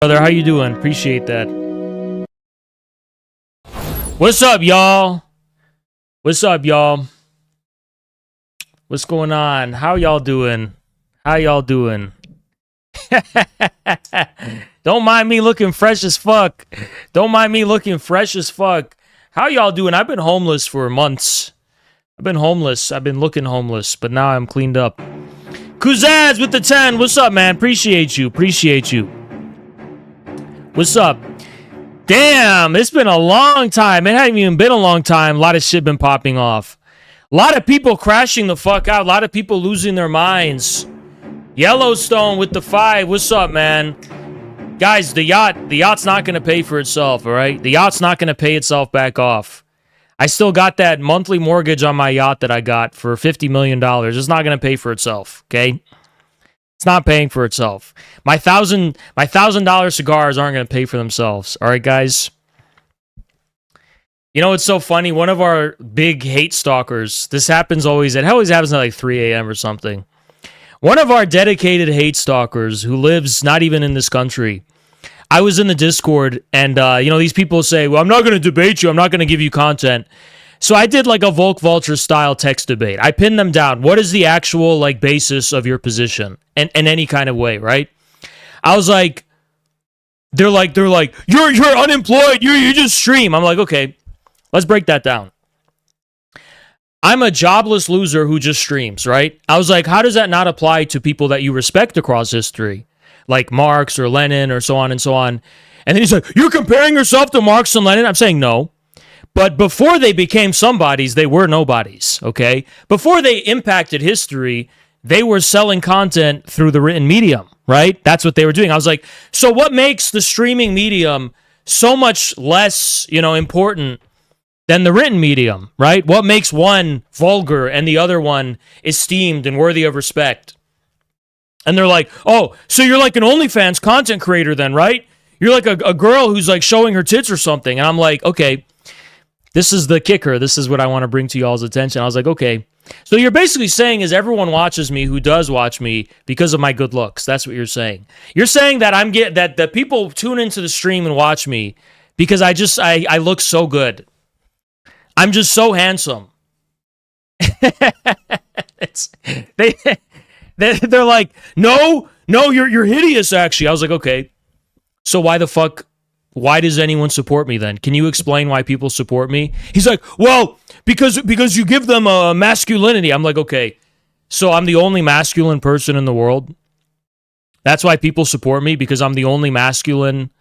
Brother, how you doing? Appreciate that. What's up, y'all? What's up, y'all? What's going on? How y'all doing? How y'all doing? Don't mind me looking fresh as fuck. Don't mind me looking fresh as fuck. How y'all doing? I've been homeless for months. I've been homeless. I've been looking homeless, but now I'm cleaned up. Kuzaz with the 10. What's up, man? Appreciate you. Appreciate you. What's up? Damn, it's been a long time. It hasn't even been a long time. A lot of shit been popping off. A lot of people crashing the fuck out. A lot of people losing their minds. Yellowstone with the 5. What's up, man? Guys, the yacht's not going to pay for itself, all right? The yacht's not going to pay itself back off. I still got that monthly mortgage on my yacht that I got for $50 million. It's not going to pay for itself, okay? It's not paying for itself. My $1,000 cigars aren't going to pay for themselves. All right, guys? You know, it's so funny. One of our big hate stalkers, this happens always, it always happens at like 3 a.m. or something. One of our dedicated hate stalkers who lives not even in this country, I was in the Discord, and, these people say, well, I'm not going to debate you. I'm not going to give you content. So I did like a Volk Vulture style text debate. I pinned them down. What is the actual like basis of your position in any kind of way, right? I was like, they're like, you're unemployed. You just stream. I'm like, okay, let's break that down. I'm a jobless loser who just streams, right? I was like, how does that not apply to people that you respect across history? Like Marx or Lenin or so on and so on. And then he's like, you're comparing yourself to Marx and Lenin? I'm saying no. But before they became somebodies, they were nobodies, okay? Before they impacted history, they were selling content through the written medium, right? That's what they were doing. I was like, so what makes the streaming medium so much less, important than the written medium, right? What makes one vulgar and the other one esteemed and worthy of respect? And they're like, oh, so you're like an OnlyFans content creator then, right? You're like a girl who's like showing her tits or something. And I'm like, okay, this is the kicker. This is what I want to bring to y'all's attention. I was like, okay. So you're basically saying is everyone watches me who does watch me because of my good looks. That's what you're saying. You're saying that that people tune into the stream and watch me because I look so good. I'm just so handsome. They're like, no, you're hideous actually. I was like, okay. So why does anyone support me then? Can you explain why people support me? He's like, well, because you give them a masculinity. I'm like, okay, so I'm the only masculine person in the world. That's why people support me, because I'm the only masculine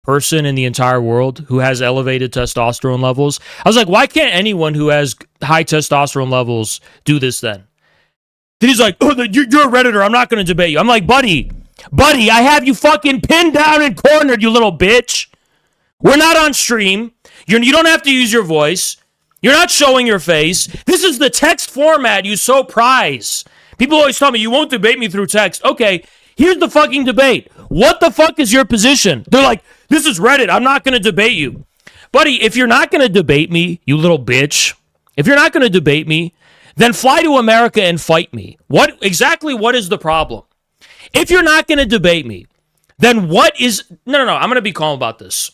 person in the entire world who has elevated testosterone levels. I was like, why can't anyone who has high testosterone levels do this then? Then he's like, oh, you're a Redditor. I'm not going to debate you. I'm like, buddy, I have you fucking pinned down and cornered, you little bitch. We're not on stream. You don't have to use your voice. You're not showing your face. This is the text format you so prize. People always tell me, you won't debate me through text. Okay, here's the fucking debate. What the fuck is your position? They're like, this is Reddit. I'm not going to debate you. Buddy, if you're not going to debate me, you little bitch, if you're not going to debate me, then fly to America and fight me. What is the problem? If you're not going to debate me, then what is... No, I'm going to be calm about this.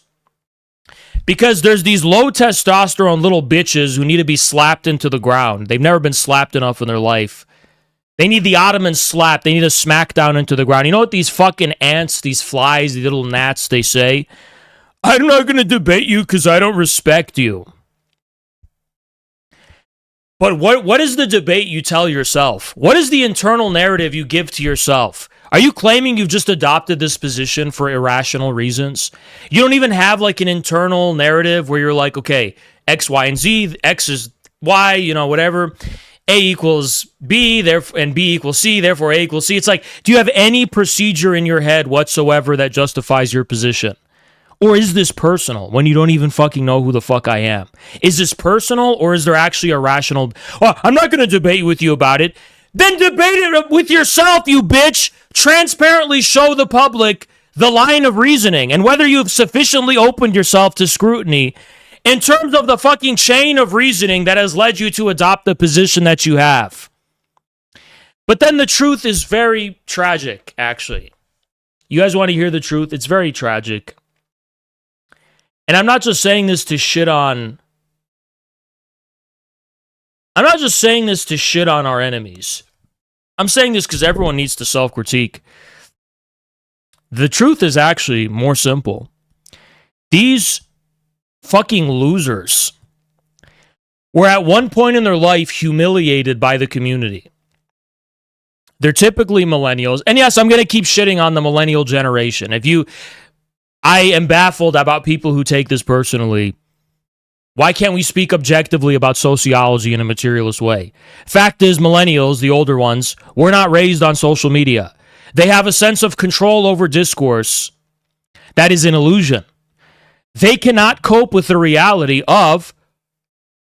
Because there's these low testosterone little bitches who need to be slapped into the ground. They've never been slapped enough in their life. They need the Ottoman slap. They need a smackdown into the ground. You know what these fucking ants, these flies, these little gnats, they say? I'm not going to debate you because I don't respect you. But what is the debate you tell yourself? What is the internal narrative you give to yourself? Are you claiming you've just adopted this position for irrational reasons? You don't even have like an internal narrative where you're like, okay, X, Y, and Z, X is Y, whatever. A equals B, and B equals C, therefore A equals C. It's like, do you have any procedure in your head whatsoever that justifies your position? Or is this personal when you don't even fucking know who the fuck I am? Is this personal, or is there actually a rational... Oh, I'm not going to debate with you about it. Then debate it with yourself, you bitch. Transparently show the public the line of reasoning and whether you've sufficiently opened yourself to scrutiny in terms of the fucking chain of reasoning that has led you to adopt the position that you have. But then the truth is very tragic, actually. You guys want to hear the truth? It's very tragic. And I'm not just saying this to shit on... I'm not just saying this to shit on our enemies. I'm saying this because everyone needs to self-critique. The truth is actually more simple. These fucking losers were at one point in their life humiliated by the community. They're typically millennials. And yes, I'm going to keep shitting on the millennial generation. I am baffled about people who take this personally. Why can't we speak objectively about sociology in a materialist way? Fact is, millennials, the older ones, were not raised on social media. They have a sense of control over discourse that is an illusion. They cannot cope with the reality of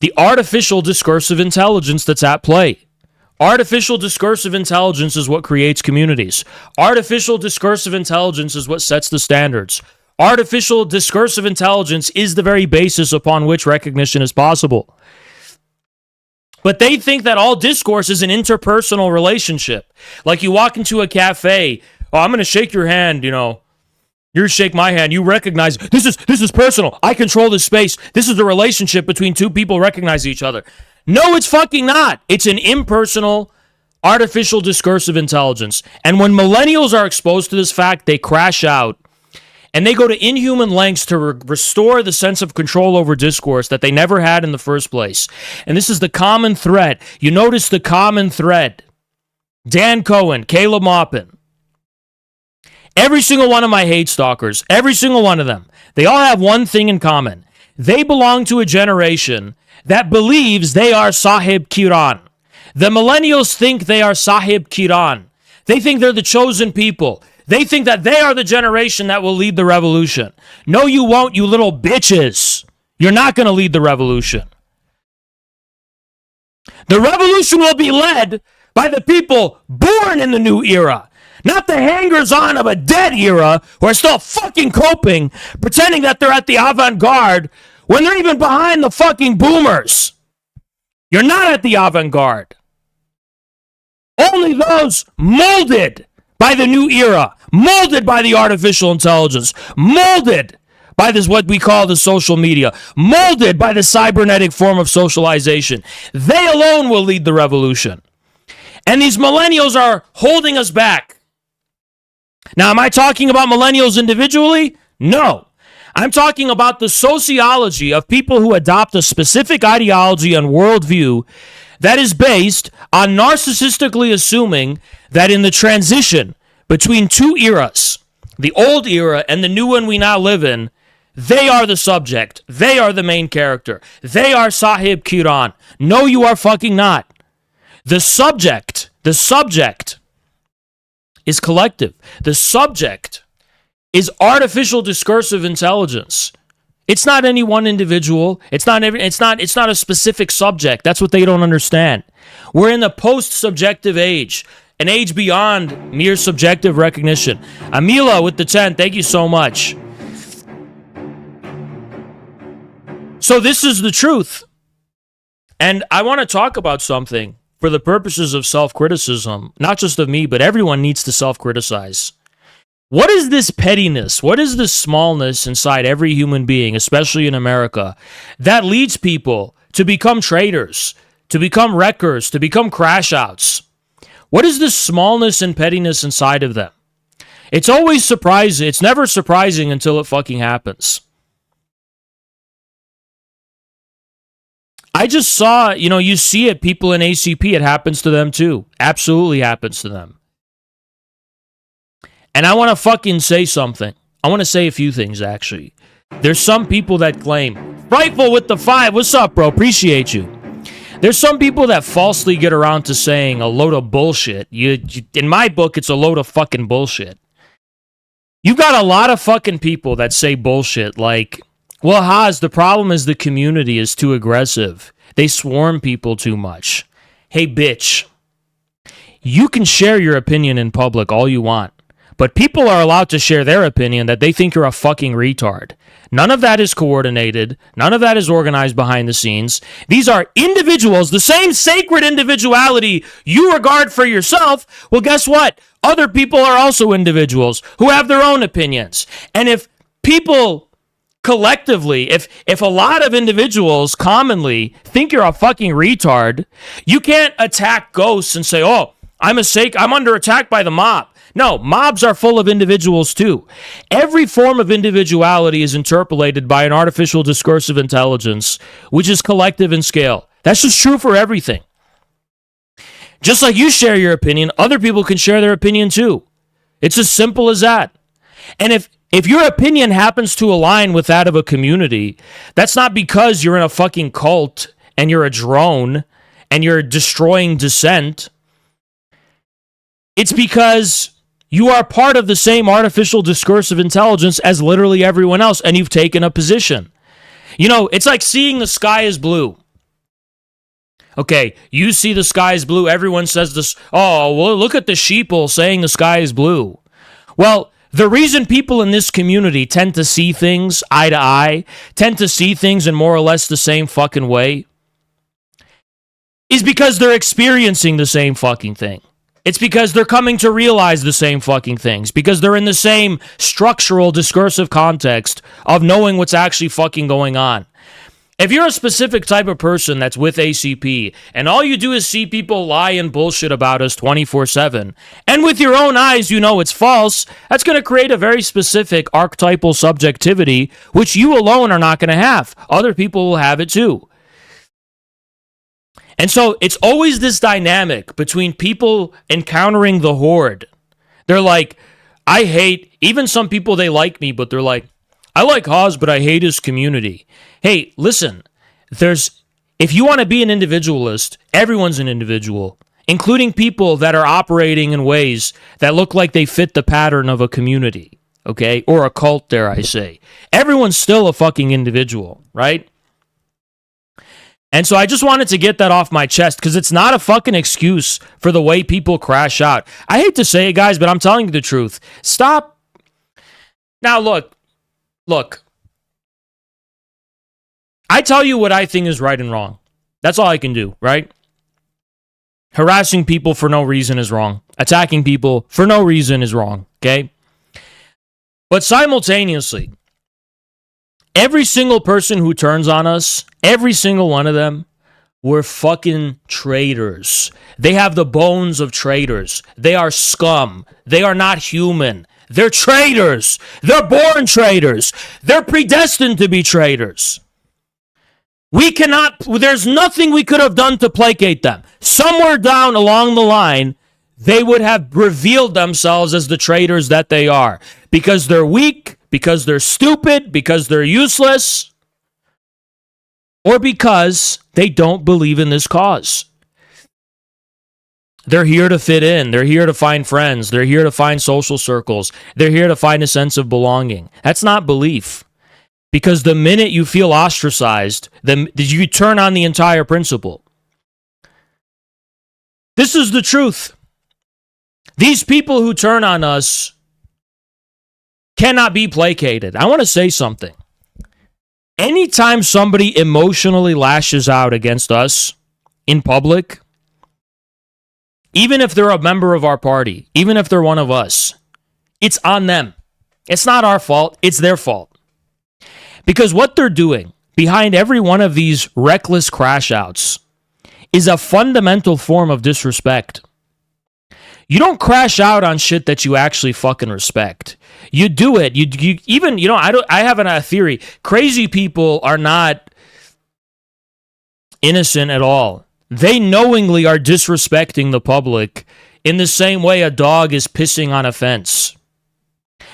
the artificial discursive intelligence that's at play. Artificial discursive intelligence is what creates communities. Artificial discursive intelligence is what sets the standards. Artificial discursive intelligence is the very basis upon which recognition is possible. But they think that all discourse is an interpersonal relationship. Like you walk into a cafe, oh, I'm going to shake your hand, You shake my hand, you recognize, this is personal. I control this space. This is the relationship between two people recognizing each other. No, it's fucking not. It's an impersonal, artificial discursive intelligence. And when millennials are exposed to this fact, they crash out. And they go to inhuman lengths to restore the sense of control over discourse that they never had in the first place. And this is the common thread. You notice the common thread. Dan Cohen, Caleb Maupin. Every single one of my hate stalkers, every single one of them, they all have one thing in common. They belong to a generation that believes they are Sahib Kiran. The millennials think they are Sahib Kiran. They think they're the chosen people. They think that they are the generation that will lead the revolution. No, you won't, you little bitches. You're not going to lead the revolution. The revolution will be led by the people born in the new era. Not the hangers-on of a dead era who are still fucking coping, pretending that they're at the avant-garde when they're even behind the fucking boomers. You're not at the avant-garde. Only those molded by the new era, molded by the artificial intelligence, molded by this what we call the social media, molded by the cybernetic form of socialization. They alone will lead the revolution. And these millennials are holding us back. Now, am I talking about millennials individually? No. I'm talking about the sociology of people who adopt a specific ideology and worldview that is based on narcissistically assuming that in the transition between two eras, the old era and the new one we now live in, they are the subject. They are the main character. They are Sahib Kiran. No, you are fucking not. The subject is collective. The subject is artificial discursive intelligence. It's not any one individual. It's not a specific subject. That's what they don't understand. We're in the post-subjective age, an age beyond mere subjective recognition. Amila with the 10, thank you so much. So this is the truth. And I want to talk about something for the purposes of self-criticism, not just of me, but everyone needs to self-criticize. What is this pettiness? What is this smallness inside every human being, especially in America, that leads people to become traitors, to become wreckers, to become crash outs? What is this smallness and pettiness inside of them? It's always surprising. It's never surprising until it fucking happens. I just saw, you see it, people in ACP, it happens to them too. Absolutely happens to them. And I want to fucking say something. I want to say a few things, actually. There's some people that claim, Frightful with the 5, what's up, bro? Appreciate you. There's some people that falsely get around to saying a load of bullshit. In my book, it's a load of fucking bullshit. You've got a lot of fucking people that say bullshit like, well, Haas, the problem is the community is too aggressive. They swarm people too much. Hey, bitch. You can share your opinion in public all you want, But people are allowed to share their opinion that they think you're a fucking retard. None of that is coordinated. None of that is organized behind the scenes. These are individuals, the same sacred individuality you regard for yourself. Well, guess what? Other people are also individuals who have their own opinions. And if people collectively, if a lot of individuals commonly think you're a fucking retard, you can't attack ghosts and say, oh, I'm under attack by the mob. No, mobs are full of individuals too. Every form of individuality is interpolated by an artificial discursive intelligence, which is collective in scale. That's just true for everything. Just like you share your opinion, other people can share their opinion too. It's as simple as that. And if your opinion happens to align with that of a community, that's not because you're in a fucking cult and you're a drone and you're destroying dissent. It's because you are part of the same artificial discursive intelligence as literally everyone else, and you've taken a position. You know, it's like seeing the sky is blue. Okay, you see the sky is blue. Everyone says this, oh, well, look at the sheeple saying the sky is blue. Well, the reason people in this community tend to see things eye to eye, tend to see things in more or less the same fucking way, is because they're experiencing the same fucking thing. It's because they're coming to realize the same fucking things, because they're in the same structural discursive context of knowing what's actually fucking going on. If you're a specific type of person that's with ACP, and all you do is see people lie and bullshit about us 24/7, and with your own eyes you know it's false, that's going to create a very specific archetypal subjectivity, which you alone are not going to have. Other people will have it too. And so it's always this dynamic between people encountering the horde. They're like, I hate, even some people, they like me, but they're like, I like Hawes, but I hate his community. Hey, listen, if you want to be an individualist, everyone's an individual, including people that are operating in ways that look like they fit the pattern of a community, okay? Or a cult, dare I say. Everyone's still a fucking individual, right? And so I just wanted to get that off my chest because it's not a fucking excuse for the way people crash out. I hate to say it, guys, but I'm telling you the truth. Stop. Now, look. I tell you what I think is right and wrong. That's all I can do, right? Harassing people for no reason is wrong. Attacking people for no reason is wrong, okay? But simultaneously, every single person who turns on us, every single one of them, we're fucking traitors. They have the bones of traitors. They are scum. They are not human. They're traitors. They're born traitors. They're predestined to be traitors. There's nothing we could have done to placate them. Somewhere down along the line, they would have revealed themselves as the traitors that they are. Because they're weak, because they're stupid, because they're useless, or because they don't believe in this cause. They're here to fit in. They're here to find friends. They're here to find social circles. They're here to find a sense of belonging. That's not belief. Because the minute you feel ostracized, then you turn on the entire principle. This is the truth. These people who turn on us cannot be placated. I want to say something. Anytime somebody emotionally lashes out against us in public, even if they're a member of our party, even if they're one of us, it's on them. It's not our fault. It's their fault. Because what they're doing behind every one of these reckless crash outs is a fundamental form of disrespect. You don't crash out on shit that you actually fucking respect. You do it. I have a theory. Crazy people are not innocent at all. They knowingly are disrespecting the public in the same way a dog is pissing on a fence.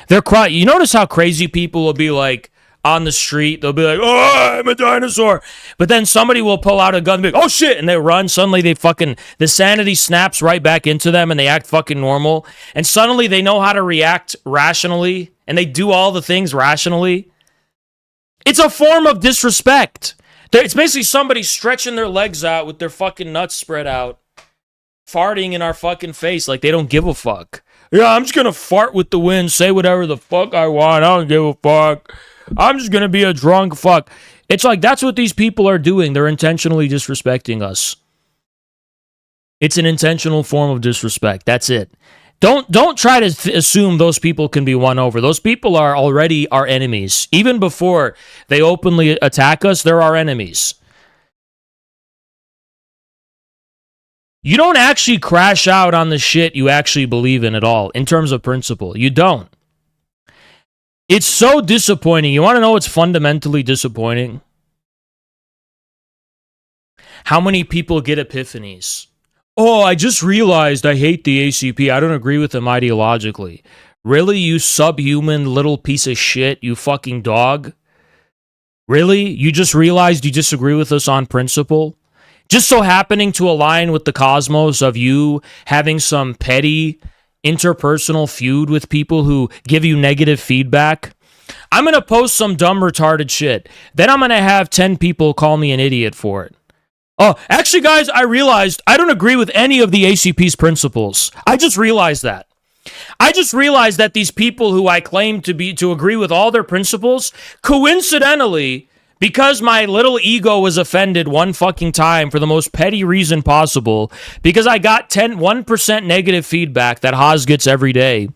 You notice how crazy people will be like on the street. They'll be like, oh, I'm a dinosaur. But then somebody will pull out a gun and be like, oh shit, and they run. Suddenly the sanity snaps right back into them and they act fucking normal. And suddenly they know how to react rationally and they do all the things rationally. It's a form of disrespect. It's basically somebody stretching their legs out with their fucking nuts spread out, farting in our fucking face like they don't give a fuck. Yeah, I'm just gonna fart with the wind, say whatever the fuck I want. I don't give a fuck. I'm just gonna be a drunk fuck. It's like that's what these people are doing. They're intentionally disrespecting us. It's an intentional form of disrespect. That's it. Don't try to assume those people can be won over. Those people are already our enemies. Even before they openly attack us, they're our enemies. You don't actually crash out on the shit you actually believe in at all, in terms of principle. You don't. It's so disappointing. You want to know what's fundamentally disappointing? How many people get epiphanies? Oh, I just realized I hate the ACP. I don't agree with them ideologically. Really, you subhuman little piece of shit, you fucking dog? Really? You just realized you disagree with us on principle? Just so happening to align with the cosmos of you having some petty interpersonal feud with people who give you negative feedback? I'm going to post some dumb retarded shit. Then I'm going to have 10 people call me an idiot for it. Oh, actually, guys, I realized I don't agree with any of the ACP's principles. I just realized that. I just realized that these people who I claim to agree with all their principles, coincidentally, because my little ego was offended one fucking time for the most petty reason possible, because I got 1% negative feedback that Haas gets every day,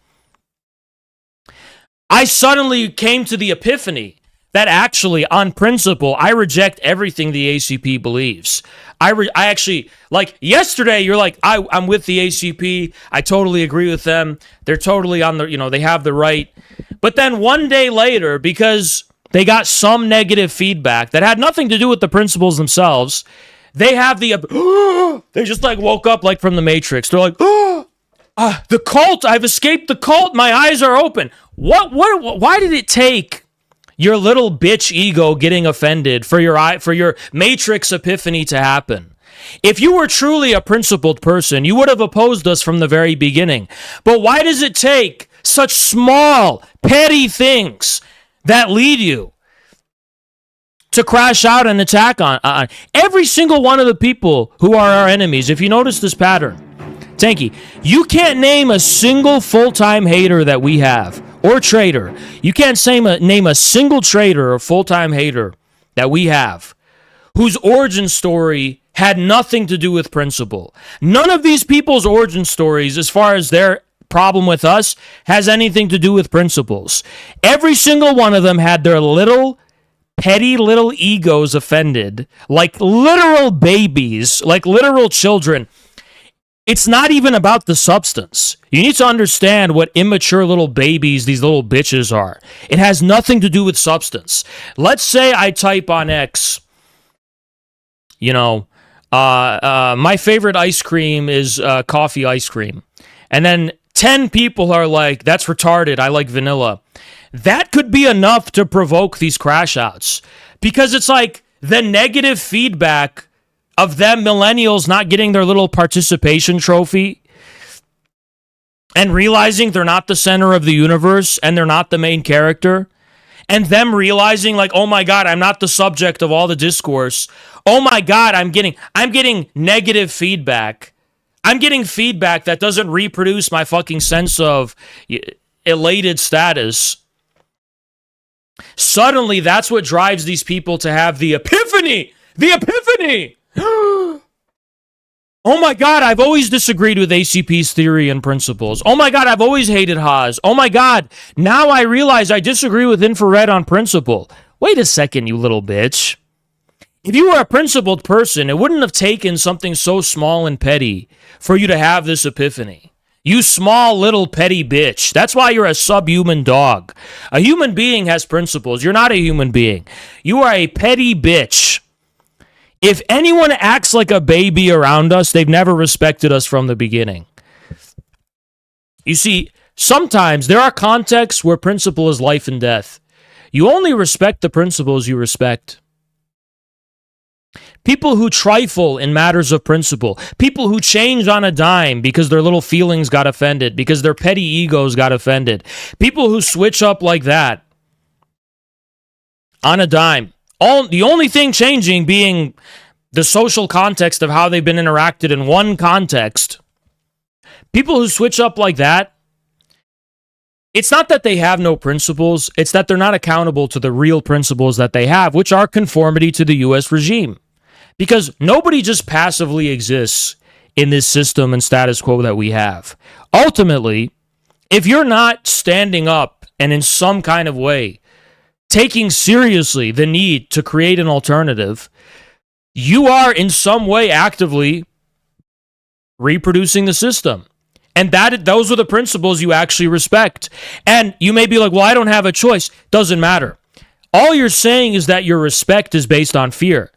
I suddenly came to the epiphany that actually, on principle, I reject everything the ACP believes. I actually, like, yesterday, you're like, I'm with the ACP. I totally agree with them. They're totally on the, they have the right. But then one day later, because they got some negative feedback that had nothing to do with the principles themselves, they have they just, like, woke up, like, from the Matrix. They're like, the cult, I've escaped the cult. My eyes are open. Why did it take your little bitch ego getting offended for your Matrix epiphany to happen? If you were truly a principled person, you would have opposed us from the very beginning. But why does it take such small, petty things that lead you to crash out and attack on every single one of the people who are our enemies? If you notice this pattern, Tanky, you can't name a single full-time hater that we have, or traitor. You can't name a single traitor or full-time hater that we have whose origin story had nothing to do with principle. None of these people's origin stories, as far as their problem with us, has anything to do with principles. Every single one of them had their little, petty little egos offended, like literal babies, like literal children. It's not even about the substance. You need to understand what immature little babies these little bitches are. It has nothing to do with substance. Let's say I type on X, my favorite ice cream is coffee ice cream. And then 10 people are like, that's retarded, I like vanilla. That could be enough to provoke these crash outs. Because it's like the negative feedback of them millennials not getting their little participation trophy and realizing they're not the center of the universe and they're not the main character, and them realizing, like, oh my God, I'm not the subject of all the discourse. Oh my God, I'm getting negative feedback. I'm getting feedback that doesn't reproduce my fucking sense of elated status. Suddenly, that's what drives these people to have the epiphany. The epiphany! Oh my God, I've always disagreed with ACP's theory and principles. Oh my God, I've always hated Haas. Oh my God, now I realize I disagree with infrared on principle. Wait a second, you little bitch. If you were a principled person, it wouldn't have taken something so small and petty for you to have this epiphany. You small little petty bitch. That's why you're a subhuman dog. A human being has principles. You're not a human being. You are a petty bitch. If anyone acts like a baby around us, they've never respected us from the beginning. You see, sometimes there are contexts where principle is life and death. You only respect the principles you respect. People who trifle in matters of principle, people who change on a dime because their little feelings got offended, because their petty egos got offended, people who switch up like that on a dime. The only thing changing being the social context of how they've been interacted in one context. People who switch up like that, It's not that they have no principles, it's that they're not accountable to the real principles that they have, which are conformity to the US regime. Because nobody just passively exists in this system and status quo that we have. Ultimately, if you're not standing up and in some kind of way taking seriously the need to create an alternative, you are in some way actively reproducing the system. And those are the principles you actually respect. And you may be like, well, I don't have a choice. Doesn't matter. All you're saying is that your respect is based on fear.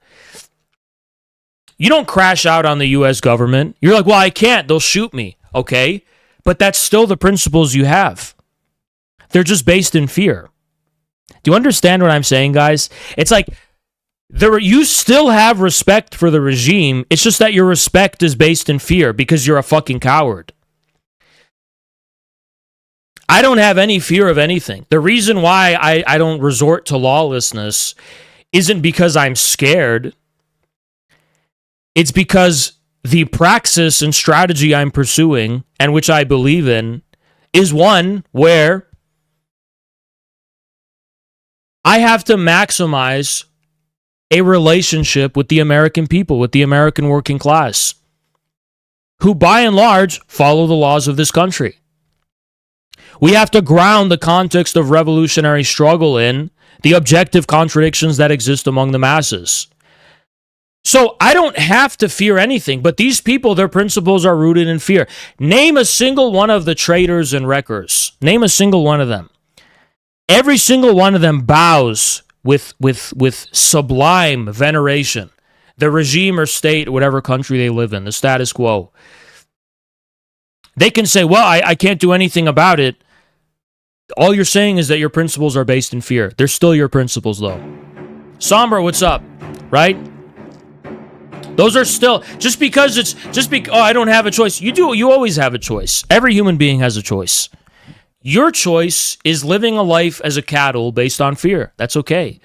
You don't crash out on the U.S. government. You're like, well, I can't. They'll shoot me. Okay. But that's still the principles you have. They're just based in fear. Do you understand what I'm saying, guys? It's like you still have respect for the regime. It's just that your respect is based in fear because you're a fucking coward. I don't have any fear of anything. The reason why I don't resort to lawlessness isn't because I'm scared. It's because the praxis and strategy I'm pursuing, and which I believe in, is one where I have to maximize a relationship with the American people, with the American working class, who by and large follow the laws of this country. We have to ground the context of revolutionary struggle in the objective contradictions that exist among the masses. So I don't have to fear anything, but these people, their principles are rooted in fear. Name a single one of the traitors and wreckers. Name a single one of them. Every single one of them bows with sublime veneration. The regime or state, whatever country they live in, the status quo. They can say, well, I can't do anything about it. All you're saying is that your principles are based in fear. They're still your principles, though. Sombra, what's up? Right? Those are still, I don't have a choice. You always have a choice. Every human being has a choice. Your choice is living a life as a cattle based on fear. That's okay.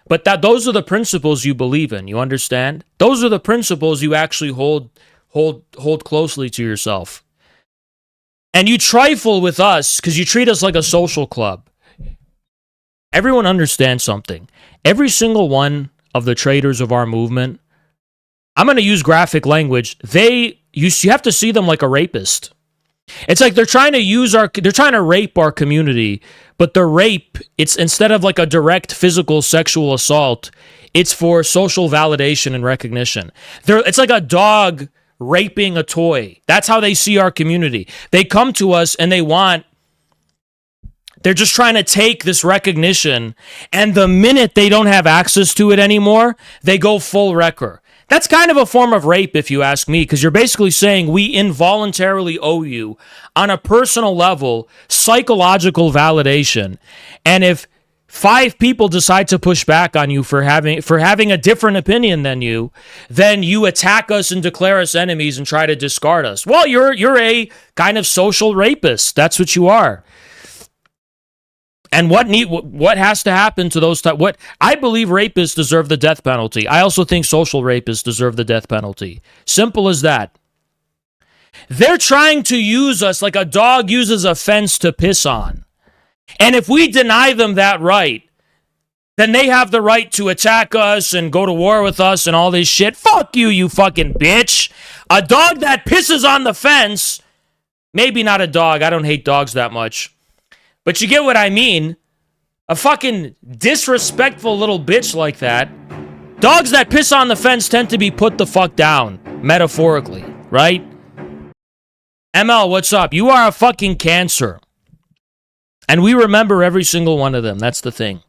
But those are the principles you believe in. You understand? Those are the principles you actually hold closely to yourself. And you trifle with us because you treat us like a social club. Everyone understands something. Every single one of the traitors of our movement, I'm going to use graphic language. You have to see them like a rapist. It's like they're trying to rape our community, but the rape, it's instead of like a direct physical sexual assault, it's for social validation and recognition. It's like a dog raping a toy. That's how they see our community. They come to us and they're just trying to take this recognition, and the minute they don't have access to it anymore, they go full wrecker. That's kind of a form of rape, if you ask me, because you're basically saying we involuntarily owe you, on a personal level, psychological validation. And if 5 people decide to push back on you for having a different opinion than you, then you attack us and declare us enemies and try to discard us. Well, you're a kind of social rapist. That's what you are. And what has to happen to those what I believe rapists deserve the death penalty. I also think social rapists deserve the death penalty. Simple as that. They're trying to use us like a dog uses a fence to piss on. And if we deny them that right, then they have the right to attack us and go to war with us and all this shit. Fuck you, you fucking bitch. A dog that pisses on the fence, maybe not a dog. I don't hate dogs that much. But you get what I mean. A fucking disrespectful little bitch like that. Dogs that piss on the fence tend to be put the fuck down, metaphorically, right? ML, what's up? You are a fucking cancer. And we remember every single one of them. That's the thing.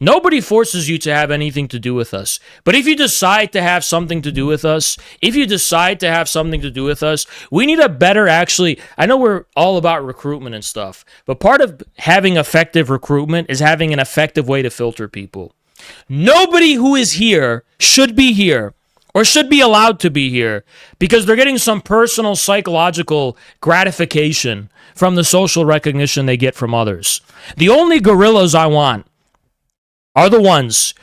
Nobody forces you to have anything to do with us. But if you decide to have something to do with us, we need a better, I know we're all about recruitment and stuff, but part of having effective recruitment is having an effective way to filter people. Nobody who is here should be here or should be allowed to be here because they're getting some personal psychological gratification from the social recognition they get from others. The only gorillas I want are the ones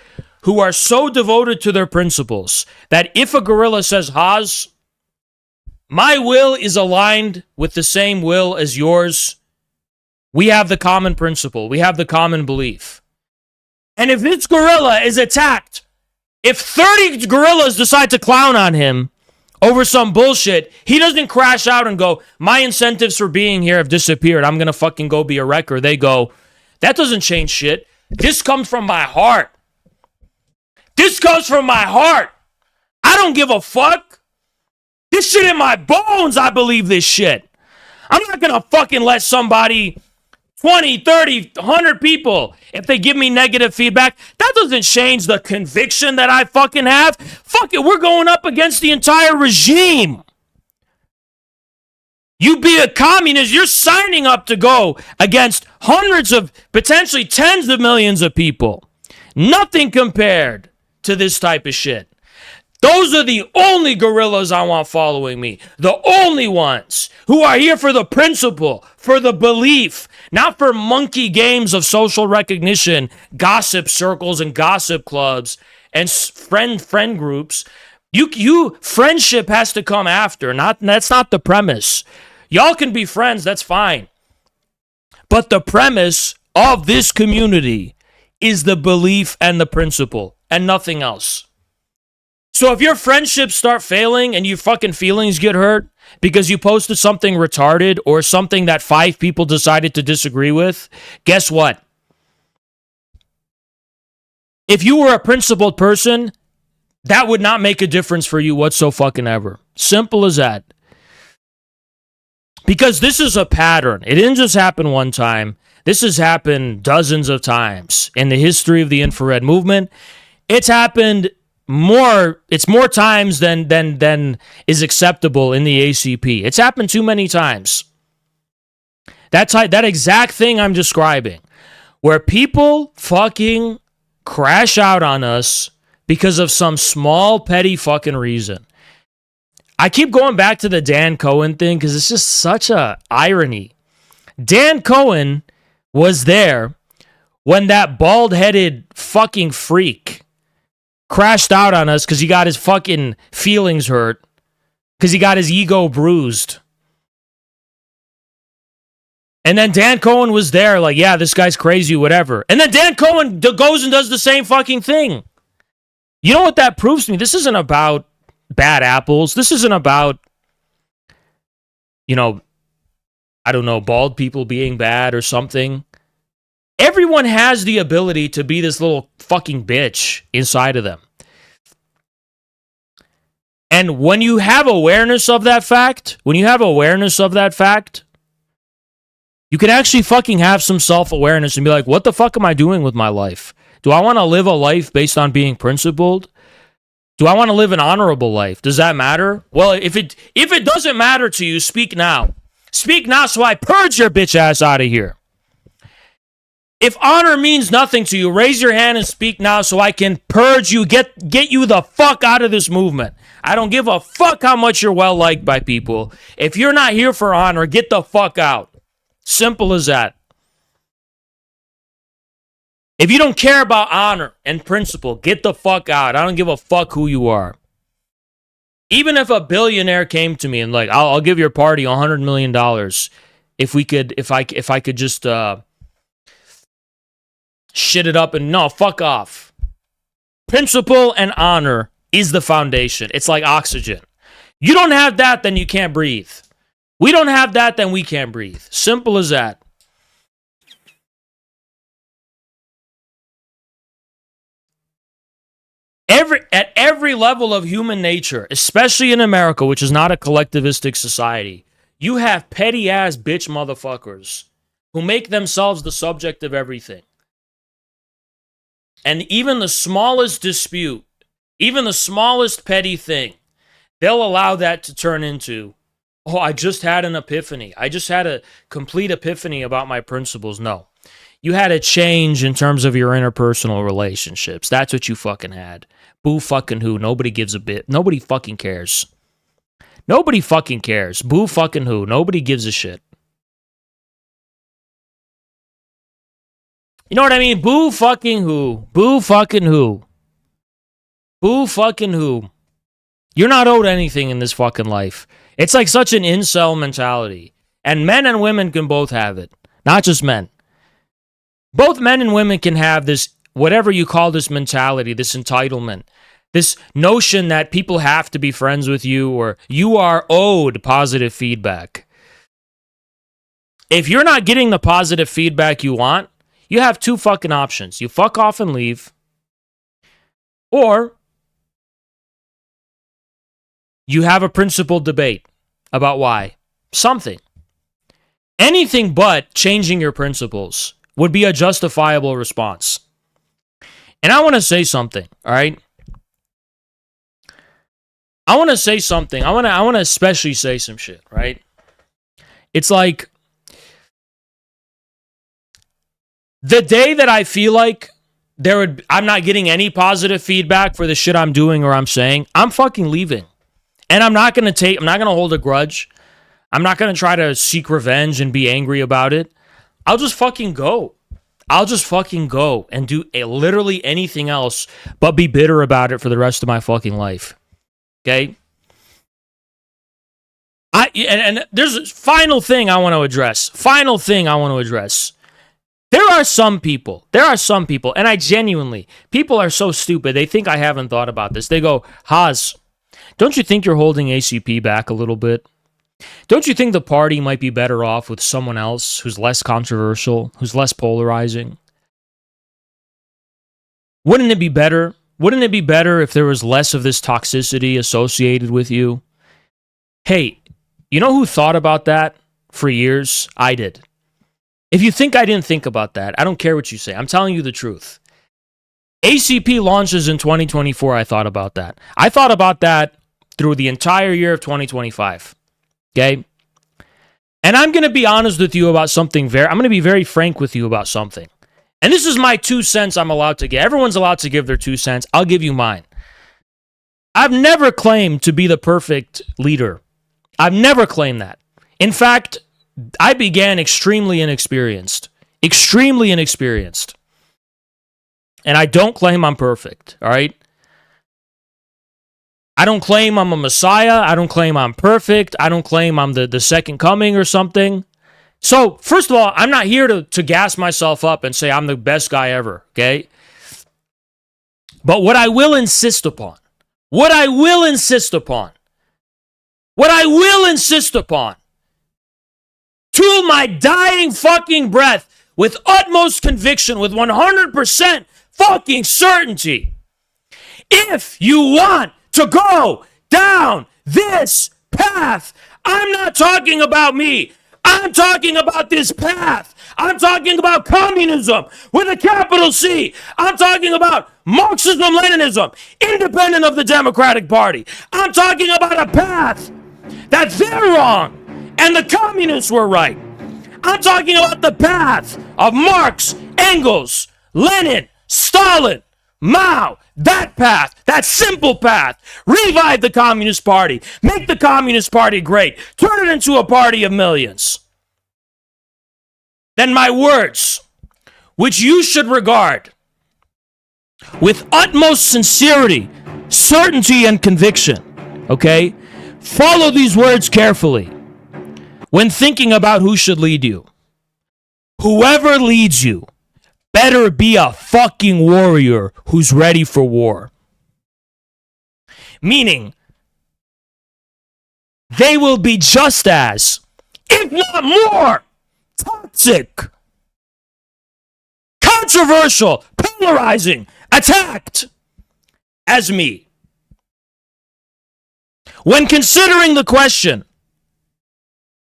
who are so devoted to their principles that if a gorilla says, Haas, My will is aligned with the same will as yours. We have the common principle. We have the common belief. And if this gorilla is attacked, if 30 gorillas decide to clown on him over some bullshit, he doesn't crash out and go, my incentives for being here have disappeared. I'm going to fucking go be a wrecker. They go, that doesn't change shit. This comes from my heart. This comes from my heart. I don't give a fuck. This shit in my bones, I believe this shit. I'm not going to fucking let somebody, 20, 30, 100 people, if they give me negative feedback, that doesn't change the conviction that I fucking have. Fuck it, we're going up against the entire regime. You be a communist, you're signing up to go against hundreds of, potentially tens of millions of people. Nothing compared to this type of shit. Those are the only gorillas I want following me. The only ones who are here for the principle, for the belief, not for monkey games of social recognition, gossip circles and gossip clubs and friend groups. You friendship has to come after. That's not the premise. Y'all can be friends, that's fine. But the premise of this community is the belief and the principle and nothing else. So if your friendships start failing and your fucking feelings get hurt because you posted something retarded or something that 5 people decided to disagree with, guess what? If you were a principled person, that would not make a difference for you whatsoever. Simple as that. Because this is a pattern. It didn't just happen one time. This has happened dozens of times in the history of the infrared movement. It's happened more times than is acceptable in the ACP. It's happened too many times. That exact thing I'm describing, where people fucking crash out on us because of some small petty fucking reason. I keep going back to the Dan Cohen thing because it's just such a irony. Dan Cohen was there when that bald-headed fucking freak crashed out on us because he got his fucking feelings hurt, because he got his ego bruised. And then Dan Cohen was there like, yeah, this guy's crazy, whatever. And then Dan Cohen goes and does the same fucking thing. You know what that proves to me? This isn't about bad apples. This isn't about, I don't know, bald people being bad or something. Everyone has the ability to be this little fucking bitch inside of them. And when you have awareness of that fact, you can actually fucking have some self-awareness and be like, what the fuck am I doing with my life? Do I want to live a life based on being principled? Do I want to live an honorable life? Does that matter? Well, if it doesn't matter to you, speak now. Speak now so I purge your bitch ass out of here. If honor means nothing to you, raise your hand and speak now so I can purge you, get you the fuck out of this movement. I don't give a fuck how much you're well liked by people. If you're not here for honor, get the fuck out. Simple as that. If you don't care about honor and principle, get the fuck out. I don't give a fuck who you are. Even if a billionaire came to me and like, I'll give your party $100 million if I could just shit it up and no, fuck off. Principle and honor is the foundation. It's like oxygen. You don't have that, then you can't breathe. We don't have that, then we can't breathe. Simple as that. At every level of human nature, especially in America, which is not a collectivistic society, you have petty ass bitch motherfuckers who make themselves the subject of everything. And even the smallest dispute, even the smallest petty thing, they'll allow that to turn into, oh, I just had an epiphany. I just had a complete epiphany about my principles. No. You had a change in terms of your interpersonal relationships. That's what you fucking had. Boo fucking who? Nobody gives a bit. Nobody fucking cares. Nobody fucking cares. Boo fucking who? Nobody gives a shit. You know what I mean? Boo fucking who? Boo fucking who? Boo fucking who? You're not owed anything in this fucking life. It's like such an incel mentality. And men and women can both have it. Not just men. Both men and women can have this, whatever you call this mentality, this entitlement, this notion that people have to be friends with you or you are owed positive feedback. If you're not getting the positive feedback you want, you have two fucking options. You fuck off and leave, or you have a principled debate about why. Something. Anything but changing your principles would be a justifiable response. And I want to say something, all right? I want to say something. I want to especially say some shit, right? It's like the day that I feel like I'm not getting any positive feedback for the shit I'm doing or I'm saying, I'm fucking leaving. And I'm not going to hold a grudge. I'm not going to try to seek revenge and be angry about it. I'll just fucking go. I'll just fucking go and do literally anything else but be bitter about it for the rest of my fucking life. Okay? And there's a final thing I want to address. There are some people, and I genuinely, people are so stupid, they think I haven't thought about this. They go, Haas, don't you think you're holding ACP back a little bit? Don't you think the party might be better off with someone else who's less controversial, who's less polarizing? Wouldn't it be better? Wouldn't it be better if there was less of this toxicity associated with you? Hey, you know who thought about that for years? I did. If you think I didn't think about that, I don't care what you say. I'm telling you the truth. ACP launches in 2024. I thought about that. I thought about that through the entire year of 2025. Okay? And I'm going to be honest with you about something I'm going to be very frank with you about something. And this is my 2 cents I'm allowed to give. Everyone's allowed to give their 2 cents. I'll give you mine. I've never claimed to be the perfect leader. I've never claimed that. In fact, I began extremely inexperienced. And I don't claim I'm perfect, all right? I don't claim I'm a messiah. I don't claim I'm perfect. I don't claim I'm the second coming or something. So, first of all, I'm not here to gas myself up and say I'm the best guy ever, okay? But what I will insist upon to my dying fucking breath, with utmost conviction, with 100% fucking certainty, if you want to go down this path, I'm not talking about me. I'm talking about this path. I'm talking about communism with a capital C. I'm talking about Marxism-Leninism, independent of the Democratic Party. I'm talking about a path that they're wrong and the communists were right. I'm talking about the path of Marx, Engels, Lenin, Stalin, Mao. That path, that simple path. Revive the Communist Party. Make the Communist Party great. Turn it into a party of millions. Then my words, which you should regard with utmost sincerity, certainty, and conviction, okay? Follow these words carefully when thinking about who should lead you. Whoever leads you better be a fucking warrior who's ready for war. Meaning, they will be just as, if not more, toxic, controversial, polarizing, attacked as me. When considering the question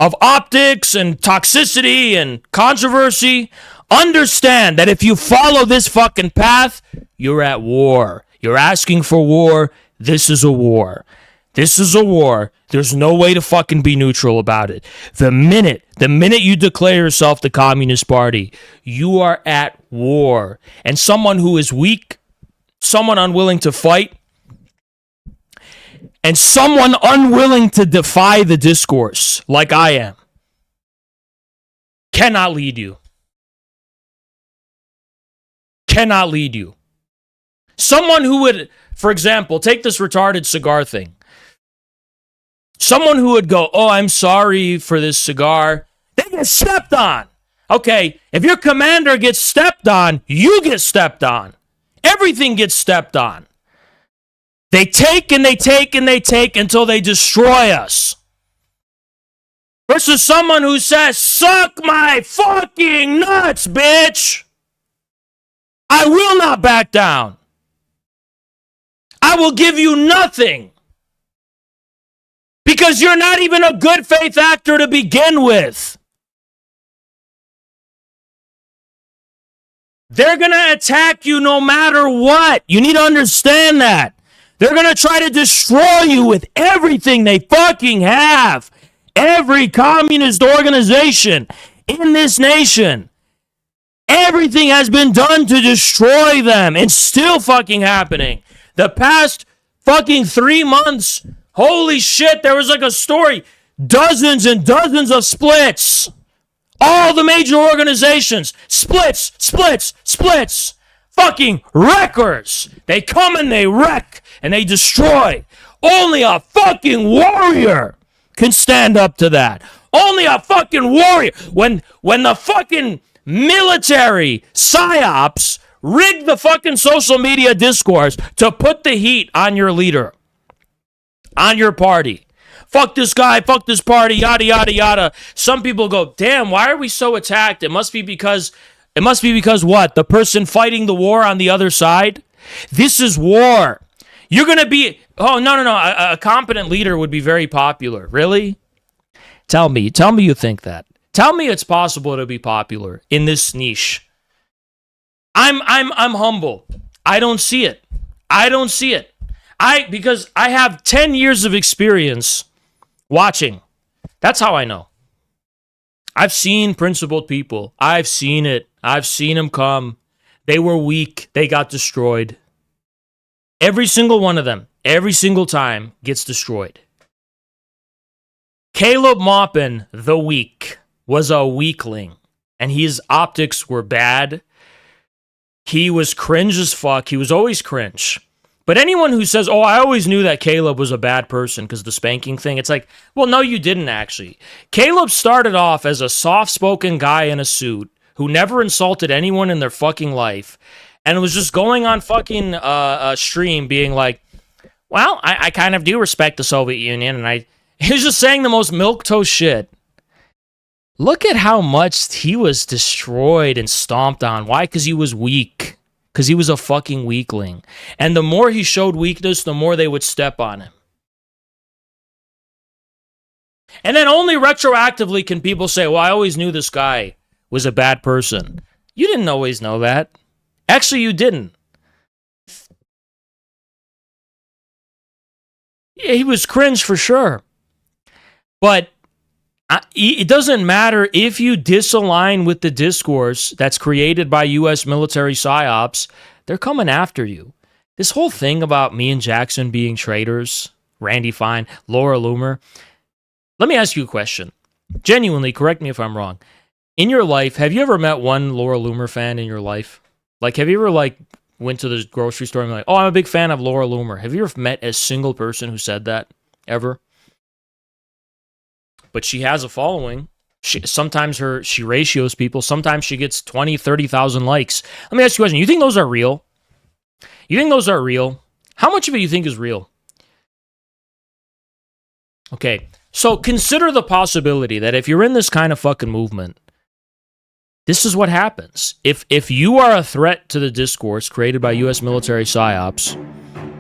of optics and toxicity and controversy, understand that if you follow this fucking path, you're at war. You're asking for war. This is a war. This is a war. There's no way to fucking be neutral about it. The minute you declare yourself the Communist Party, you are at war. And someone who is weak, someone unwilling to fight, and someone unwilling to defy the discourse, like I am, cannot lead you. Cannot lead you. Someone who would, for example, take this retarded cigar thing. Someone who would go, oh, I'm sorry for this cigar, they get stepped on. Okay, if your commander gets stepped on, you get stepped on. Everything gets stepped on. They take and they take and they take until they destroy us. Versus someone who says, suck my fucking nuts, bitch. I will not back down. I will give you nothing. Because you're not even a good faith actor to begin with. They're going to attack you no matter what. You need to understand that. They're going to try to destroy you with everything they fucking have. Every communist organization in this nation. Everything has been done to destroy them. It's still fucking happening. The past fucking 3 months, holy shit, there was like a story. Dozens and dozens of splits. All the major organizations. Splits. Fucking wreckers. They come and they wreck and they destroy. Only a fucking warrior can stand up to that. Only a fucking warrior. When the fucking military psyops rig the fucking social media discourse to put the heat on your leader, on your party. Fuck this guy, fuck this party, yada, yada, yada. Some people go, damn, why are we so attacked? It must be because what? The person fighting the war on the other side? This is war. You're going to be, oh, no. A competent leader would be very popular. Really? Tell me you think that. Tell me it's possible to be popular in this niche. I'm humble. I don't see it. Because I have 10 years of experience watching. That's how I know. I've seen principled people. I've seen it. I've seen them come. They were weak. They got destroyed. Every single one of them, every single time, gets destroyed. Caleb Maupin, the weak, was a weakling. And his optics were bad. He was cringe as fuck. He was always cringe. But anyone who says, oh, I always knew that Caleb was a bad person because the spanking thing, it's like, well, no, you didn't actually. Caleb started off as a soft-spoken guy in a suit who never insulted anyone in their fucking life and was just going on fucking stream being like, well, I kind of do respect the Soviet Union, and he was just saying the most milquetoast shit. Look at how much he was destroyed and stomped on. Why? Because he was weak. Because he was a fucking weakling. And the more he showed weakness, the more they would step on him. And then only retroactively can people say, well, I always knew this guy was a bad person. You didn't always know that. Actually, you didn't. Yeah, he was cringe for sure. But it doesn't matter if you disalign with the discourse that's created by U.S. military psyops, they're coming after you. This whole thing about me and Jackson being traitors, Randy Fine, Laura Loomer, let me ask you a question. Genuinely, correct me if I'm wrong. In your life, have you ever met one Laura Loomer fan in your life? Like, have you ever, went to the grocery store and been like, oh, I'm a big fan of Laura Loomer. Have you ever met a single person who said that? Ever? But she has a following. Sometimes she ratios people. Sometimes she gets 20, 30,000 likes. Let me ask you a question. You think those are real? How much of it you think is real? Okay, so consider the possibility that if you're in this kind of fucking movement, this is what happens. If you are a threat to the discourse created by U.S. military psyops,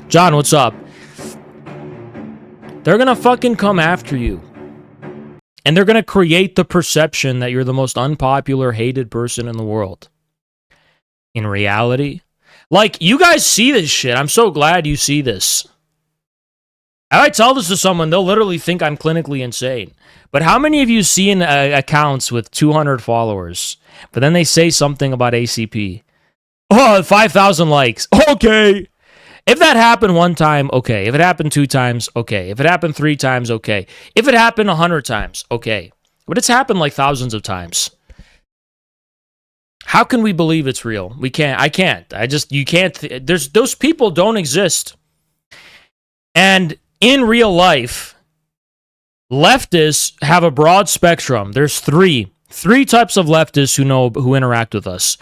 John, what's up? They're gonna fucking come after you. And they're going to create the perception that you're the most unpopular, hated person in the world. In reality, you guys see this shit. I'm so glad you see this. If I tell this to someone, they'll literally think I'm clinically insane. But how many of you seen accounts with 200 followers, but then they say something about ACP? Oh, 5,000 likes. Okay. If that happened one time, okay. If it happened 2 times, okay. If it happened 3 times, okay. If it happened 100 times, okay. But it's happened thousands of times. How can we believe it's real? We can't. I can't. You can't. Those people don't exist. And in real life, Leftists have a broad spectrum. There's three types of leftists who interact with us.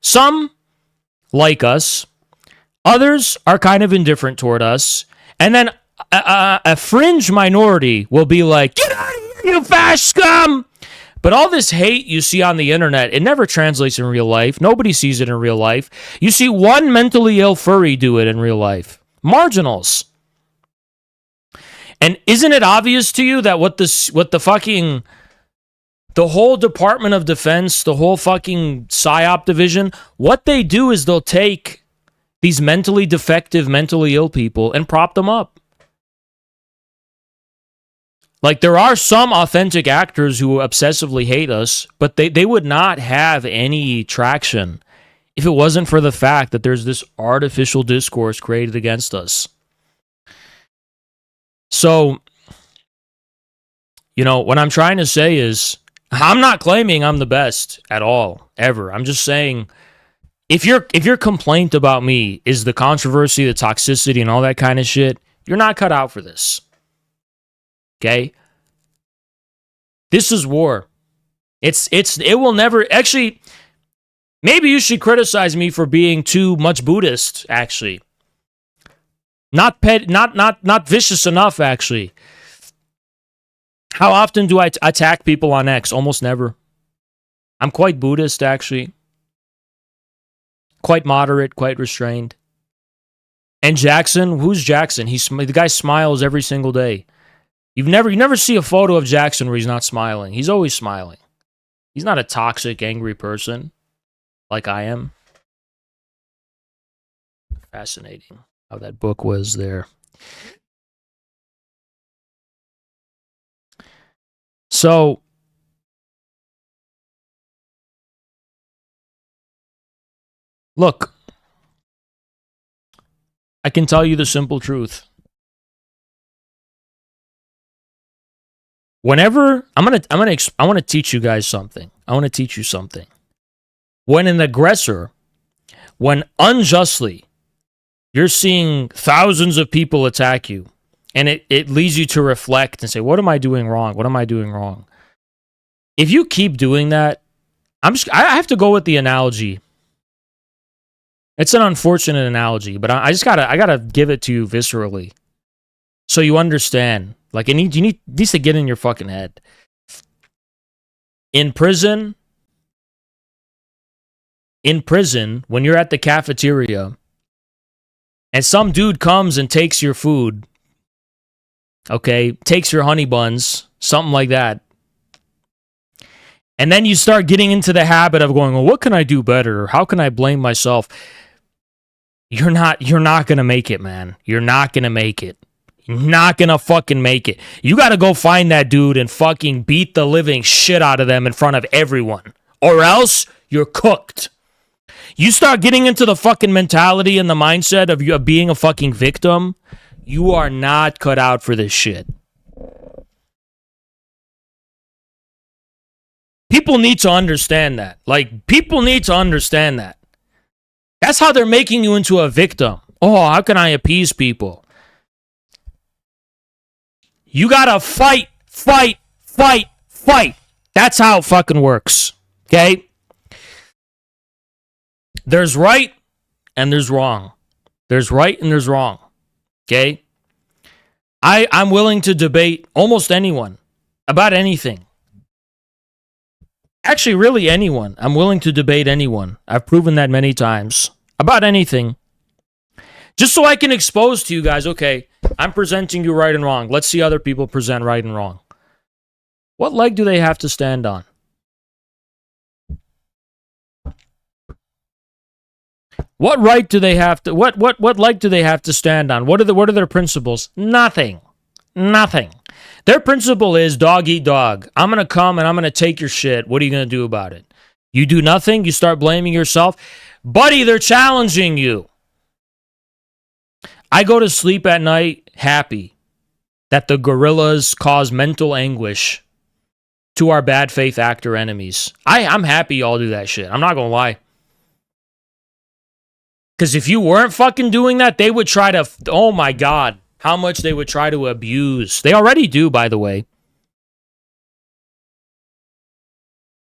Some like us, others are kind of indifferent toward us, and then a fringe minority will be like, "Get out of here, you fascist scum!" But all this hate you see on the internet, it never translates in real life. Nobody sees it in real life. You see one mentally ill furry do it in real life. Marginals. And isn't it obvious to you that the whole Department of Defense, the whole fucking PSYOP division, what they do is they'll take these mentally defective, mentally ill people and prop them up. Like, there are some authentic actors who obsessively hate us, but they would not have any traction if it wasn't for the fact that there's this artificial discourse created against us. So, what I'm trying to say is, I'm not claiming I'm the best at all, ever. I'm just saying, if your complaint about me is the controversy, the toxicity, and all that kind of shit, you're not cut out for this. Okay? This is war. It will never, actually, maybe you should criticize me for being too much Buddhist, actually. Not vicious enough, actually. How often do I attack people on X? Almost never. I'm quite Buddhist, actually. Quite moderate, quite restrained. And Jackson, who's Jackson? The guy smiles every single day. You never see a photo of Jackson where he's not smiling. He's always smiling. He's not a toxic, angry person like I am. Fascinating how that book was there. So, look, I can tell you the simple truth. Whenever I want to teach you guys something. I want to teach you something. When an aggressor, when unjustly, you're seeing thousands of people attack you, and it leads you to reflect and say, what am I doing wrong? What am I doing wrong? If you keep doing that, I have to go with the analogy. It's an unfortunate analogy, but I gotta give it to you viscerally, so you understand. Like, you need to get in your fucking head. In prison, when you're at the cafeteria, and some dude comes and takes your food, okay, takes your honey buns, something like that, and then you start getting into the habit of going, well, what can I do better? How can I blame myself? You're not gonna make it, man. You're not gonna make it. You're not gonna fucking make it. You gotta go find that dude and fucking beat the living shit out of them in front of everyone. Or else, you're cooked. You start getting into the fucking mentality and the mindset of you being a fucking victim, you are not cut out for this shit. People need to understand that. Like, people need to understand that. That's how they're making you into a victim. Oh, how can I appease people? You gotta fight. That's how it fucking works. Okay? There's right and there's wrong. There's right and there's wrong. Okay? I'm willing to debate almost anyone about anything. Actually, really anyone. I'm willing to debate anyone. I've proven that many times. About anything. Just so I can expose to you guys, okay, I'm presenting you right and wrong. Let's see other people present right and wrong. What leg do they have to stand on? What right do they have to what leg do they have to stand on? What are their principles? Nothing. Their principle is dog eat dog. I'm going to come and I'm going to take your shit. What are you going to do about it? You do nothing, you start blaming yourself. Buddy, they're challenging you. I go to sleep at night happy that the guerrillas cause mental anguish to our bad faith actor enemies. I'm happy y'all do that shit. I'm not going to lie. Because if you weren't fucking doing that, they would try to, oh my God, how much they would try to abuse. They already do, by the way.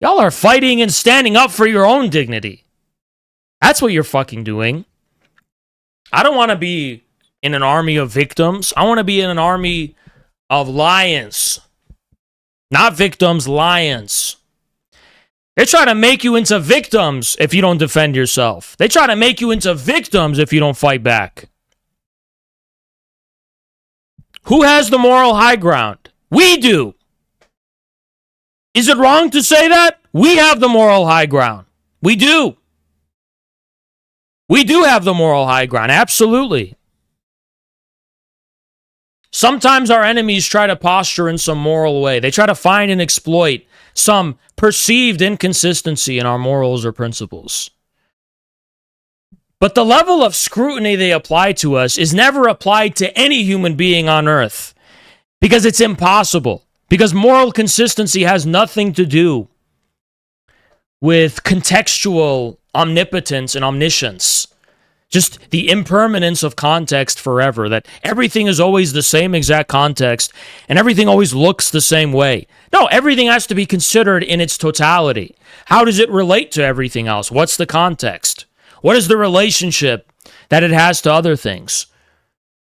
Y'all are fighting and standing up for your own dignity. That's what you're fucking doing. I don't want to be in an army of victims. I want to be in an army of lions. Not victims, lions. They try to make you into victims if you don't defend yourself. They try to make you into victims if you don't fight back. Who has the moral high ground? We do. Is it wrong to say that? We have the moral high ground. We do. We do have the moral high ground. Absolutely. Sometimes our enemies try to posture in some moral way. They try to find and exploit some perceived inconsistency in our morals or principles. But the level of scrutiny they apply to us is never applied to any human being on earth because it's impossible. Because moral consistency has nothing to do with contextual omnipotence and omniscience. Just the impermanence of context forever, that everything is always the same exact context and everything always looks the same way. No, everything has to be considered in its totality. How does it relate to everything else? What's the context? What is the relationship that it has to other things?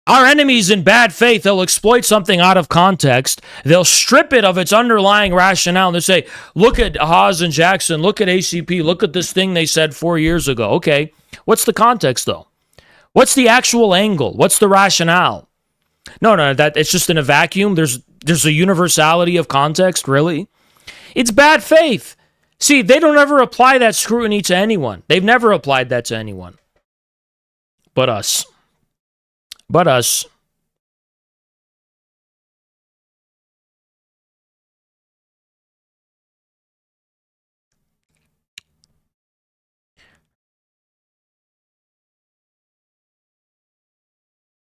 Our enemies in bad faith, they'll exploit something out of context. They'll strip it of its underlying rationale. And they'll say, look at Haas and Jackson, look at ACP, look at this thing they said 4 years ago. Okay, what's the context though? What's the actual angle? What's the rationale? No, that it's just in a vacuum. There's a universality of context, really? It's bad faith. See, they don't ever apply that scrutiny to anyone. They've never applied that to anyone. But us. But us.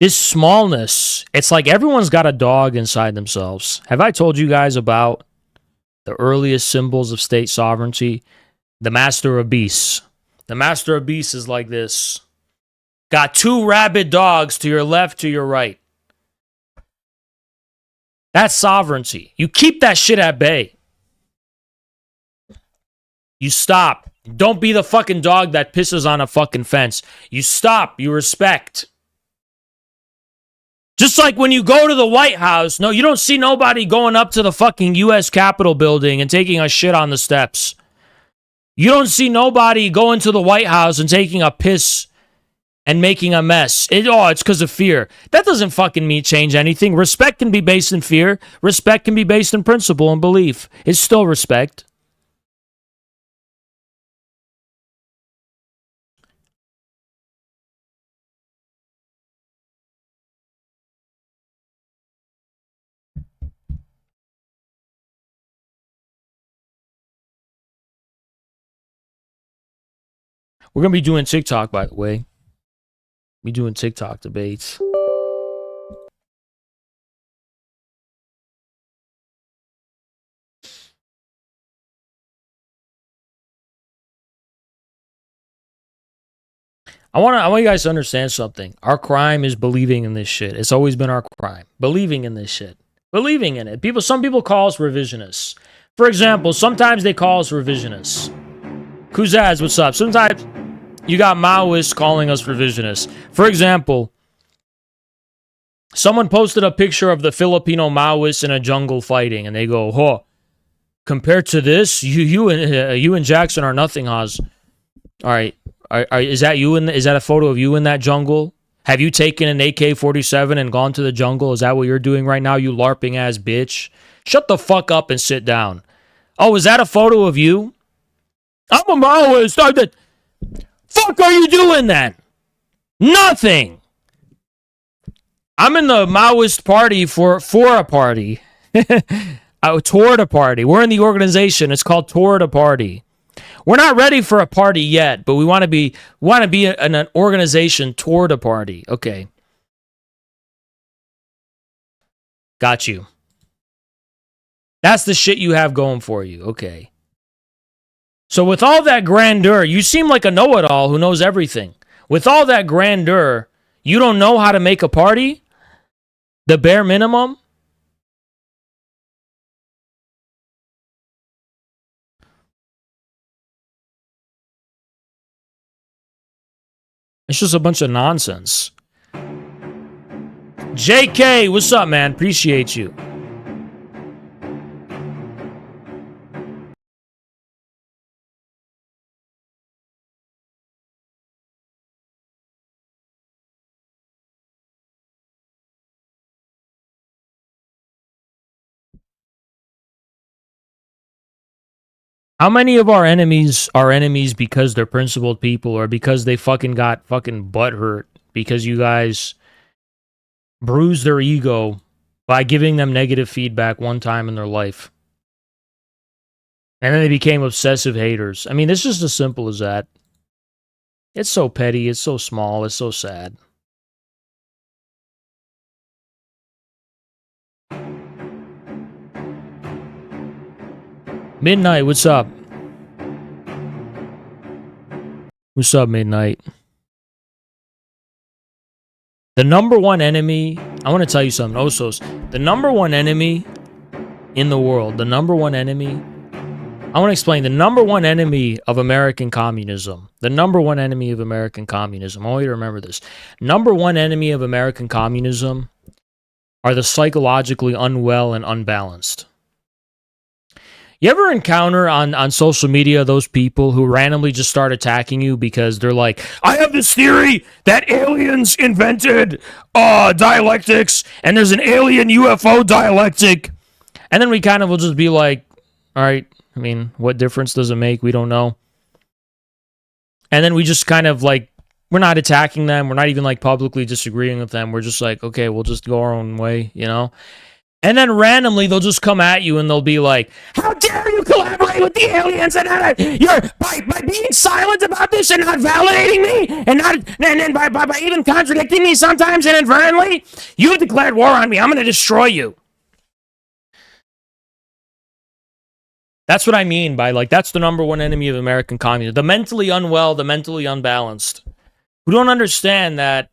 This smallness, it's like everyone's got a dog inside themselves. Have I told you guys about the earliest symbols of state sovereignty? The master of beasts. The master of beasts is like this. Got 2 rabid dogs to your left, to your right. That's sovereignty. You keep that shit at bay. You stop. Don't be the fucking dog that pisses on a fucking fence. You stop. You respect. Just like when you go to the White House, no, you don't see nobody going up to the fucking U.S. Capitol building and taking a shit on the steps. You don't see nobody going to the White House and taking a piss and making a mess. It's because of fear. That doesn't fucking change anything. Respect can be based in fear. Respect can be based in principle and belief. It's still respect. We're going to be doing TikTok, by the way. We doing TikTok debates. I want you guys to understand something. Our crime is believing in this shit. It's always been our crime. Believing in this shit. Believing in it. Some people call us revisionists. For example, sometimes they call us revisionists. Kuzaz, what's up? Sometimes you got Maoists calling us revisionists. For example, someone posted a picture of the Filipino Maoists in a jungle fighting, and they go, "Oh, compared to this, you and Jackson are nothing, Haas." All right, is that you? Is that a photo of you in that jungle? Have you taken an AK-47 and gone to the jungle? Is that what you're doing right now, you LARPing ass bitch? Shut the fuck up and sit down. Oh, is that a photo of you? I'm a Maoist. Fuck are you doing then? Nothing. I'm in the Maoist party for a party. Toward a party. We're in the organization. It's called Toward a Party. We're not ready for a party yet, but we want to be in an organization toward a party. Okay. Got you. That's the shit you have going for you. Okay. So with all that grandeur, you seem like a know-it-all who knows everything. With all that grandeur, you don't know how to make a party? The bare minimum? It's just a bunch of nonsense. JK, what's up, man? Appreciate you. How many of our enemies are enemies because they're principled people or because they fucking got fucking butt hurt because you guys bruised their ego by giving them negative feedback one time in their life? And then they became obsessive haters. I mean, it's just as simple as that. It's so petty, it's so small, it's so sad. Midnight, what's up? What's up, Midnight? The number one enemy, I want to tell you something, Osos. The number one enemy in the world, the number one enemy, I want to explain the number one enemy of American communism. The number one enemy of American communism. I want you to remember this. Number one enemy of American communism are the psychologically unwell and unbalanced. You ever encounter on social media those people who randomly just start attacking you because they're like, I have this theory that aliens invented dialectics and there's an alien UFO dialectic. And then we kind of will just be like, all right, I mean, what difference does it make? We don't know. And then we just kind of like, we're not attacking them. We're not even like publicly disagreeing with them. We're just like, okay, we'll just go our own way, you know? And then randomly they'll just come at you and they'll be like, how dare you collaborate with the aliens and you're by being silent about this and not validating me and by even contradicting me sometimes inadvertently, you have declared war on me. I'm going to destroy you. That's what I mean by like, that's the number one enemy of American communism. The mentally unwell, the mentally unbalanced, who don't understand that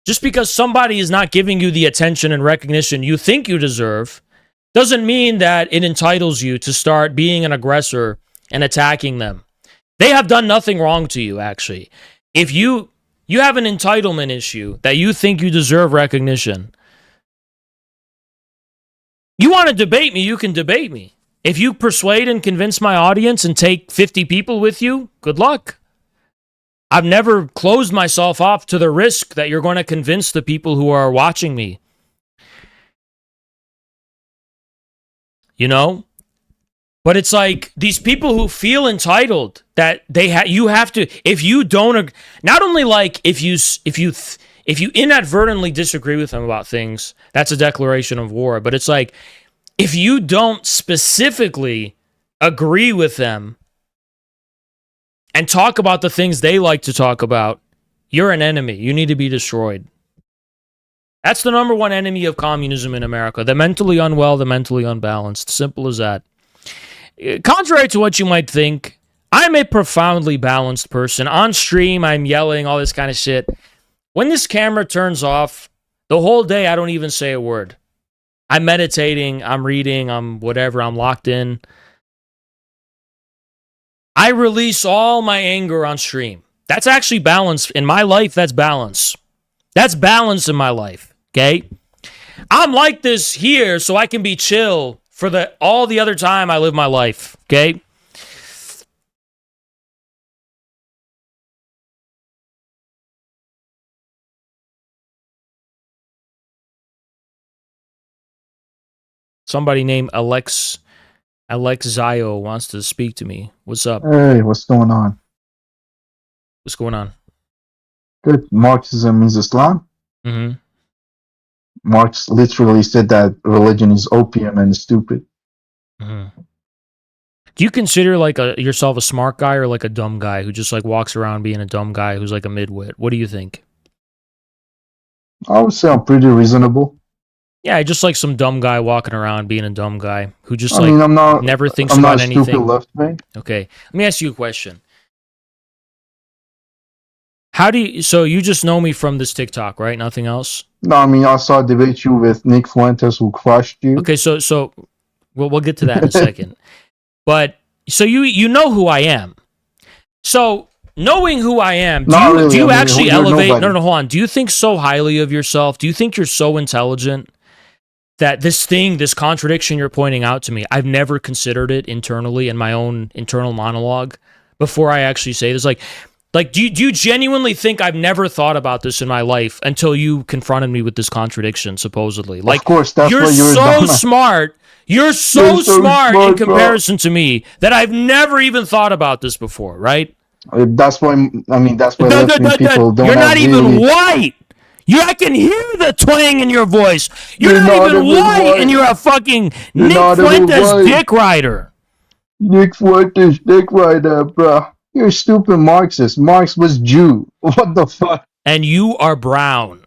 just because somebody is not giving you the attention and recognition you think you deserve doesn't mean that it entitles you to start being an aggressor and attacking them. They have done nothing wrong to you, actually. If you have an entitlement issue that you think you deserve recognition, you want to debate me, you can debate me. If you persuade and convince my audience and take 50 people with you, good luck. I've never closed myself off to the risk that you're going to convince the people who are watching me. You know? But it's like these people who feel entitled that you have to, if you don't, not only like if you inadvertently disagree with them about things, that's a declaration of war. But it's like if you don't specifically agree with them and talk about the things they like to talk about, you're an enemy. You need to be destroyed. That's the number one enemy of communism in America. The mentally unwell, the mentally unbalanced. Simple as that. Contrary to what you might think, I'm a profoundly balanced person. On stream, I'm yelling, all this kind of shit. When this camera turns off, the whole day I don't even say a word. I'm meditating, I'm reading, I'm whatever, I'm locked in. I release all my anger on stream. That's actually balance. In my life, that's balance. That's balance in my life, okay? I'm like this here so I can be chill for all the other time I live my life, okay? Somebody named Alexio wants to speak to me. What's up? Hey, what's going on? What's going on? Good. Marxism is Islam. Mm-hmm. Marx literally said that religion is opium and stupid. Mm-hmm. Do you consider like yourself a smart guy or like a dumb guy who just like walks around being a dumb guy who's like a midwit? What do you think? I would say I'm pretty reasonable. Yeah, just like some dumb guy walking around being a dumb guy who just never thinks I'm about not anything. Stupid left brain. Okay, let me ask you a question. So you just know me from this TikTok, right? Nothing else? No, I mean, I saw a debate you with Nick Fuentes who crushed you. Okay, so we'll get to that in a second. But so you know who I am. So Knowing who I am, Not do really. you I mean, actually you're elevate? nobody. No, hold on. Do you think so highly of yourself? Do you think you're so intelligent that this contradiction you're pointing out to me, I've never considered it internally in my own internal monologue before I actually say this? Like, do you genuinely think I've never thought about this in my life until you confronted me with this contradiction, supposedly? Like, Of course, that's you're why you're a so dumbass. smart. You're You're so so smart in smart, bro. comparison to me that I've never even thought about this before, right? That's why. I mean, that's why left-wing people don't You're not have even really. white. I can hear the twang in your voice. You're You're not not even even white, and white. you're a fucking You're Nick not even Fuentes white. dick rider. Nick Fuentes, dick rider, bro. You're a stupid Marxist. Marx was Jew. What the fuck? And you are brown.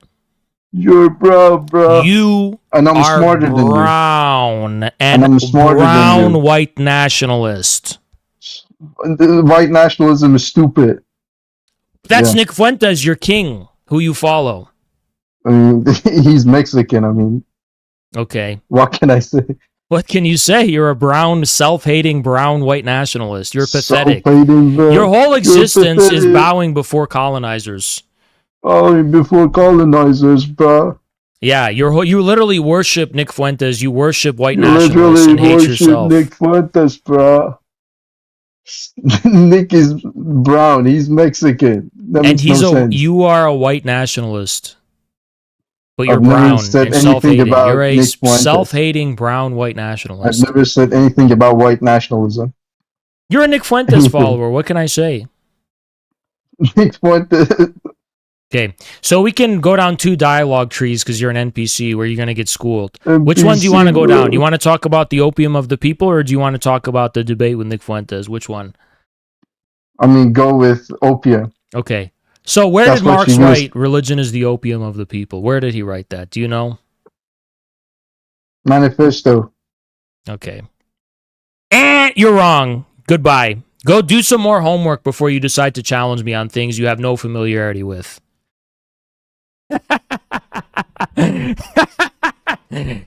You're bro. You And I'm are smarter than you. brown And and I'm smarter than you. brown white nationalist. The white nationalism is stupid. That's Yeah. Nick Fuentes, your king, who you follow. I mean, he's Mexican. I mean, Okay. what can I say? What can you say? You're a brown, self-hating, brown white nationalist. You're pathetic. Self-hating, bro. Your whole existence is pathetic. bowing before colonizers. Oh, before colonizers, bro. Yeah, you literally worship Nick Fuentes. You worship white You nationalists literally and hate worship yourself. Nick Fuentes, bro. Nick is brown. He's Mexican. That And makes no sense. you are a white nationalist, but you're I've never brown said and anything self-hating. about You're a Nick Fuentes. self-hating brown white I've nationalist. never said anything about white nationalism. You're a Nick Fuentes Anything. follower. What can I say? Nick Fuentes. Okay, so we can go down two dialogue trees because you're an NPC where you're going to get schooled. Which one do you want to go down? Do you want to talk about the opium of the people, or do you want to talk about the debate with Nick Fuentes? Which one? I mean, go with opium. Okay. So where That's did what Marx you used. write religion is the opium of the people? Where did he write that? Do you know? Manifesto. Okay. You're wrong. Goodbye. Go do some more homework before you decide to challenge me on things you have no familiarity with.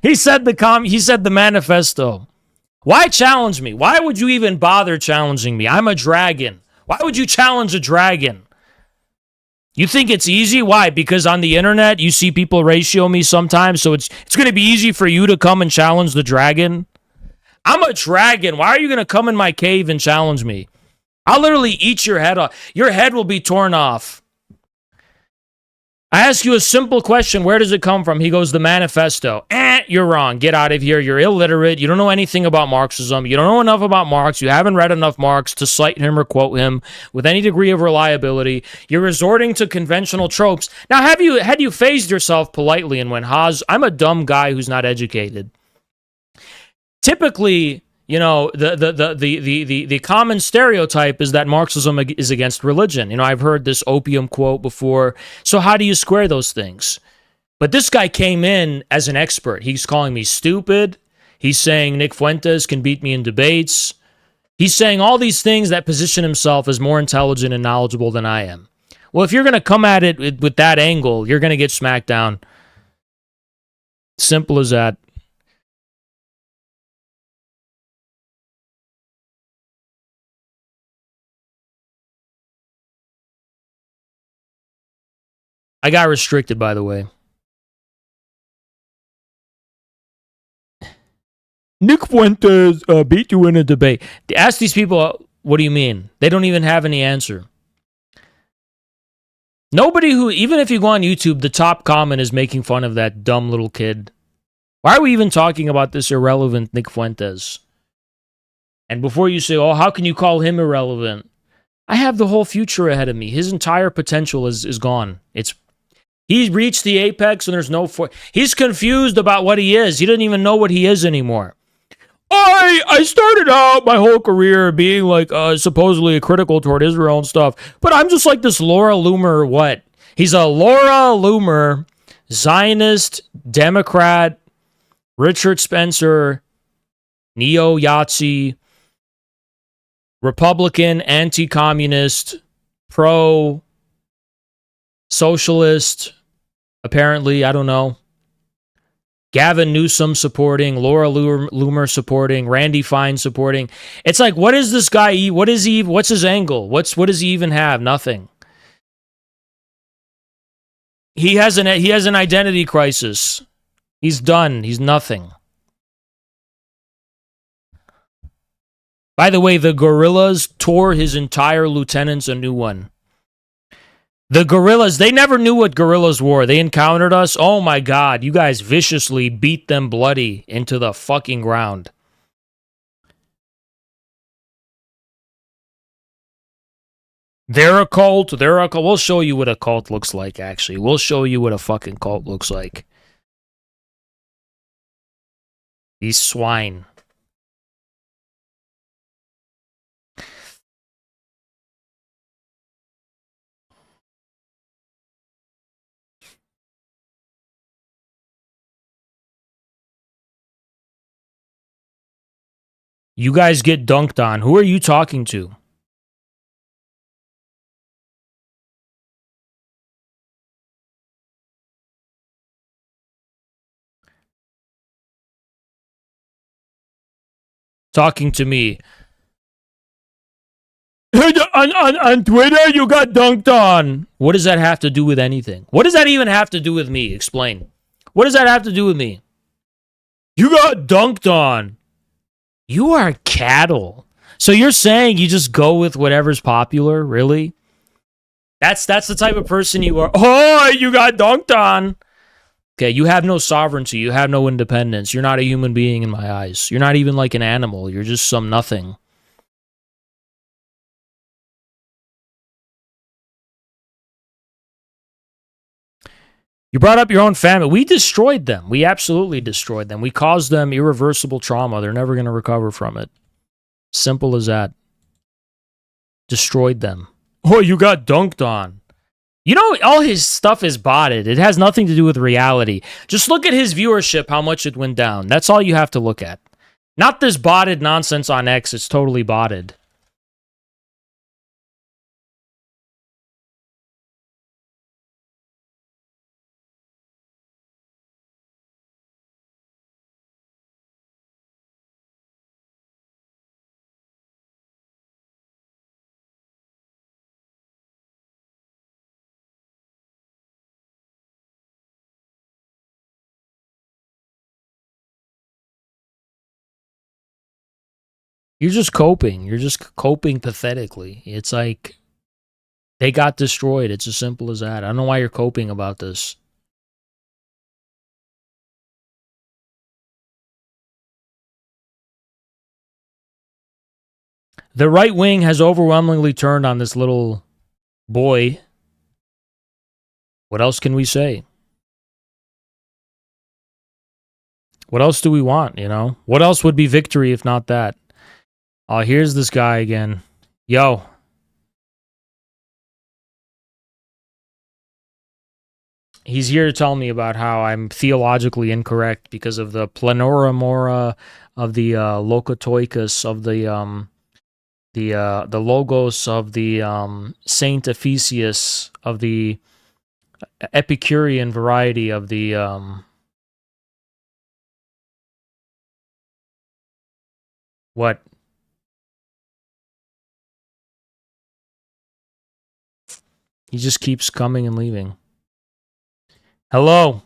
He said the manifesto. Why challenge me? Why would you even bother challenging me? I'm a dragon. Why would you challenge a dragon? You think it's easy? Why? Because on the internet you see people ratio me sometimes, so it's going to be easy for you to come and challenge the dragon? I'm a dragon. Why are you going to come in my cave and challenge me? I'll literally eat your head off. Your head will be torn off. I ask you a simple question. Where does it come from? He goes, the manifesto. You're wrong. Get out of here. You're illiterate. You don't know anything about Marxism. You don't know enough about Marx. You haven't read enough Marx to cite him or quote him with any degree of reliability. You're resorting to conventional tropes. Now, had you phased yourself politely and went, Haas, I'm a dumb guy who's not educated. Typically, you know, the common stereotype is that Marxism is against religion. You know, I've heard this opium quote before. So how do you square those things? But this guy came in as an expert. He's calling me stupid. He's saying Nick Fuentes can beat me in debates. He's saying all these things that position himself as more intelligent and knowledgeable than I am. Well, if you're going to come at it with that angle, you're going to get smacked down. Simple as that. I got restricted, by the way. Nick Fuentes beat you in a debate. Ask these people, what do you mean? They don't even have any answer. Nobody who, even if you go on YouTube, the top comment is making fun of that dumb little kid. Why are we even talking about this irrelevant Nick Fuentes? And before you say, oh, how can you call him irrelevant? I have the whole future ahead of me. His entire potential is gone. He's reached the apex and there's no... He's confused about what he is. He doesn't even know what he is anymore. I started out my whole career being like supposedly critical toward Israel and stuff, but I'm just like this Laura Loomer what? He's a Laura Loomer, Zionist, Democrat, Richard Spencer, neo-Yahtzee, Republican, anti-communist, pro-socialist, apparently, I don't know. Gavin Newsom supporting, Laura Loomer supporting, Randy Fine supporting. It's like, what is this guy? What is he? What's his angle? What does he even have? Nothing. He has an identity crisis. He's done. He's nothing. By the way, the guerrillas tore his entire lieutenants a new one. The guerrillas, they never knew what guerrillas were. They encountered us. Oh my God, you guys viciously beat them bloody into the fucking ground. They're a cult. We'll show you what a cult looks like, actually. We'll show you what a fucking cult looks like. These swine. You guys get dunked on. Who are you talking to? Talking to me. On Twitter, you got dunked on. What does that have to do with anything? What does that even have to do with me? Explain. What does that have to do with me? You got dunked on. You are cattle. So you're saying you just go with whatever's popular, really? That's the type of person you are. Oh, you got dunked on. Okay, you have no sovereignty. You have no independence. You're not a human being in my eyes. You're not even like an animal. You're just some nothing. You brought up your own family. We destroyed them. We absolutely destroyed them. We caused them irreversible trauma. They're never going to recover from it. Simple as that. Destroyed them. Oh, you got dunked on. You know, all his stuff is botted. It has nothing to do with reality. Just look at his viewership, how much it went down. That's all you have to look at. Not this botted nonsense on X. It's totally botted. You're just coping. You're just coping pathetically. It's like they got destroyed. It's as simple as that. I don't know why you're coping about this. The right wing has overwhelmingly turned on this little boy. What else can we say? What else do we want, you know? What else would be victory if not that? Oh, here's this guy again. Yo. He's here to tell me about how I'm theologically incorrect because of the planora mora of the locotoicus of the logos of the Saint Ephesius of the Epicurean variety of the what? He just keeps coming and leaving. Hello.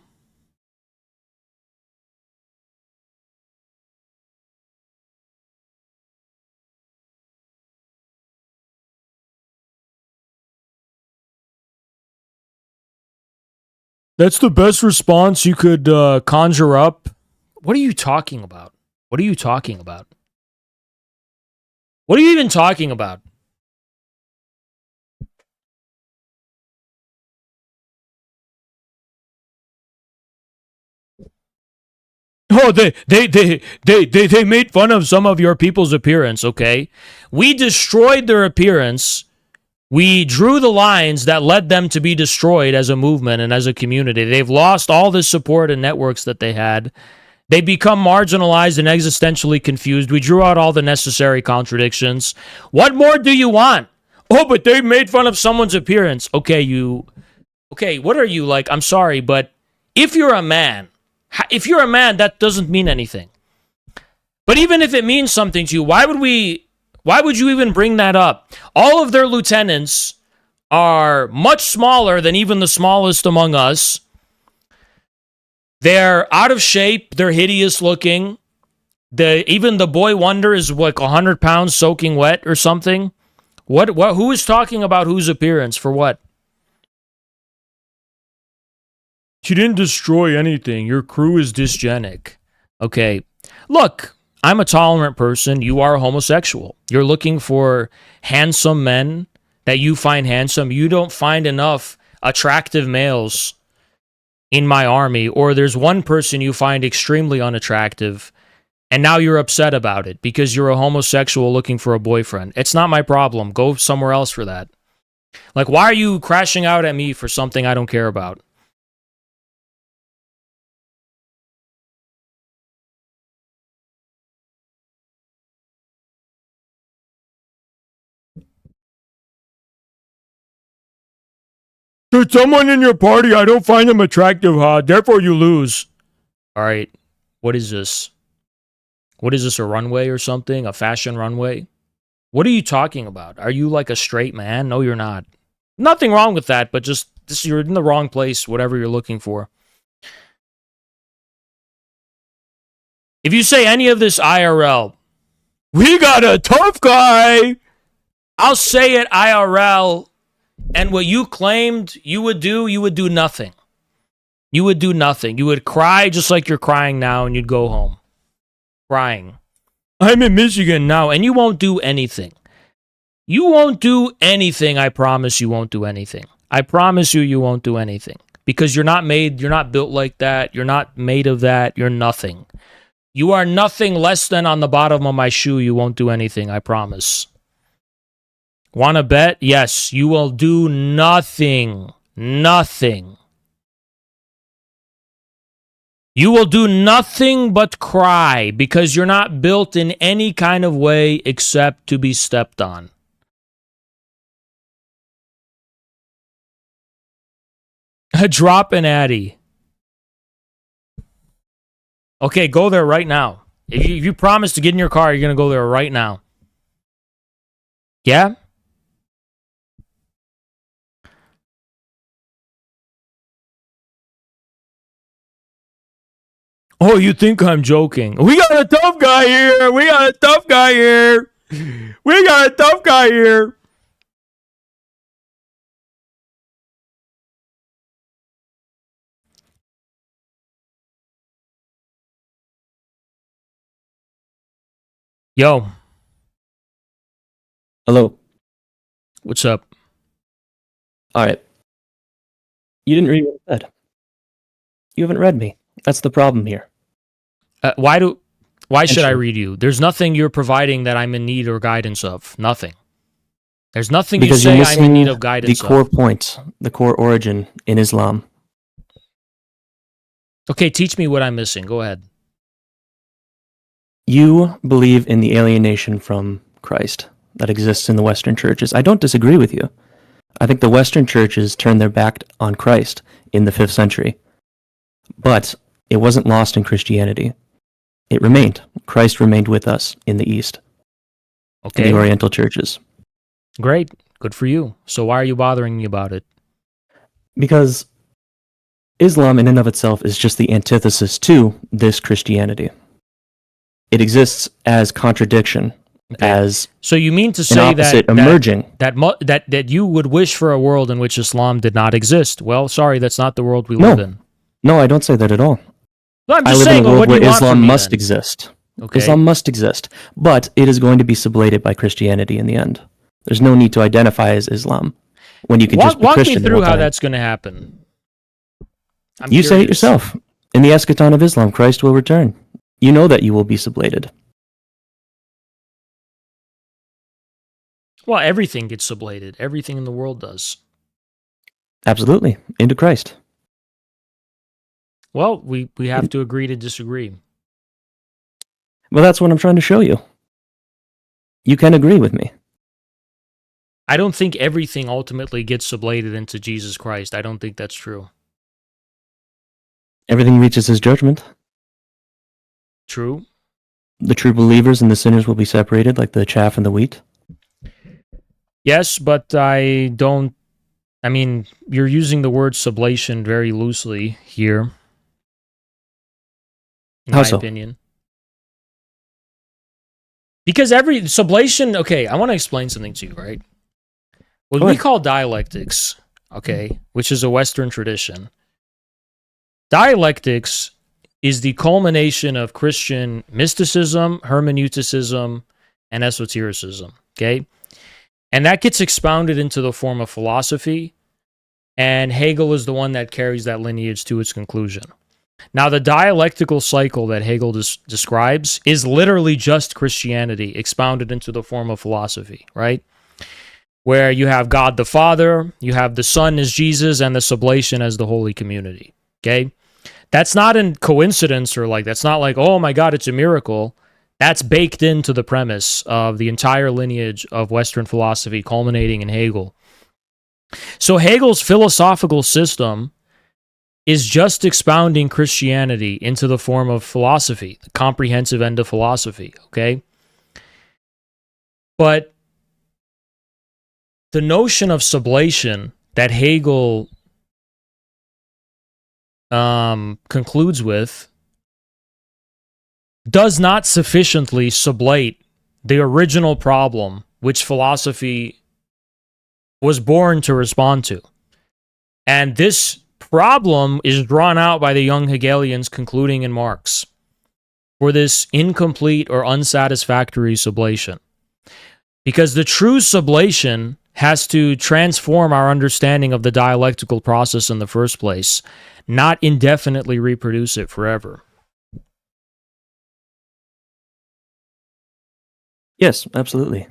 That's the best response you could conjure up. What are you talking about? What are you talking about? What are you even talking about? Oh, they made fun of some of your people's appearance, okay? We destroyed their appearance. We drew the lines that led them to be destroyed as a movement and as a community. They've lost all the support and networks that they had. They become marginalized and existentially confused. We drew out all the necessary contradictions. What more do you want? Oh, but they made fun of someone's appearance. Okay, what are you like? I'm sorry, but if you're a man If you're a man, that doesn't mean anything. But even if it means something to you, why would you even bring that up? All of their lieutenants are much smaller than even the smallest among us. They're out of shape. They're hideous looking. Even the boy wonder is like 100 pounds soaking wet or something. Who is talking about whose appearance for what? You didn't destroy anything. Your crew is dysgenic. Okay. Look, I'm a tolerant person. You are a homosexual. You're looking for handsome men that you find handsome. You don't find enough attractive males in my army, or there's one person you find extremely unattractive, and now you're upset about it because you're a homosexual looking for a boyfriend. It's not my problem. Go somewhere else for that. Like, why are you crashing out at me for something I don't care about? There's someone in your party. I don't find them attractive, huh? Therefore, you lose. All right. What is this? What is this, a runway or something? A fashion runway? What are you talking about? Are you like a straight man? No, you're not. Nothing wrong with that, but just you're in the wrong place, whatever you're looking for. If you say any of this IRL, we got a tough guy. I'll say it IRL, and what you claimed you would do nothing. You would do nothing. You would cry just like you're crying now, and you'd go home. Crying. I'm in Michigan now, and you won't do anything. You won't do anything. I promise you won't do anything. I promise you won't do anything. Because you're not built like that. You're not made of that. You're nothing. You are nothing less than on the bottom of my shoe. You won't do anything. I promise. Want to bet? Yes, you will do nothing. Nothing. You will do nothing but cry because you're not built in any kind of way except to be stepped on. Drop an Addy. Okay, go there right now. If you promise to get in your car, you're going to go there right now. Yeah? Oh, you think I'm joking? We got a tough guy here. We got a tough guy here. We got a tough guy here. Yo. Hello. What's up? All right. You didn't read what I said. You haven't read me. That's the problem here. Why should I read you? There's nothing you're providing that I'm in need or guidance of. Nothing. There's nothing because you say you're I'm in need of guidance the core of. point, the core origin in Islam. Okay, teach me what I'm missing. Go ahead. You believe in the alienation from Christ that exists in the Western churches. I don't disagree with you. I think the Western churches turned their back on Christ in the 5th century. But it wasn't lost in Christianity. It remained. Christ remained with us in the East. Okay. In the Oriental churches. Great. Good for you. So why are you bothering me about it? Because Islam in and of itself is just the antithesis to this Christianity. It exists as contradiction, as so you mean to say that emerging that you would wish for a world in which Islam did not exist? Well, sorry, that's not the world we live in. No, I don't say that at all. No, I'm just I live saying, in a world what do you where want from Islam me, must then? exist. Okay. Islam must exist, but it is going to be sublated by Christianity in the end. There's no need to identify as Islam when you can just be Christian. Walk me through how that's going to happen. You say it yourself. In the eschaton of Islam, Christ will return. You know that you will be sublated. Well, everything gets sublated. Everything in the world does. Absolutely. Into Christ. Well, we have to agree to disagree. Well, that's what I'm trying to show you. You can agree with me. I don't think everything ultimately gets sublated into Jesus Christ. I don't think that's true. Everything reaches his judgment. True. The true believers and the sinners will be separated like the chaff and the wheat. Yes, but I don't. I mean, you're using the word sublation very loosely here, in How my so? opinion. Because every sublation, okay, I want to explain something to you, right? What Go we ahead. call dialectics, okay, which is a Western tradition, dialectics is the culmination of Christian mysticism, hermeneuticism, and esotericism, okay? And that gets expounded into the form of philosophy, and Hegel is the one that carries that lineage to its conclusion. Now, the dialectical cycle that Hegel describes is literally just Christianity expounded into the form of philosophy, right? Where you have God the Father, you have the Son as Jesus, and the sublation as the Holy Community, okay? That's not a coincidence or that's not like, oh my God, it's a miracle. That's baked into the premise of the entire lineage of Western philosophy culminating in Hegel. So Hegel's philosophical system is just expounding Christianity into the form of philosophy, the comprehensive end of philosophy, okay? But the notion of sublation that Hegel concludes with does not sufficiently sublate the original problem which philosophy was born to respond to. And this problem is drawn out by the young Hegelians concluding in Marx for this incomplete or unsatisfactory sublation. Because the true sublation has to transform our understanding of the dialectical process in the first place, not indefinitely reproduce it forever. Yes, absolutely.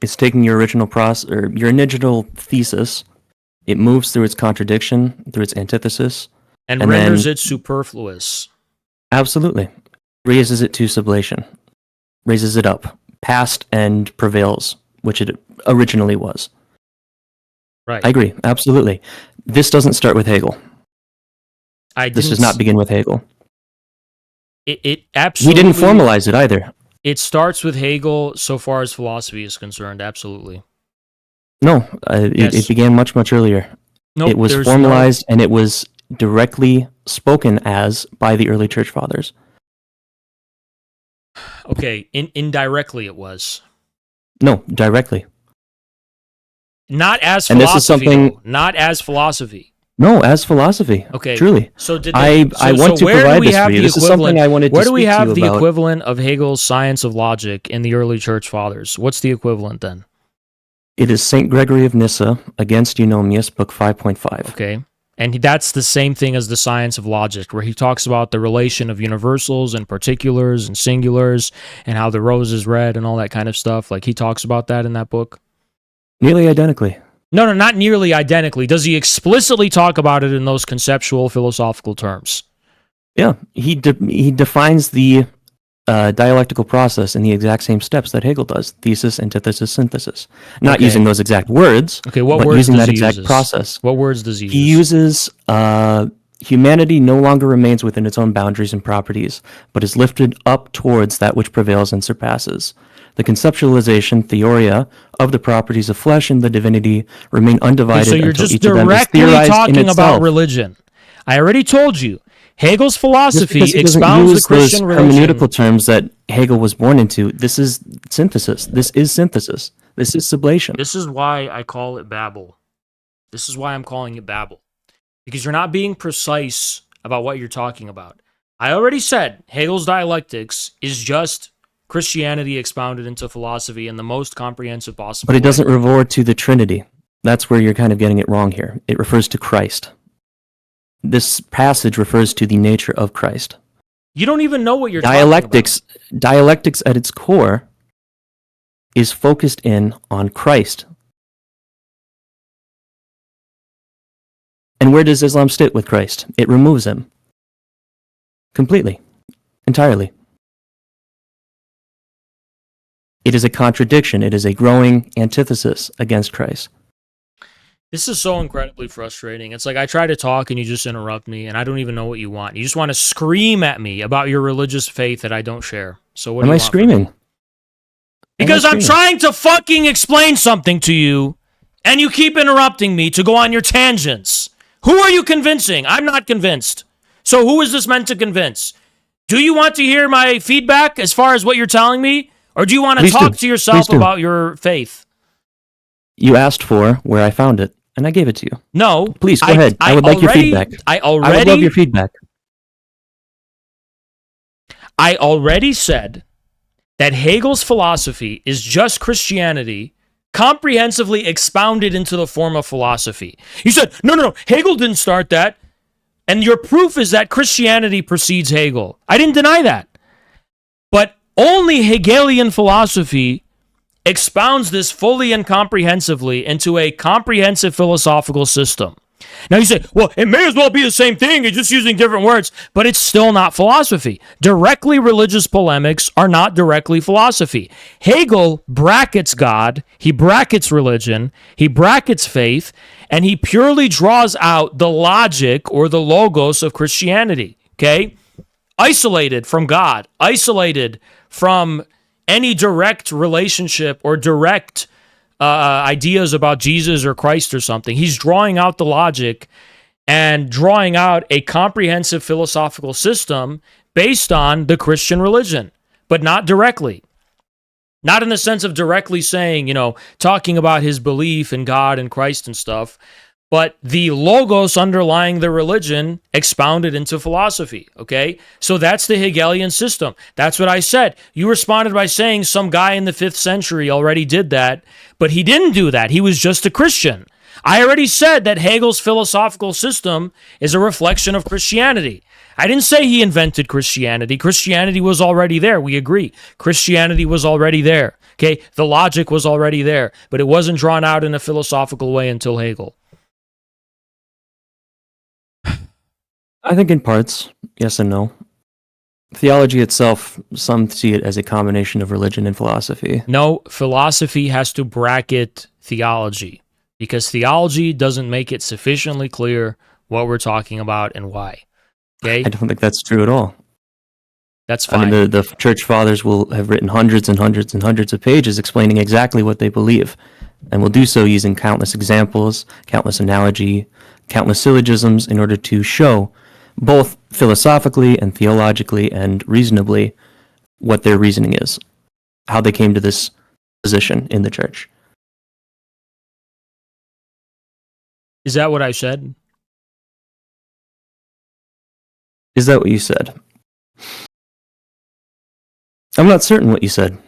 It's taking your original process or your original thesis. It moves through its contradiction, through its antithesis, And and renders then it superfluous. absolutely raises it to sublation, raises it up past and prevails, which it originally was. Right. I agree, absolutely. This doesn't start with Hegel. This does not begin with Hegel. It absolutely. He didn't formalize it either. It starts with Hegel so far as philosophy is concerned, absolutely. No, Yes. it began much, much earlier. Nope, It was there's formalized and it was directly spoken as by the early church fathers. Okay, indirectly it was. No, directly. Not as And philosophy, this is something- though. Not as philosophy. No, as philosophy. Okay, Truly. So did I want to where do provide we this have for you. the This is equivalent? something I wanted to Where do we speak to have you the about. equivalent of Hegel's Science of Logic in the early church fathers? What's the equivalent then? It is St. Gregory of Nyssa against Eunomius, book 5.5. Okay. And that's the same thing as the Science of Logic, where he talks about the relation of universals and particulars and singulars and how the rose is red and all that kind of stuff. Like, he talks about that in that book. Nearly identically. No, not nearly identically. Does he explicitly talk about it in those conceptual philosophical terms? Yeah, he defines the dialectical process in the exact same steps that Hegel does: thesis, antithesis, synthesis. Not Okay. using those exact words, Okay, what but words using does that he exact use? process. What words does he use? He uses humanity no longer remains within its own boundaries and properties, but is lifted up towards that which prevails and surpasses. The conceptualization, theoria, of the properties of flesh and the divinity remain undivided so you're until just each of them is directly theorized in talking itself. about religion. I already told you. Hegel's Just philosophy because he doesn't expounds the use Christian those religion. hermeneutical terms that Hegel was born into, this is synthesis. This is synthesis. This is sublation. This is why I call it Babel. This is why I'm calling it Babel. Because you're not being precise about what you're talking about. I already said Hegel's dialectics is just Christianity expounded into philosophy in the most comprehensive possible But it way. doesn't refer to the Trinity. That's where you're kind of getting it wrong here. It refers to Christ. This passage refers to the nature of Christ. You don't even know what you're Dialectics at its core is focused in on Christ. And where does Islam sit with Christ? It removes him. Completely. Entirely. It is a contradiction. It is a growing antithesis against Christ. This is so incredibly frustrating. It's like I try to talk and you just interrupt me, and I don't even know what you want. You just want to scream at me about your religious faith that I don't share. So what Am do I you want from me? screaming? Because I'm screaming? trying to fucking explain something to you, and you keep interrupting me to go on your tangents. Who are you convincing? I'm not convinced. So who is this meant to convince? Do you want to hear my feedback as far as what you're telling me? Or do you want to Please talk do. to yourself Please do. about your faith? You asked for where I found it, and I gave it to you. No. Please go ahead. I would like your feedback. I I would love your feedback. already said that Hegel's philosophy is just Christianity comprehensively expounded into the form of philosophy. You said, no, Hegel didn't start that. And your proof is that Christianity precedes Hegel. I didn't deny that. But only Hegelian philosophy expounds this fully and comprehensively into a comprehensive philosophical system. Now you say, well, it may as well be the same thing, it's just using different words, but it's still not philosophy. Directly religious polemics are not directly philosophy. Hegel brackets God, he brackets religion, he brackets faith, and he purely draws out the logic or the logos of Christianity, okay? Isolated from God, isolated from any direct relationship or direct ideas about Jesus or Christ or something. He's drawing out the logic and drawing out a comprehensive philosophical system based on the Christian religion, but not directly. Not in the sense of directly saying, talking about his belief in God and Christ and stuff, but the logos underlying the religion expounded into philosophy, okay? So that's the Hegelian system. That's what I said. You responded by saying some guy in the 5th century already did that, but he didn't do that. He was just a Christian. I already said that Hegel's philosophical system is a reflection of Christianity. I didn't say he invented Christianity. Christianity was already there. We agree. Christianity was already there, okay? The logic was already there, but it wasn't drawn out in a philosophical way until Hegel. I think in parts, yes and no. Theology itself, some see it as a combination of religion and philosophy. No, philosophy has to bracket theology because theology doesn't make it sufficiently clear what we're talking about and why. Okay? I don't think that's true at all. That's fine. I mean, the church fathers will have written hundreds and hundreds and hundreds of pages explaining exactly what they believe, and will do so using countless examples, countless analogy, countless syllogisms in order to show both philosophically and theologically and reasonably what their reasoning is, how they came to this position in the church. Is that what I said? Is that what you said? I'm not certain what you said.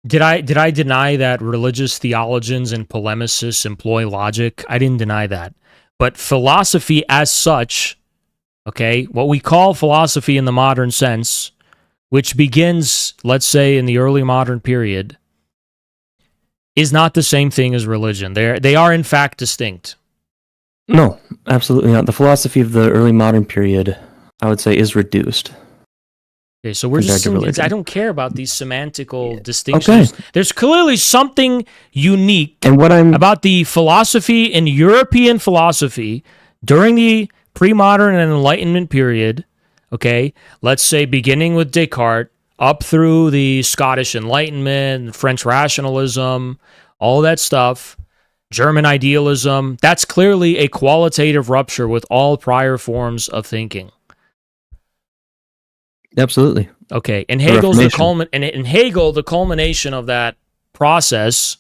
Did I deny that religious theologians and polemicists employ logic? I didn't deny that. But philosophy as such, okay, what we call philosophy in the modern sense, which begins, let's say, in the early modern period, is not the same thing as religion. They are in fact distinct. No, absolutely not. The philosophy of the early modern period, I would say, is reduced. Okay, so we're just religion. I don't care about these semantical distinctions. Okay. There's clearly something unique about the philosophy in European philosophy during the pre-modern and Enlightenment period, okay? Let's say beginning with Descartes, up through the Scottish Enlightenment, French rationalism, all that stuff, German idealism. That's clearly a qualitative rupture with all prior forms of thinking. Absolutely. Okay, and Hegel's in Hegel, the culmination of that process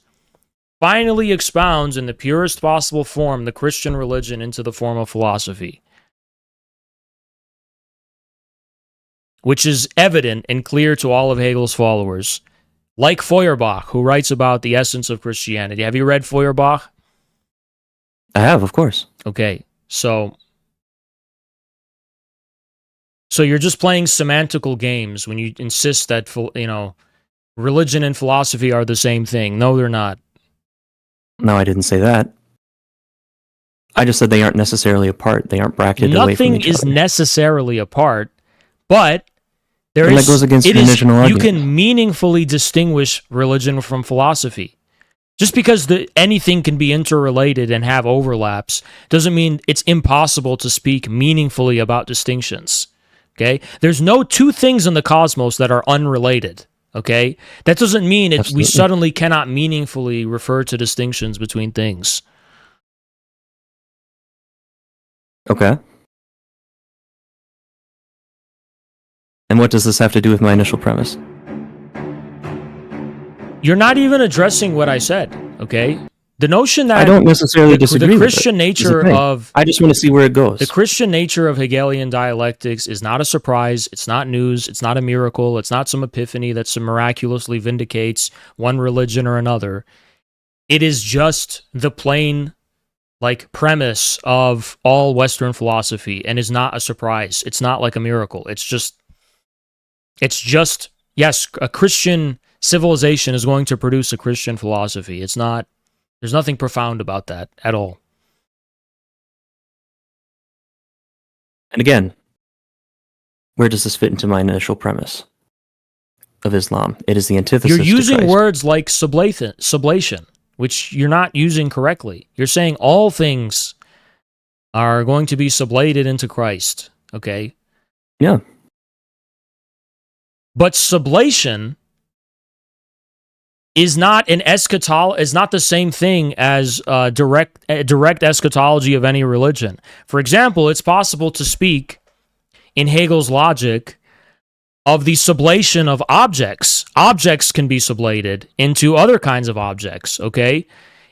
finally expounds in the purest possible form the Christian religion into the form of philosophy, which is evident and clear to all of Hegel's followers, like Feuerbach, who writes about the essence of Christianity. Have you read Feuerbach? I have, of course. Okay, so you're just playing semantical games when you insist that, religion and philosophy are the same thing. No, they're not. No, I didn't say that. I just said they aren't necessarily apart. They aren't bracketed away from each other. Nothing is necessarily apart, but There And that is, goes against it your is, original you argument. can meaningfully distinguish religion from philosophy. Just because anything can be interrelated and have overlaps doesn't mean it's impossible to speak meaningfully about distinctions. Okay? There's no two things in the cosmos that are unrelated. Okay? That doesn't mean we Absolutely. suddenly cannot meaningfully refer to distinctions between things. Okay. And what does this have to do with my initial premise? You're not even addressing what I said, okay? The notion that I don't necessarily disagree the with Christian it, is the nature thing. of I just want to see where it goes. the Christian nature of Hegelian dialectics is not a surprise. It's not news. It's not a miracle. It's not some epiphany that some miraculously vindicates one religion or another. It is just the plain, premise of all Western philosophy, and is not a surprise. It's not like a miracle. It's just yes, a Christian civilization is going to produce a Christian philosophy. It's not. There's nothing profound about that at all. And again, where does this fit into my initial premise of Islam? It is the antithesis You're using to Christ. words like sublation, which you're not using correctly. You're saying all things are going to be sublated into Christ, okay? Yeah. But sublation is not is not the same thing as direct eschatology of any religion. For example, it's possible to speak in Hegel's logic of the sublation of objects. Objects can be sublated into other kinds of objects, okay?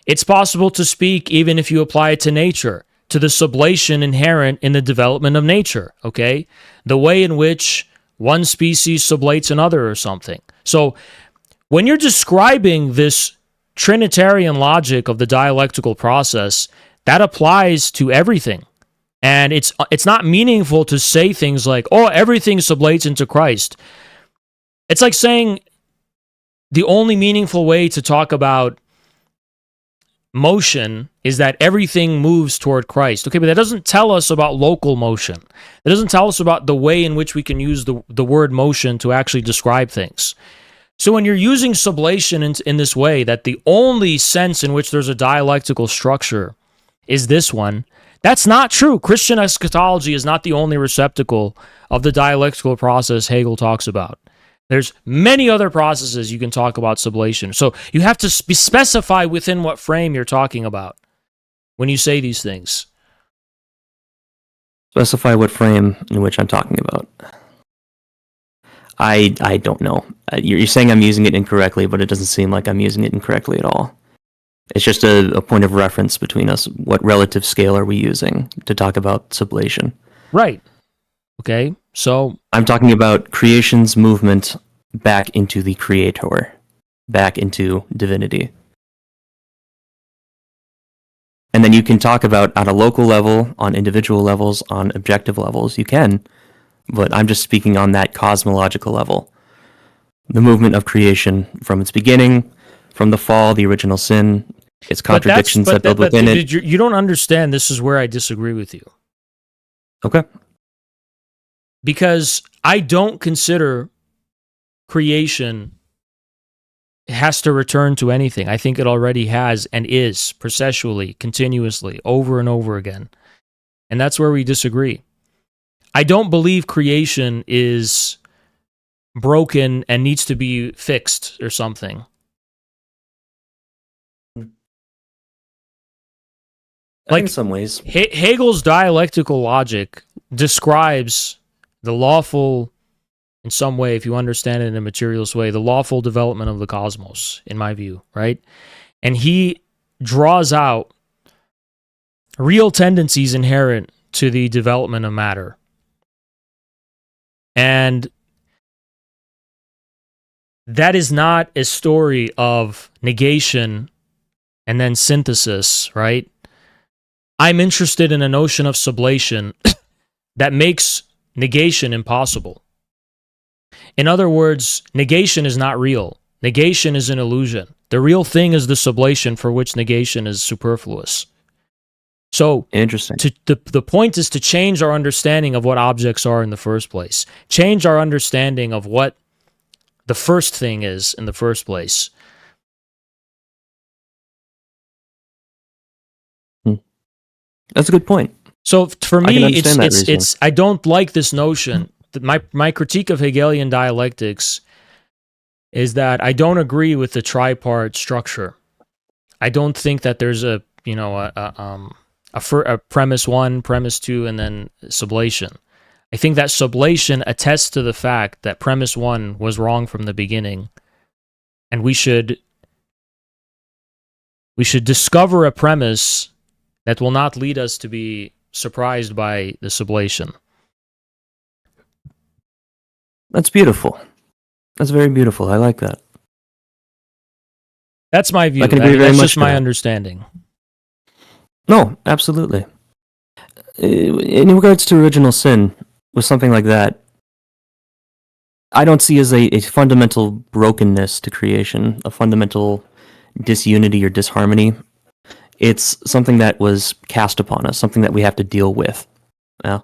It's possible to speak, even if you apply it to nature, to the sublation inherent in the development of nature, okay? The way in which one species sublates another or something. So when you're describing this Trinitarian logic of the dialectical process, that applies to everything. And it's not meaningful to say things like, oh, everything sublates into Christ. It's like saying the only meaningful way to talk about motion is that everything moves toward Christ. Okay, but that doesn't tell us about local motion. It doesn't tell us about the way in which we can use the word motion to actually describe things. So when you're using sublation in this way, that the only sense in which there's a dialectical structure is this one, that's not true. Christian eschatology is not the only receptacle of the dialectical process Hegel talks about. There's many other processes you can talk about sublation. So you have to specify within what frame you're talking about when you say these things. Specify what frame in which I'm talking about. I don't know. You're saying I'm using it incorrectly, but it doesn't seem like I'm using it incorrectly at all. It's just a point of reference between us. What relative scale are we using to talk about sublation? Right. Okay. So I'm talking about creation's movement back into the creator, back into divinity. And then you can talk about on a local level, on individual levels, on objective levels. You can, but I'm just speaking on that cosmological level. The movement of creation from its beginning, from the fall, the original sin, its contradictions that build within it. You don't understand. This is where I disagree with you. Okay. Because I don't consider creation has to return to anything. I think it already has and is processually, continuously, over and over again. And that's where we disagree. I don't believe creation is broken and needs to be fixed or something. Like in some ways. Hegel's dialectical logic describes the lawful, in some way, if you understand it in a materialist way, the lawful development of the cosmos, in my view, right? And he draws out real tendencies inherent to the development of matter. And that is not a story of negation and then synthesis, right? I'm interested in a notion of sublation that makes negation impossible. In other words, negation is not real. Negation is an illusion. The real thing is the sublation for which negation is superfluous. So Interesting. the point is to change our understanding of what objects are in the first place. Change our understanding of what the first thing is in the first place. That's a good point. So for I can me, understand that reasoning. it's I don't like this notion. That my critique of Hegelian dialectics is that I don't agree with the tripart structure. I don't think that there's a premise one, premise two, and then sublation. I think that sublation attests to the fact that premise one was wrong from the beginning, and we should discover a premise that will not lead us to be surprised by the sublation. That's beautiful. That's very beautiful. I like that. That's my view. I can agree very That's much just to my that. understanding. No, absolutely. In regards to original sin, with something like that, I don't see as a fundamental brokenness to creation, a fundamental disunity or disharmony. It's something that was cast upon us, something that we have to deal with. Yeah?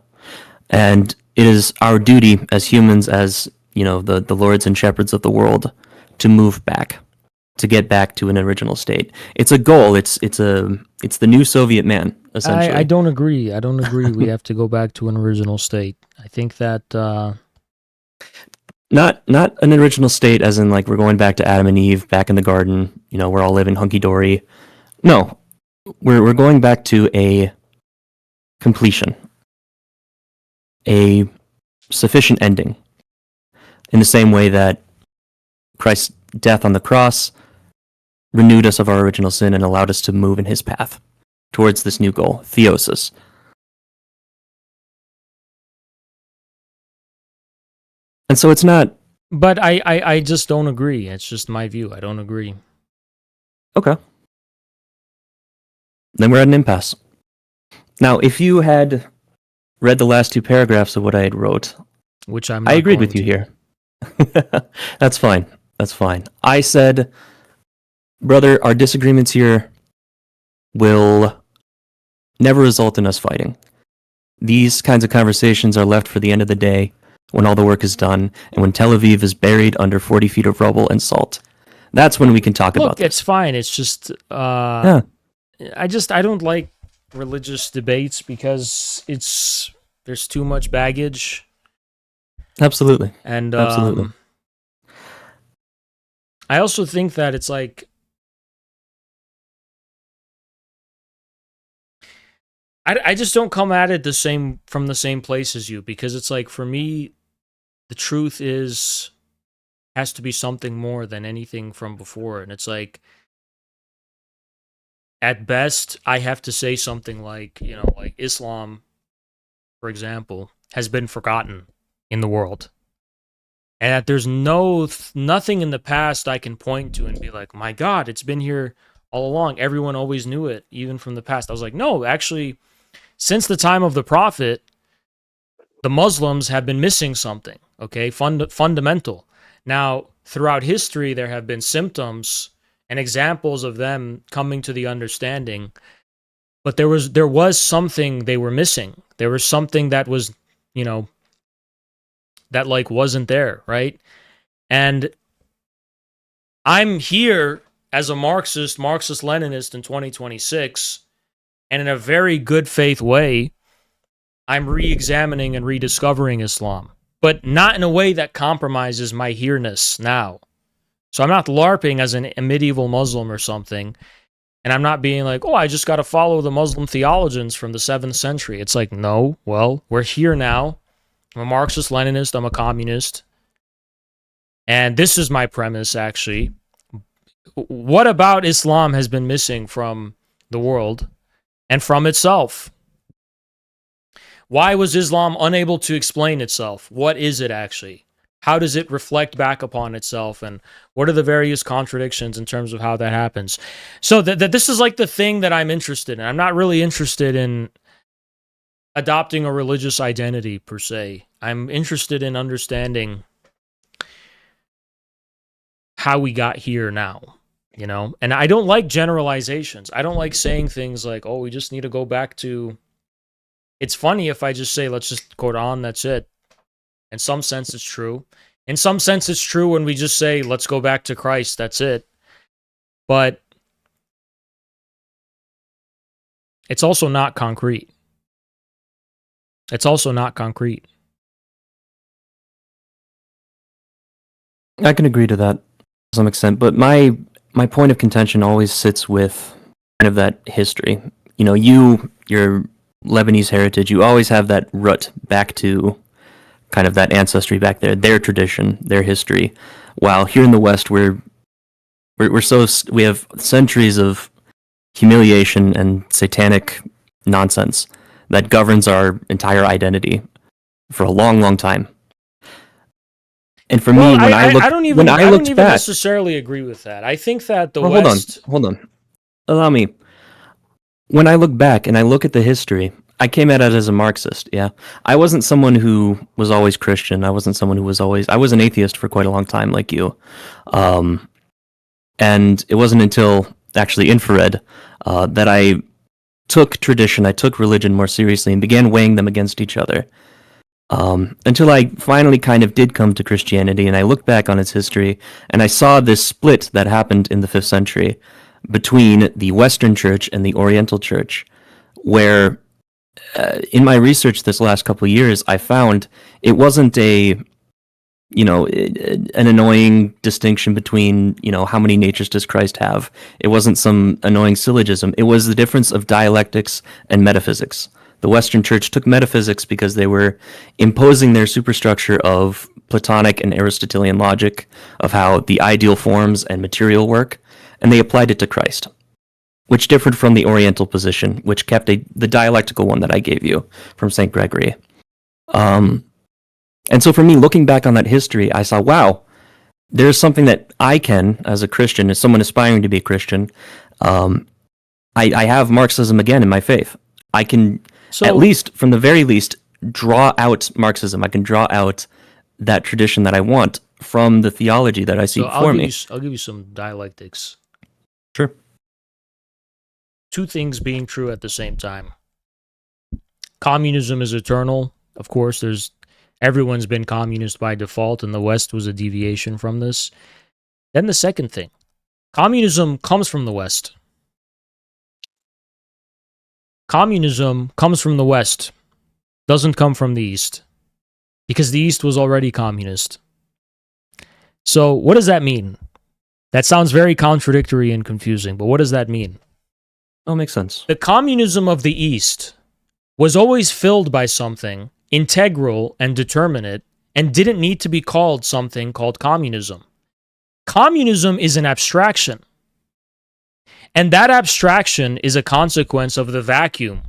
And it is our duty as humans, as the lords and shepherds of the world, to move back, to get back to an original state. It's a goal. It's the new Soviet man, essentially. I don't agree. I don't agree. We have to go back to an original state. I think that not an original state, as in like we're going back to Adam and Eve, back in the garden. We're all living hunky dory. No, we're going back to a completion, a sufficient ending, in the same way that Christ's death on the cross renewed us of our original sin and allowed us to move in his path towards this new goal, theosis. And so it's not... But I just don't agree. It's just my view. I don't agree. Okay. Then we're at an impasse. Now, if you had read the last two paragraphs of what I had wrote, which I agreed with you here. That's fine. That's fine. I said, brother, our disagreements here will never result in us fighting. These kinds of conversations are left for the end of the day, when all the work is done, and when Tel Aviv is buried under 40 feet of rubble and salt. That's when we can talk about this. It's fine. It's just... yeah. I don't like religious debates because there's too much baggage. Absolutely. And absolutely. I also think that it's like... I just don't come at it from the same place as you, because it's like, for me, the truth has to be something more than anything from before. And it's like, at best, I have to say something like, like Islam, for example, has been forgotten in the world. And that there's nothing in the past I can point to and be like, my God, it's been here all along. Everyone always knew it, even from the past. I was like, no, actually, since the time of the Prophet, the Muslims have been missing something, okay, fundamental. Now, throughout history, there have been symptoms and examples of them coming to the understanding, but there was something they were missing. There was something that was, that like wasn't there, right? And I'm here as a Marxist-Leninist in 2026, and in a very good faith way, I'm re-examining and rediscovering Islam, but not in a way that compromises my here-ness now. So I'm not LARPing as a medieval Muslim or something, and I'm not being like, oh, I just got to follow the Muslim theologians from the 7th century. It's like, no, well, we're here now. I'm a Marxist-Leninist, I'm a communist, and this is my premise, actually. What about Islam has been missing from the world and from itself? Why was Islam unable to explain itself? What is it actually? How does it reflect back upon itself? And what are the various contradictions in terms of how that happens? So this is like the thing that I'm interested in. I'm not really interested in adopting a religious identity per se. I'm interested in understanding how we got here now. you know? And I don't like generalizations. I don't like saying things like, oh, we just need to go back to. It's funny if I just say, let's just Quran, that's it. In some sense, it's true. In some sense, it's true when we just say, let's go back to Christ, that's it. But it's also not concrete. It's also not concrete. I can agree to that to some extent, but my point of contention always sits with kind of that history. You know, your Lebanese heritage, you always have that root back to kind of that ancestry back there, their tradition, their history. While here in the West, we have centuries of humiliation and satanic nonsense that governs our entire identity for a long, long time. And for me, when I don't even necessarily agree with that. I think that the West. Hold on. Allow me. When I look back and I look at the history, I came at it as a Marxist. Yeah, I wasn't someone who was always Christian. I wasn't someone who was always. I was an atheist for quite a long time, like you. And it wasn't until actually infrared that I took tradition, I took religion more seriously, and began weighing them against each other. Until I finally kind of did come to Christianity, and I looked back on its history, and I saw this split that happened in the 5th century between the Western Church and the Oriental Church, where in my research this last couple of years, I found it wasn't an annoying distinction between, how many natures does Christ have? It wasn't some annoying syllogism. It was the difference of dialectics and metaphysics. The Western Church took metaphysics because they were imposing their superstructure of Platonic and Aristotelian logic of how the ideal forms and material work, and they applied it to Christ, which differed from the Oriental position, which kept the dialectical one that I gave you from St. Gregory. And so for me, looking back on that history, I saw, wow, there's something that I can, as a Christian, as someone aspiring to be a Christian, I have Marxism again in my faith. I can, at least, from the very least, draw out Marxism. I can draw out that tradition that I want from the theology that I see before me. I'll give you some dialectics. Sure. Two things being true at the same time. Communism is eternal. Of course, everyone's been communist by default, and the West was a deviation from this. Then the second thing. Communism comes from the West. Communism comes from the West, doesn't come from the East, because the East was already communist. So what does that mean? That sounds very contradictory and confusing, but what does that mean? Oh, makes sense. The communism of the East was always filled by something integral and determinate, and didn't need to be called something called communism. Communism is an abstraction. And that abstraction is a consequence of the vacuum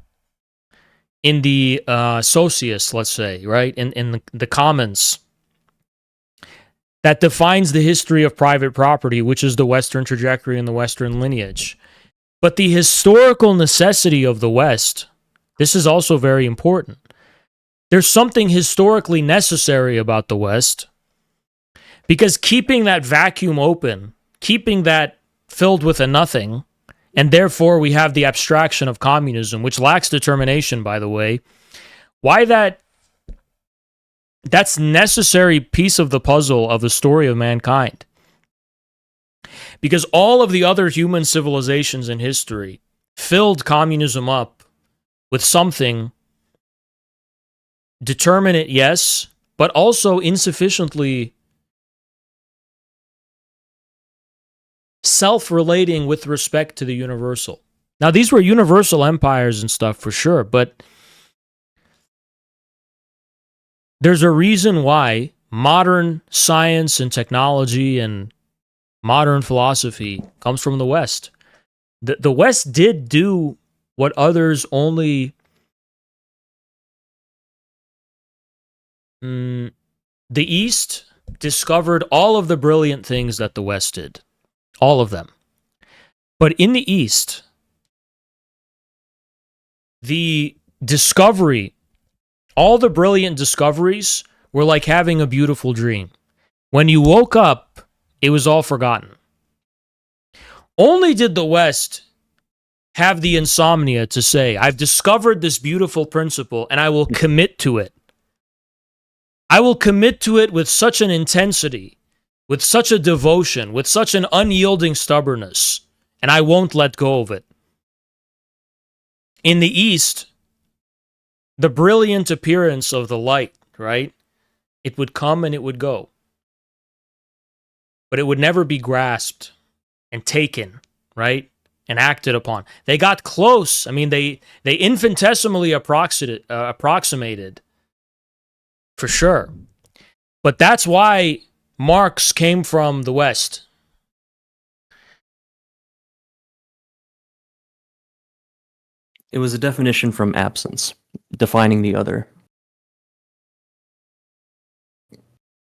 in the socius, let's say, right? In the commons that defines the history of private property, which is the Western trajectory and the Western lineage. But the historical necessity of the West, this is also very important. There's something historically necessary about the West, because keeping that vacuum open, keeping that filled with a nothing, and therefore we have the abstraction of communism, which lacks determination, by the way. Why that's necessary piece of the puzzle of the story of mankind. Because all of the other human civilizations in history filled communism up with something determinate, yes, but also insufficiently self-relating with respect to the universal. Now, these were universal empires and stuff for sure, but there's a reason why modern science and technology and modern philosophy comes from the West. The West did do what others only... the East discovered all of the brilliant things that the West did. All of them. But in the East, the discovery, all the brilliant discoveries were like having a beautiful dream. When you woke up, it was all forgotten. Only did the West have the insomnia to say, I've discovered this beautiful principle and I will commit to it. I will commit to it with such an intensity, with such a devotion, with such an unyielding stubbornness, and I won't let go of it. In the East, the brilliant appearance of the light, right? It would come and it would go. But it would never be grasped and taken, right? And acted upon. They got close. I mean, they infinitesimally approximated, for sure. But that's why Marx came from the West. It was a definition from absence, defining the other.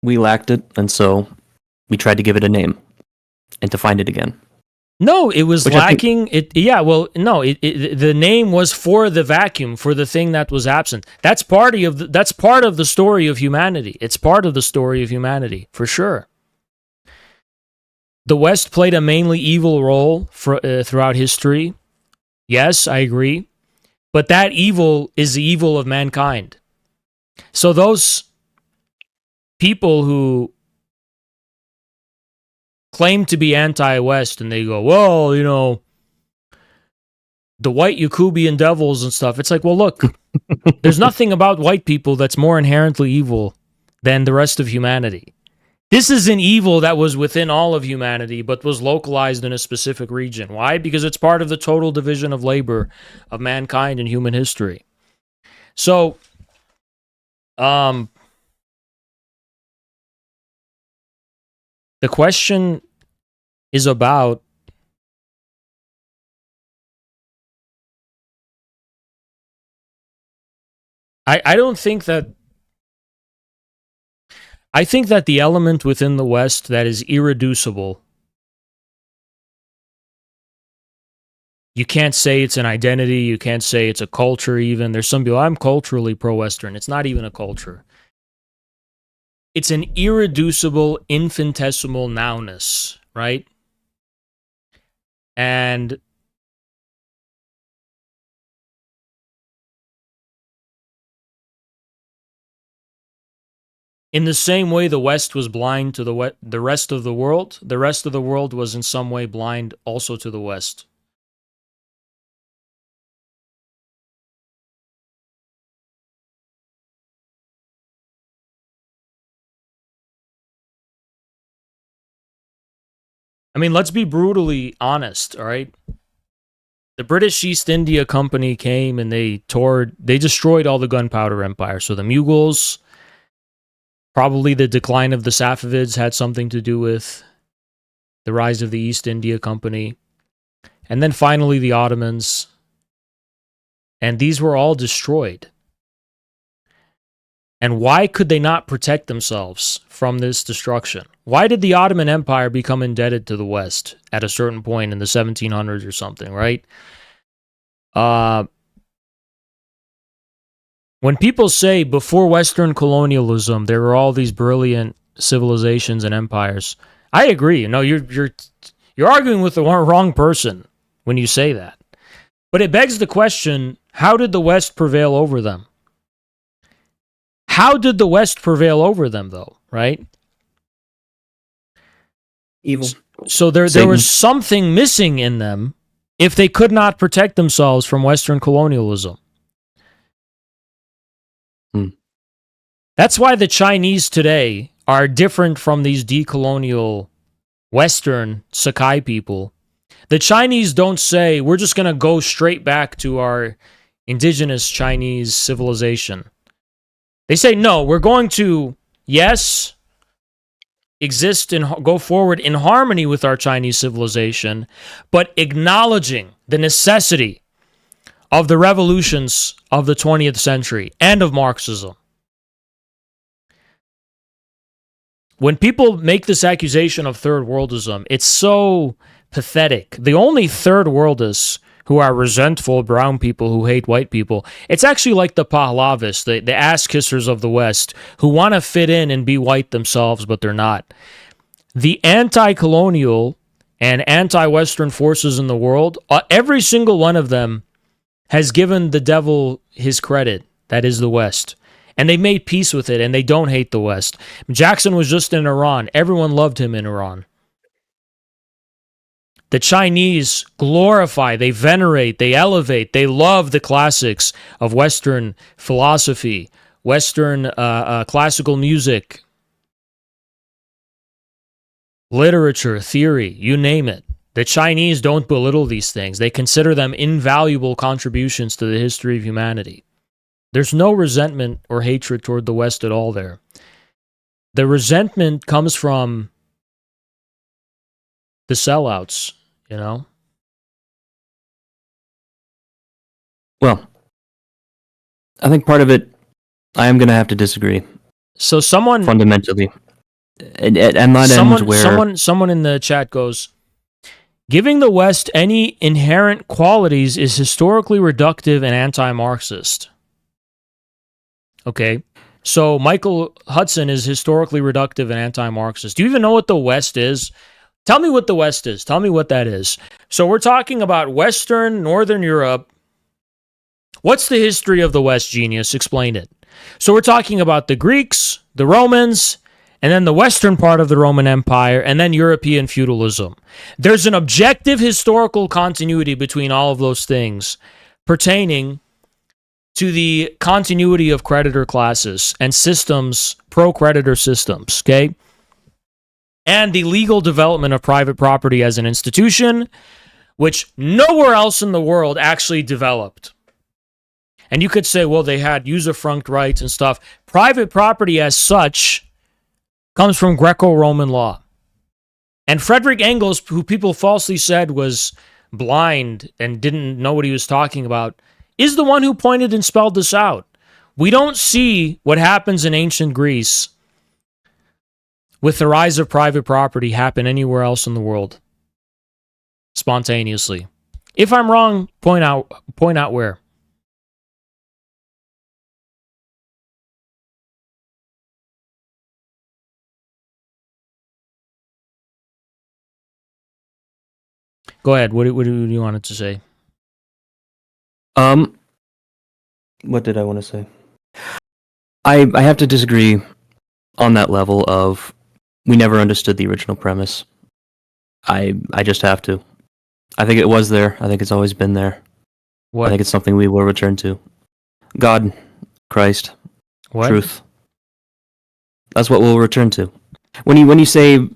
We lacked it, and so we tried to give it a name and to find it again. No, it was Which lacking. The name was for the vacuum, for the thing that was absent. That's part of the story of humanity. It's part of the story of humanity, for sure. The West played a mainly evil role throughout history. Yes, I agree. But that evil is the evil of mankind. So those people who claim to be anti-West and they go, well, you know, the white Yakubian devils and stuff. It's like, well, look, there's nothing about white people that's more inherently evil than the rest of humanity. This is an evil that was within all of humanity, but was localized in a specific region. Why? Because it's part of the total division of labor of mankind in human history. So, the question is about I don't think that I think that the element within the West that is irreducible, you can't say it's an identity, you can't say it's a culture even. There's some people, I'm culturally pro-Western. It's not even a culture. It's an irreducible, infinitesimal nowness, right? And in the same way the West was blind to the rest of the world was in some way blind also to the West. I mean, let's be brutally honest, all right? The British East India Company came and they destroyed all the gunpowder empire. So the Mughals, probably the decline of the Safavids had something to do with the rise of the East India Company. And then finally the Ottomans. And these were all destroyed. And why could they not protect themselves from this destruction? Why did the Ottoman Empire become indebted to the West at a certain point in the 1700s or something, right? When people say before Western colonialism, there were all these brilliant civilizations and empires, I agree. No, you're arguing with the wrong person when you say that. But it begs the question, how did the West prevail over them? How did the West prevail over them, though, right? Evil. So there was something missing in them if they could not protect themselves from Western colonialism. That's why the Chinese today are different from these decolonial Western Sakai people. The Chinese don't say, we're just going to go straight back to our indigenous Chinese civilization. They say, no, we're going to, yes, exist and go forward in harmony with our Chinese civilization, but acknowledging the necessity of the revolutions of the 20th century and of Marxism. When people make this accusation of third worldism, it's so pathetic. The only third worldists who are resentful brown people who hate white people, it's actually like the Pahlavis, the ass-kissers of the West, who want to fit in and be white themselves, but they're not. The anti-colonial and anti-Western forces in the world, every single one of them has given the devil his credit. That is the West. And they made peace with it, and they don't hate the West. Jackson was just in Iran. Everyone loved him in Iran. The Chinese glorify, they venerate, they elevate, they love the classics of Western philosophy, Western classical music, literature, theory, you name it. The Chinese don't belittle these things. They consider them invaluable contributions to the history of humanity. There's no resentment or hatred toward the West at all there. The resentment comes from the sellouts, you know? Well, I think part of it, I am going to have to disagree. So someone... Fundamentally. And that ends where... Someone in the chat goes, giving the West any inherent qualities is historically reductive and anti-Marxist. Okay, so Michael Hudson is historically reductive and anti-Marxist. Do you even know what the West is? Tell me what the West is. Tell me what that is. So we're talking about Western, Northern Europe. What's the history of the West, genius? Explain it. So we're talking about the Greeks, the Romans, and then the Western part of the Roman Empire, and then European feudalism. There's an objective historical continuity between all of those things pertaining to the continuity of creditor classes and systems, pro-creditor systems, okay? And the legal development of private property as an institution, which nowhere else in the world actually developed. And you could say, well, they had usufruct rights and stuff. Private property as such comes from Greco-Roman law. And Frederick Engels, who people falsely said was blind and didn't know what he was talking about, is the one who pointed and spelled this out. We don't see what happens in ancient Greece with the rise of private property happen anywhere else in the world spontaneously. If I'm wrong, point out where. Go ahead. What do you want it to say? What did I want to say? I have to disagree on that level of we never understood the original premise. I just have to. I think it was there. I think it's always been there. What? I think it's something we will return to. God, Christ, what? Truth. That's what we'll return to. When you say,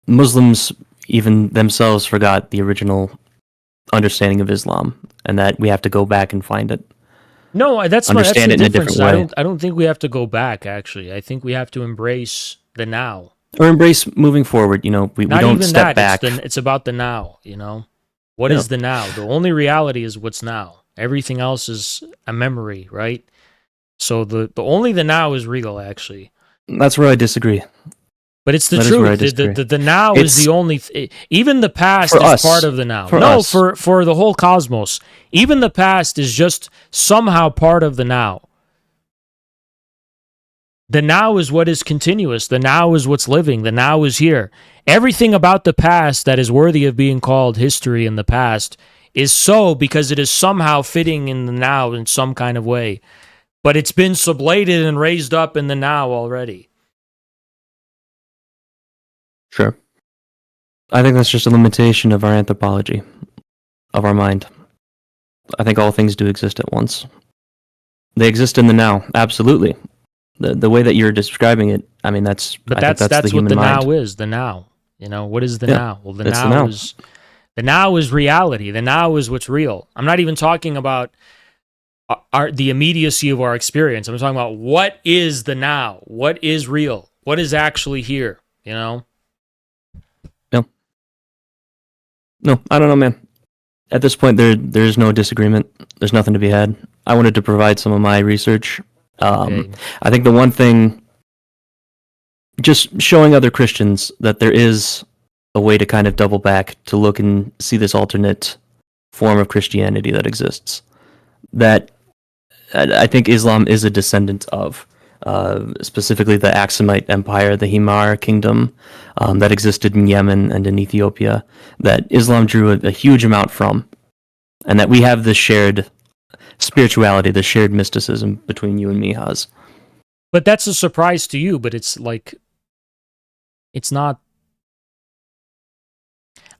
Muslims even themselves forgot the original understanding of Islam, and that we have to go back and find it. No, that's Understand the it in a difference. different way. I don't think we have to go back. Actually, I think we have to embrace the now. Or embrace moving forward. We Not don't even step that. back. It's about the now. What is the now? The only reality is what's now. Everything else is a memory, right? So the only the now is real, actually. That's where I disagree. But it's the That is where I truth. disagree. The now is the only... even the past For is us. part of the now. For No, us. for the whole cosmos. Even the past is just somehow part of the now. The now is what is continuous. The now is what's living. The now is here. Everything about the past that is worthy of being called history in the past is so because it is somehow fitting in the now in some kind of way. But it's been sublated and raised up in the now already. Sure. I think that's just a limitation of our anthropology, of our mind. I think all things do exist at once. They exist in the now, absolutely. The way that you're describing it, I mean, that's That's the what human the mind. now is. The now. What is the Yeah, now? Well, the it's now is reality. The now is what's real. I'm not even talking about the immediacy of our experience. I'm talking about what is the now? What is real? What is actually here? No, I don't know, man. At this point, there's no disagreement. There's nothing to be had. I wanted to provide some of my research. Okay. I think the one thing, just showing other Christians that there is a way to kind of double back to look and see this alternate form of Christianity that exists. That I think Islam is a descendant of. specifically the Aksumite Empire, the Himar Kingdom that existed in Yemen and in Ethiopia, that Islam drew a huge amount from, and that we have this shared spirituality, the shared mysticism between you and me, Haz. But that's a surprise to you, but it's like, it's not.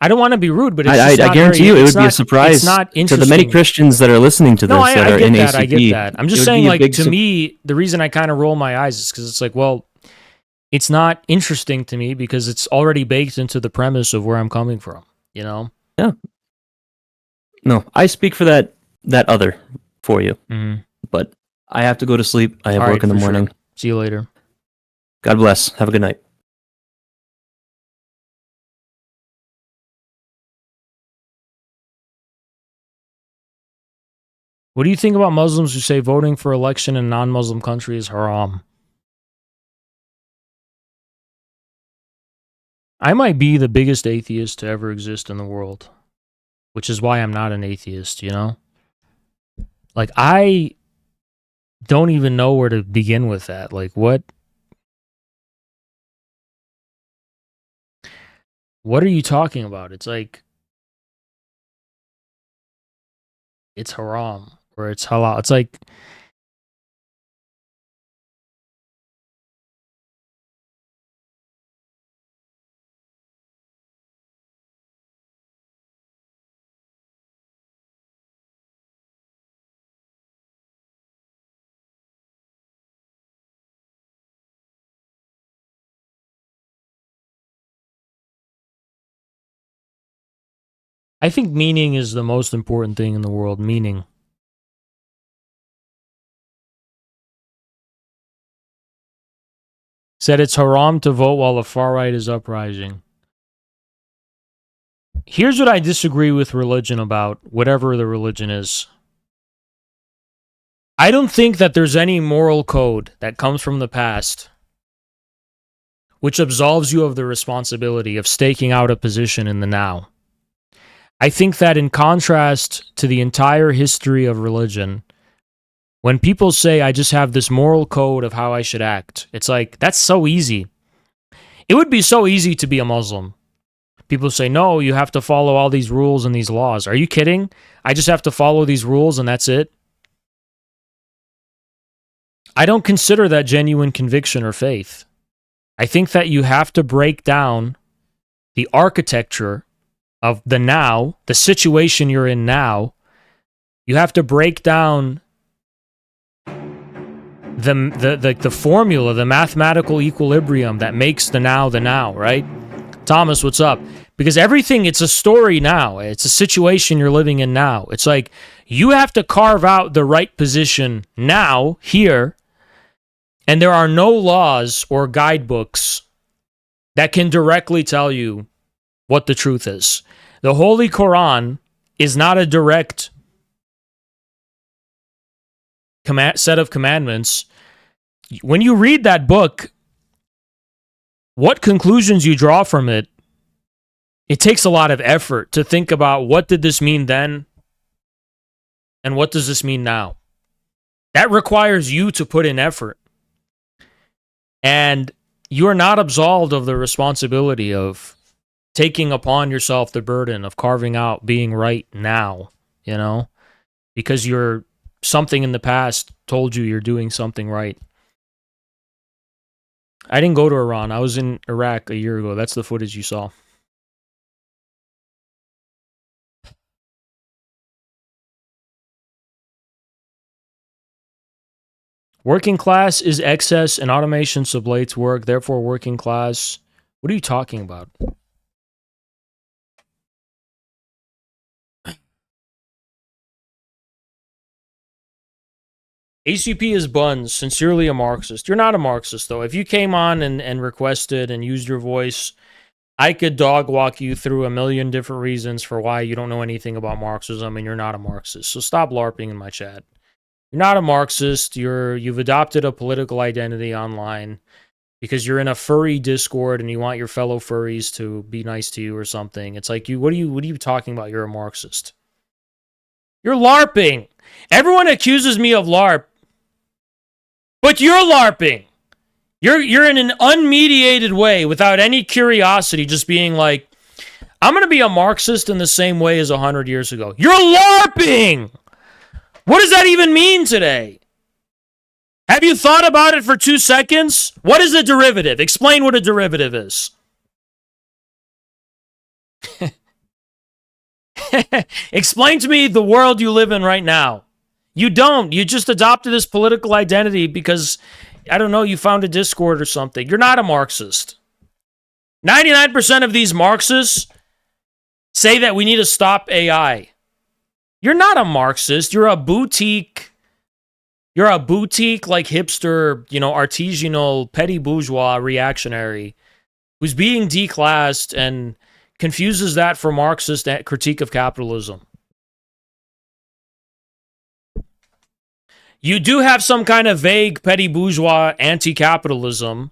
I don't want to be rude, but it's just I guarantee you it would be a surprise to the many Christians that are listening to this that are in ACP. I get that. I'm just saying, like, to me, the reason I kind of roll my eyes is because it's like, well, it's not interesting to me because it's already baked into the premise of where I'm coming from, you know? Yeah. No, I speak for that other for you. Mm-hmm. But I have to go to sleep. I have work in the morning. Sure. See you later. God bless. Have a good night. What do you think about Muslims who say voting for election in a non-Muslim country is haram? I might be the biggest atheist to ever exist in the world, which is why I'm not an atheist, you know? Like, I don't even know where to begin with that. Like, what are you talking about? It's like, it's haram or it's halal. It's like, I think meaning is the most important thing in the world. Meaning. Said it's haram to vote while the far right is uprising. Here's what I disagree with religion about, whatever the religion is. I don't think that there's any moral code that comes from the past which absolves you of the responsibility of staking out a position in the now. I think that in contrast to the entire history of religion, when people say, I just have this moral code of how I should act, it's like, that's so easy. It would be so easy to be a Muslim. People say, no, you have to follow all these rules and these laws. Are you kidding? I just have to follow these rules and that's it? I don't consider that genuine conviction or faith. I think that you have to break down the architecture of the now, the situation you're in now. You have to break down the formula, the mathematical equilibrium that makes the now, right? Thomas, what's up? Because everything, it's a story now. It's a situation you're living in now. It's like you have to carve out the right position now, here, and there are no laws or guidebooks that can directly tell you what the truth is. The Holy Quran is not a direct set of commandments. When you read that book, what conclusions you draw from it, it takes a lot of effort to think about what did this mean then and what does this mean now. That requires you to put in effort. And you are not absolved of the responsibility of taking upon yourself the burden of carving out being right now, you know, because something in the past told you you're doing something right. I didn't go to Iran. I was in Iraq a year ago. That's the footage you saw. Working class is excess and automation sublates work, therefore working class. What are you talking about? ACP is buns, sincerely a Marxist. You're not a Marxist, though. If you came on and requested and used your voice, I could dog walk you through a million different reasons for why you don't know anything about Marxism and you're not a Marxist. So stop LARPing in my chat. You're not a Marxist. You've adopted a political identity online because you're in a furry Discord and you want your fellow furries to be nice to you or something. It's like, what are you talking about? You're a Marxist. You're LARPing. Everyone accuses me of LARP. But you're LARPing. You're in an unmediated way without any curiosity, just being like, I'm going to be a Marxist in the same way as 100 years ago. You're LARPing! What does that even mean today? Have you thought about it for 2 seconds? What is a derivative? Explain what a derivative is. Explain to me the world you live in right now. You don't. You just adopted this political identity because, I don't know, you found a Discord or something. You're not a Marxist. 99% of these Marxists say that we need to stop AI. You're not a Marxist. You're a boutique like hipster, artisanal, petty bourgeois reactionary who's being declassed and confuses that for Marxist critique of capitalism. You do have some kind of vague petty bourgeois anti-capitalism,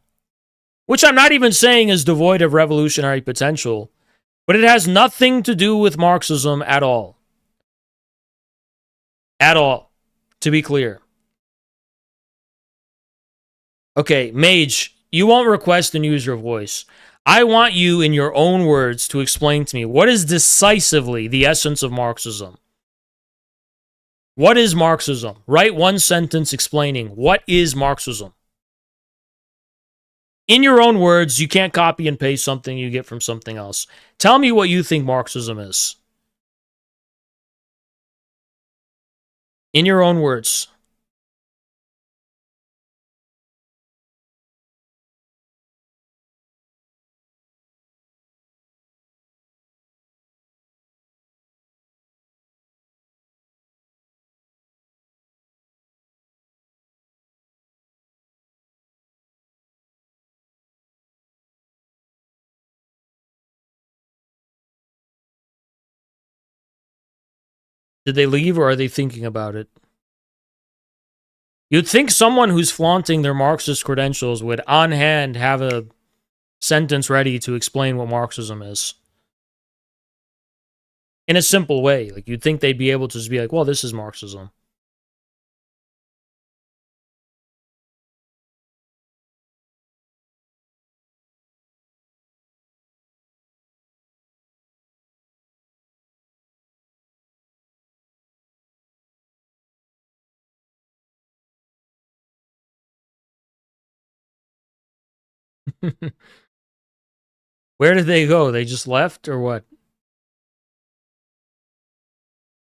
which I'm not even saying is devoid of revolutionary potential, but it has nothing to do with Marxism at all. At all, to be clear. Okay, Mage, you won't request and use your voice. I want you, in your own words, to explain to me what is decisively the essence of Marxism. What is Marxism? Write one sentence explaining what is Marxism. In your own words, you can't copy and paste something you get from something else. Tell me what you think Marxism is. In your own words. Did they leave or are they thinking about it? You'd think someone who's flaunting their Marxist credentials would on hand have a sentence ready to explain what Marxism is. In a simple way. Like, you'd think they'd be able to just be like, well, this is Marxism. Where did they go? They just left or what?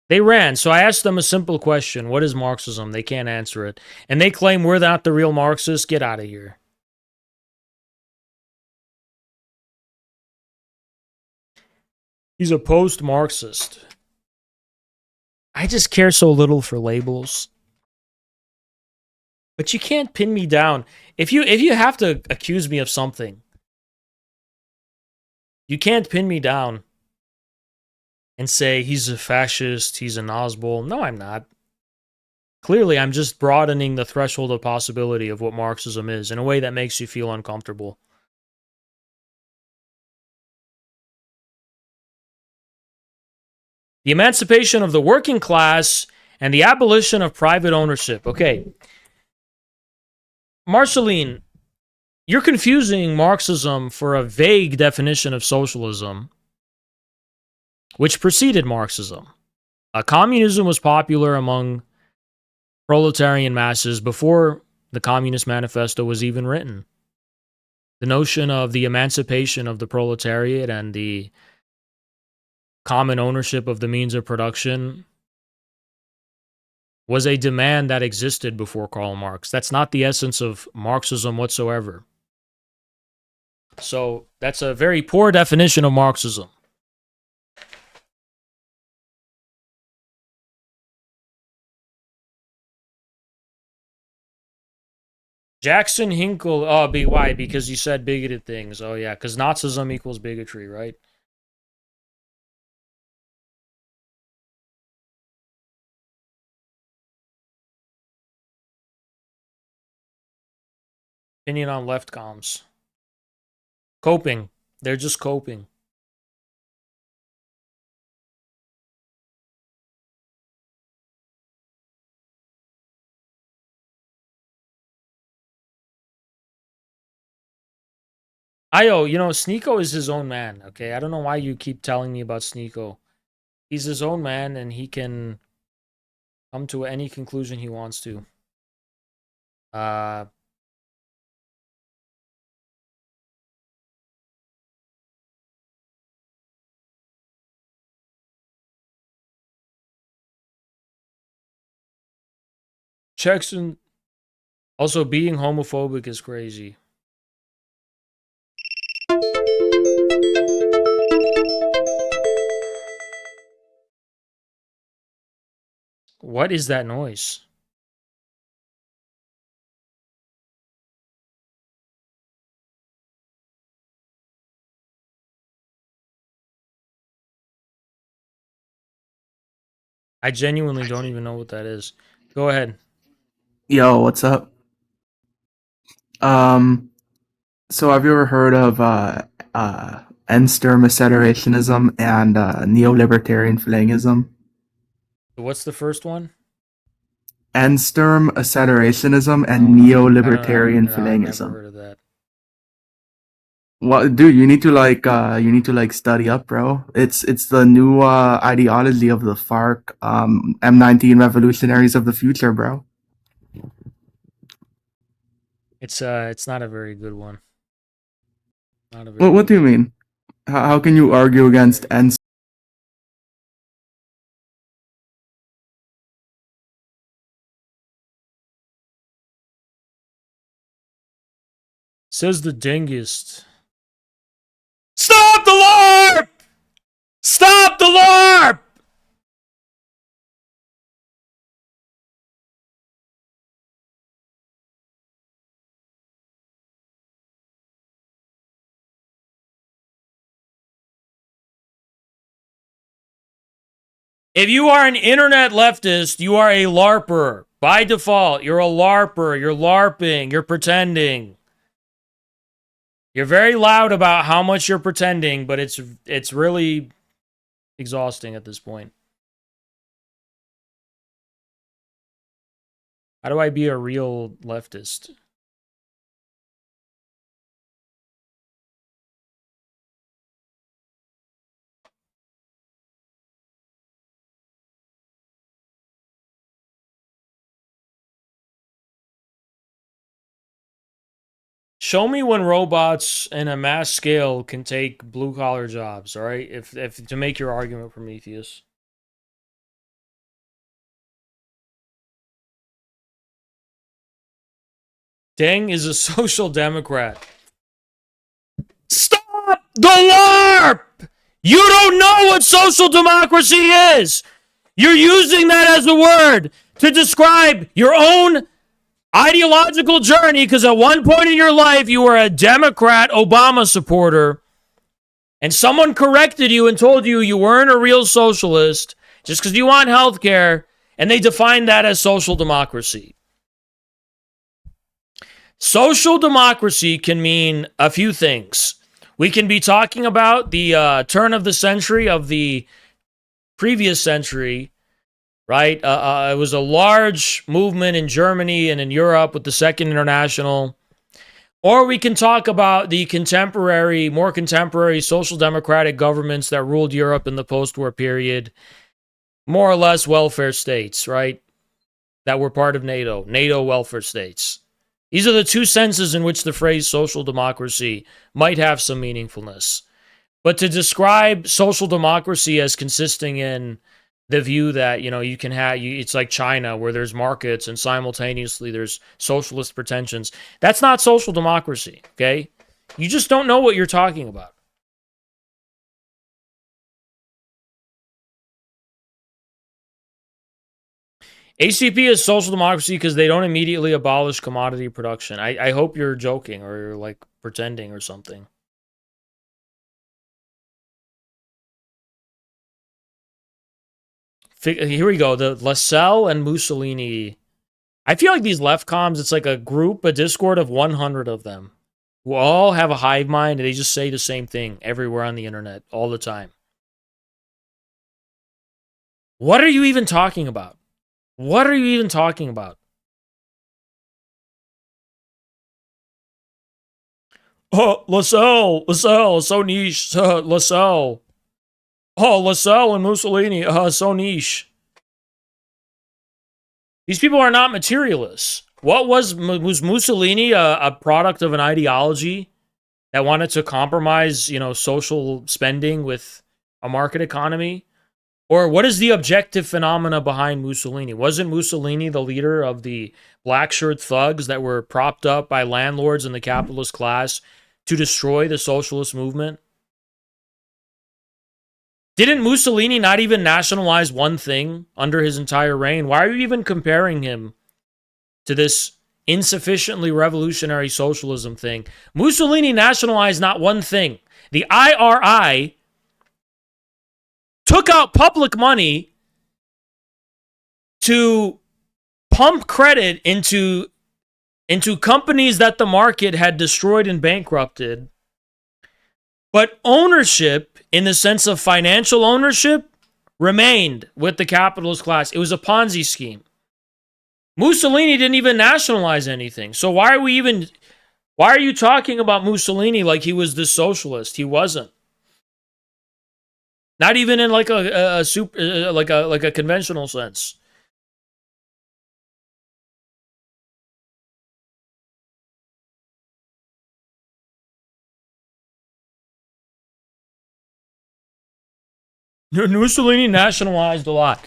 They ran. So I asked them a simple question. What is Marxism? They can't answer it. And they claim we're not the real Marxists. Get out of here. He's a post-Marxist. I just care so little for labels. But you can't pin me down. If you have to accuse me of something, you can't pin me down and say he's a fascist, he's an Ozbol. No, I'm not. Clearly, I'm just broadening the threshold of possibility of what Marxism is in a way that makes you feel uncomfortable. The emancipation of the working class and the abolition of private ownership. Okay. Marceline, you're confusing Marxism for a vague definition of socialism, which preceded Marxism. Communism was popular among proletarian masses before the Communist Manifesto was even written. The notion of the emancipation of the proletariat and the common ownership of the means of production was a demand that existed before Karl Marx. That's not the essence of Marxism whatsoever. So that's a very poor definition of Marxism. Jackson Hinkle, why? Because you said bigoted things. Oh yeah, because Nazism equals bigotry, right? Opinion on left comms. Coping. They're just coping. Io, Sneeko is his own man, okay? I don't know why you keep telling me about Sneeko. He's his own man, and he can come to any conclusion he wants to. Uh, Jackson, also being homophobic is crazy. What is that noise? I genuinely don't even know what that is. Go ahead. Yo, what's up? Um, so have you ever heard of Ensterm accelerationism and neo-libertarian flangism? What's the first one? Ensterm accelerationism and Oh, neo-libertarian no, I've never flangism. heard of that. Well, dude, you need to study up, bro. It's the new ideology of the FARC, M19 revolutionaries of the future, bro. It's not a very good one. Not a What very do you good one. mean? How can you argue against Ensterm? Says the dingus. Stop the LARP! Stop the LARP! If you are an internet leftist, you are a LARPer. By default, you're a LARPer. You're LARPing. You're pretending. You're very loud about how much you're pretending, but it's really exhausting at this point. How do I be a real leftist? Show me when robots in a mass scale can take blue collar jobs, all right? If to make your argument, Prometheus. Deng is a social democrat. Stop the LARP! You don't know what social democracy is! You're using that as a word to describe your own ideological journey because at one point in your life you were a Democrat Obama supporter and someone corrected you and told you you weren't a real socialist just because you want health care, and they defined that as social democracy. Social democracy can mean a few things. We can be talking about the turn of the century of the previous century, right? It was a large movement in Germany and in Europe with the Second International. Or we can talk about the more contemporary social democratic governments that ruled Europe in the post-war period, more or less welfare states, right? That were part of NATO welfare states. These are the two senses in which the phrase social democracy might have some meaningfulness. But to describe social democracy as consisting in the view that, you can have, it's like China where there's markets and simultaneously there's socialist pretensions. That's not social democracy, okay? You just don't know what you're talking about. ACP is social democracy because they don't immediately abolish commodity production. I hope you're joking or you're like pretending or something. Here we go. The Lascelles and Mussolini. I feel like these left comms, it's like a Discord of 100 of them who all have a hive mind and they just say the same thing everywhere on the internet all the time. What are you even talking about? What are you even talking about? Oh, Lascelles, so niche. Lascelles. Oh, Lascelles and Mussolini, so niche. These people are not materialists. What was Mussolini a product of an ideology that wanted to compromise, social spending with a market economy? Or what is the objective phenomena behind Mussolini? Wasn't Mussolini the leader of the black shirt thugs that were propped up by landlords and the capitalist class to destroy the socialist movement? Didn't Mussolini not even nationalize one thing under his entire reign? Why are you even comparing him to this insufficiently revolutionary socialism thing? Mussolini nationalized not one thing. The IRI took out public money to pump credit into companies that the market had destroyed and bankrupted. But ownership, in the sense of financial ownership, remained with the capitalist class. It was a Ponzi scheme. Mussolini didn't even nationalize anything. So why are you talking about Mussolini like he was this socialist? He wasn't. Not even in like a super like a conventional sense. Mussolini nationalized a lot.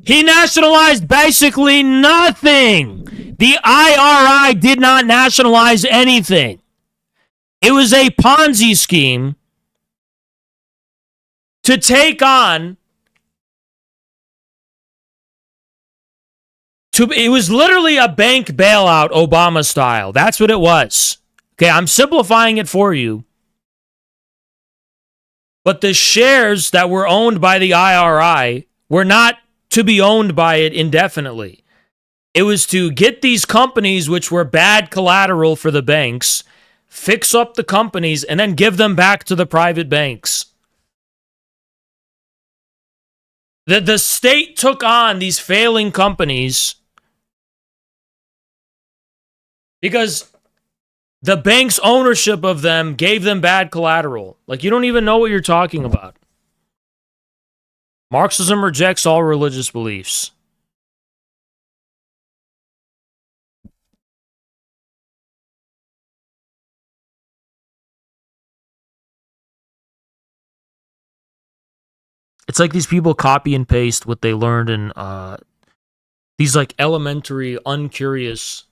He nationalized basically nothing. The IRI did not nationalize anything. It was a Ponzi scheme to take on. It was literally a bank bailout, Obama style. That's what it was. Okay, I'm simplifying it for you. But the shares that were owned by the IRI were not to be owned by it indefinitely. It was to get these companies, which were bad collateral for the banks, fix up the companies, and then give them back to the private banks. The state took on these failing companies because the bank's ownership of them gave them bad collateral. Like, you don't even know what you're talking about. Marxism rejects all religious beliefs. It's like these people copy and paste what they learned in these like elementary, uncurious,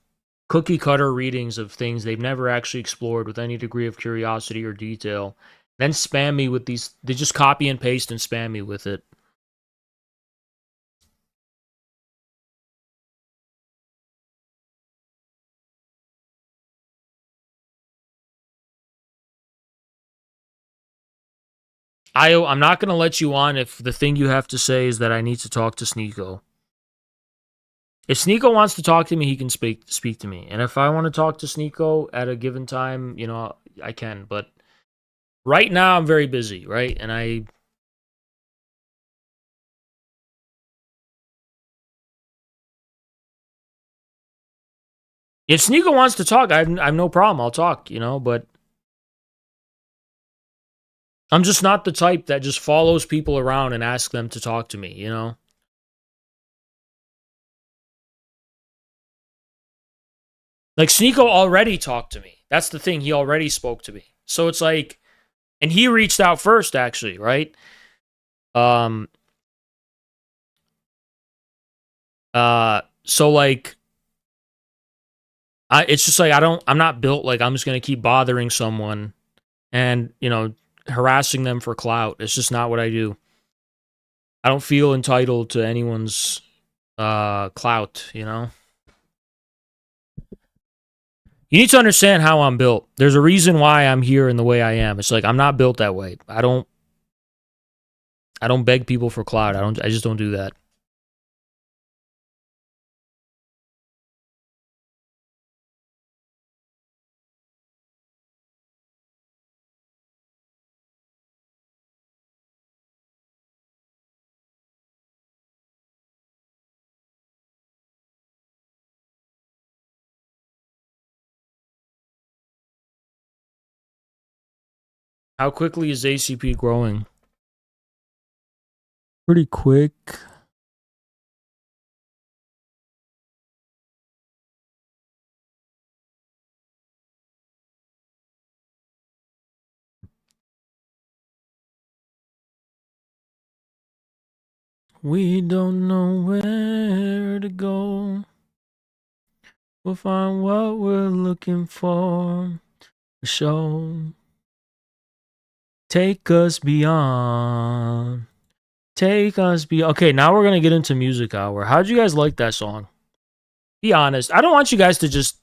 cookie cutter readings of things they've never actually explored with any degree of curiosity or detail. Then spam me with these. They just copy and paste and spam me with it. I'm not going to let you on if the thing you have to say is that I need to talk to Sneeko. If Sneeko wants to talk to me, he can speak to me. And if I want to talk to Sneeko at a given time, I can. But right now, I'm very busy, right? And if Sneeko wants to talk, I have no problem. I'll talk, but I'm just not the type that just follows people around and asks them to talk to me, Like, Sneeko already talked to me. That's the thing. He already spoke to me. So it's like, and he reached out first, actually, right? So like, it's just like, I'm not built like I'm just going to keep bothering someone and, harassing them for clout. It's just not what I do. I don't feel entitled to anyone's clout, You need to understand how I'm built. There's a reason why I'm here in the way I am. It's like I'm not built that way. I don't beg people for clout. I just don't do that. How quickly is ACP growing? Pretty quick. We don't know where to go. We'll find what we're looking for. Show. Take us beyond. Take us beyond. Okay, now we're going to get into Music Hour. How'd you guys like that song? Be honest. I don't want you guys to just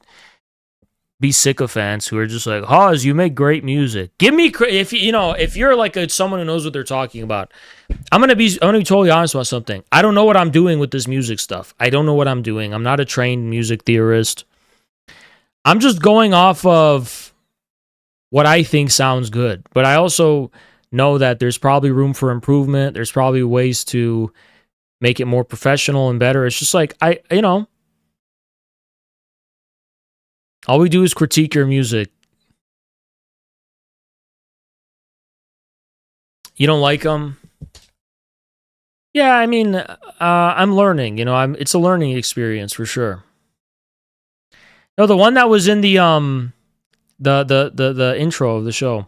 be sycophants who are just like, Hawes, you make great music. Give me if you're like someone who knows what they're talking about. I'm gonna be totally honest about something. I don't know what I'm doing with this music stuff. I don't know what I'm doing. I'm not a trained music theorist. I'm just going off of what I think sounds good. But I also know that there's probably room for improvement. There's probably ways to make it more professional and better. It's just like all we do is critique your music. You don't like them? Yeah, I mean, I'm learning. It's a learning experience for sure. No, the one that was in the intro of the show.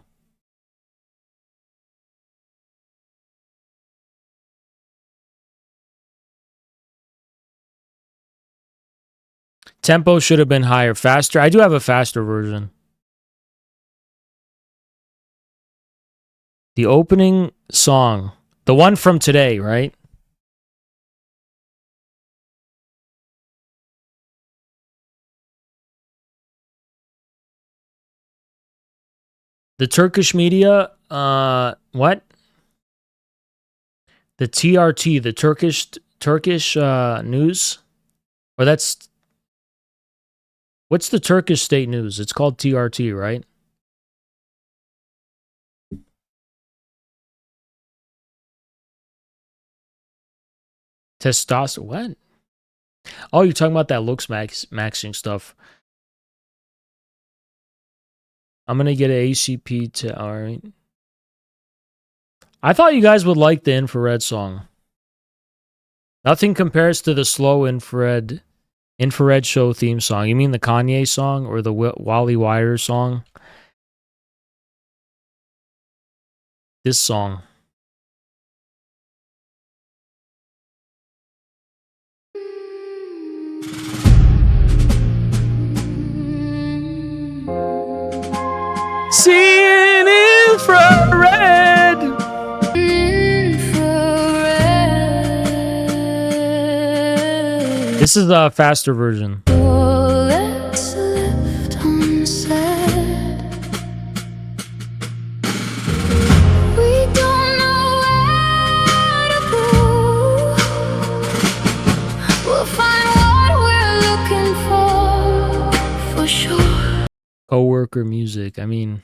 Tempo should have been higher, faster. I do have a faster version. The opening song, the one from today, right? The Turkish media, what? The TRT, the Turkish news, or that's what's the Turkish state news? It's called TRT, right? Testosterone. What? Oh, you're talking about that looks maxing stuff. I'm gonna get an ACP to. All right. I thought you guys would like the infrared song. Nothing compares to the slow infrared show theme song. You mean the Kanye song or the Wally Wire song? This song. Seeing infrared. This is a faster version. Coworker music. I mean,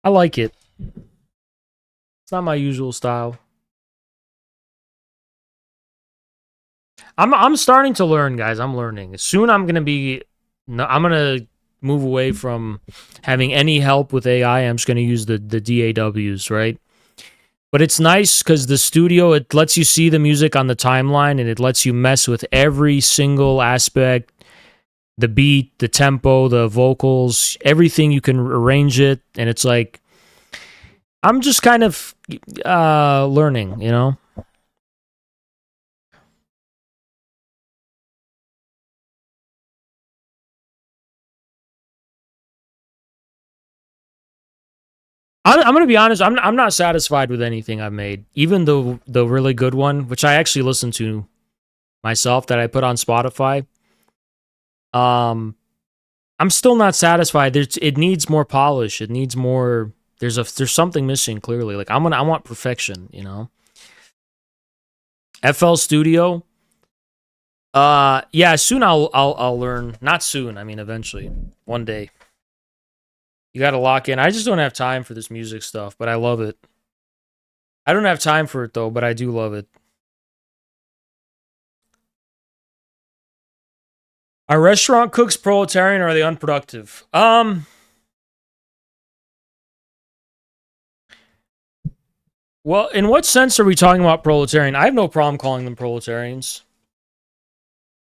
I like it. It's not my usual style. I'm starting to learn, guys. I'm learning. Soon I'm gonna move away from having any help with AI. I'm just gonna use the DAWs, right? But it's nice because the studio, it lets you see the music on the timeline and it lets you mess with every single aspect, the beat, the tempo, the vocals, everything. You can arrange it, and it's like I'm just kind of learning, you know? I'm gonna be honest. I'm not satisfied with anything I've made, even the really good one, which I actually listened to myself that I put on Spotify. I'm still not satisfied. It needs more polish. It needs more. There's something missing clearly. Like I want perfection. You know. FL Studio. Yeah. Soon I'll learn. Not soon. I mean, eventually, one day. You got to lock in. I just don't have time for this music stuff, but I love it. I don't have time for it though, but I do love it. Are restaurant cooks proletarian or are they unproductive? Well, in what sense are we talking about proletarian? I have no problem calling them proletarians.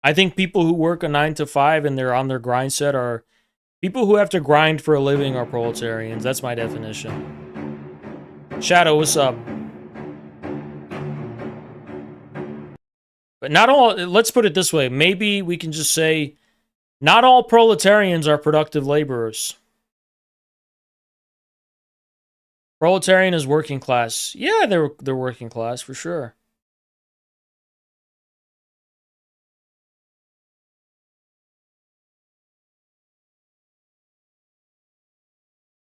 I think people who work a 9 to 5 and they're on their grind set are people who have to grind for a living are proletarians. That's my definition. Shadow, what's up? But not all, let's put it this way. Maybe we can just say not all proletarians are productive laborers. Proletarian is working class. Yeah, they're working class for sure.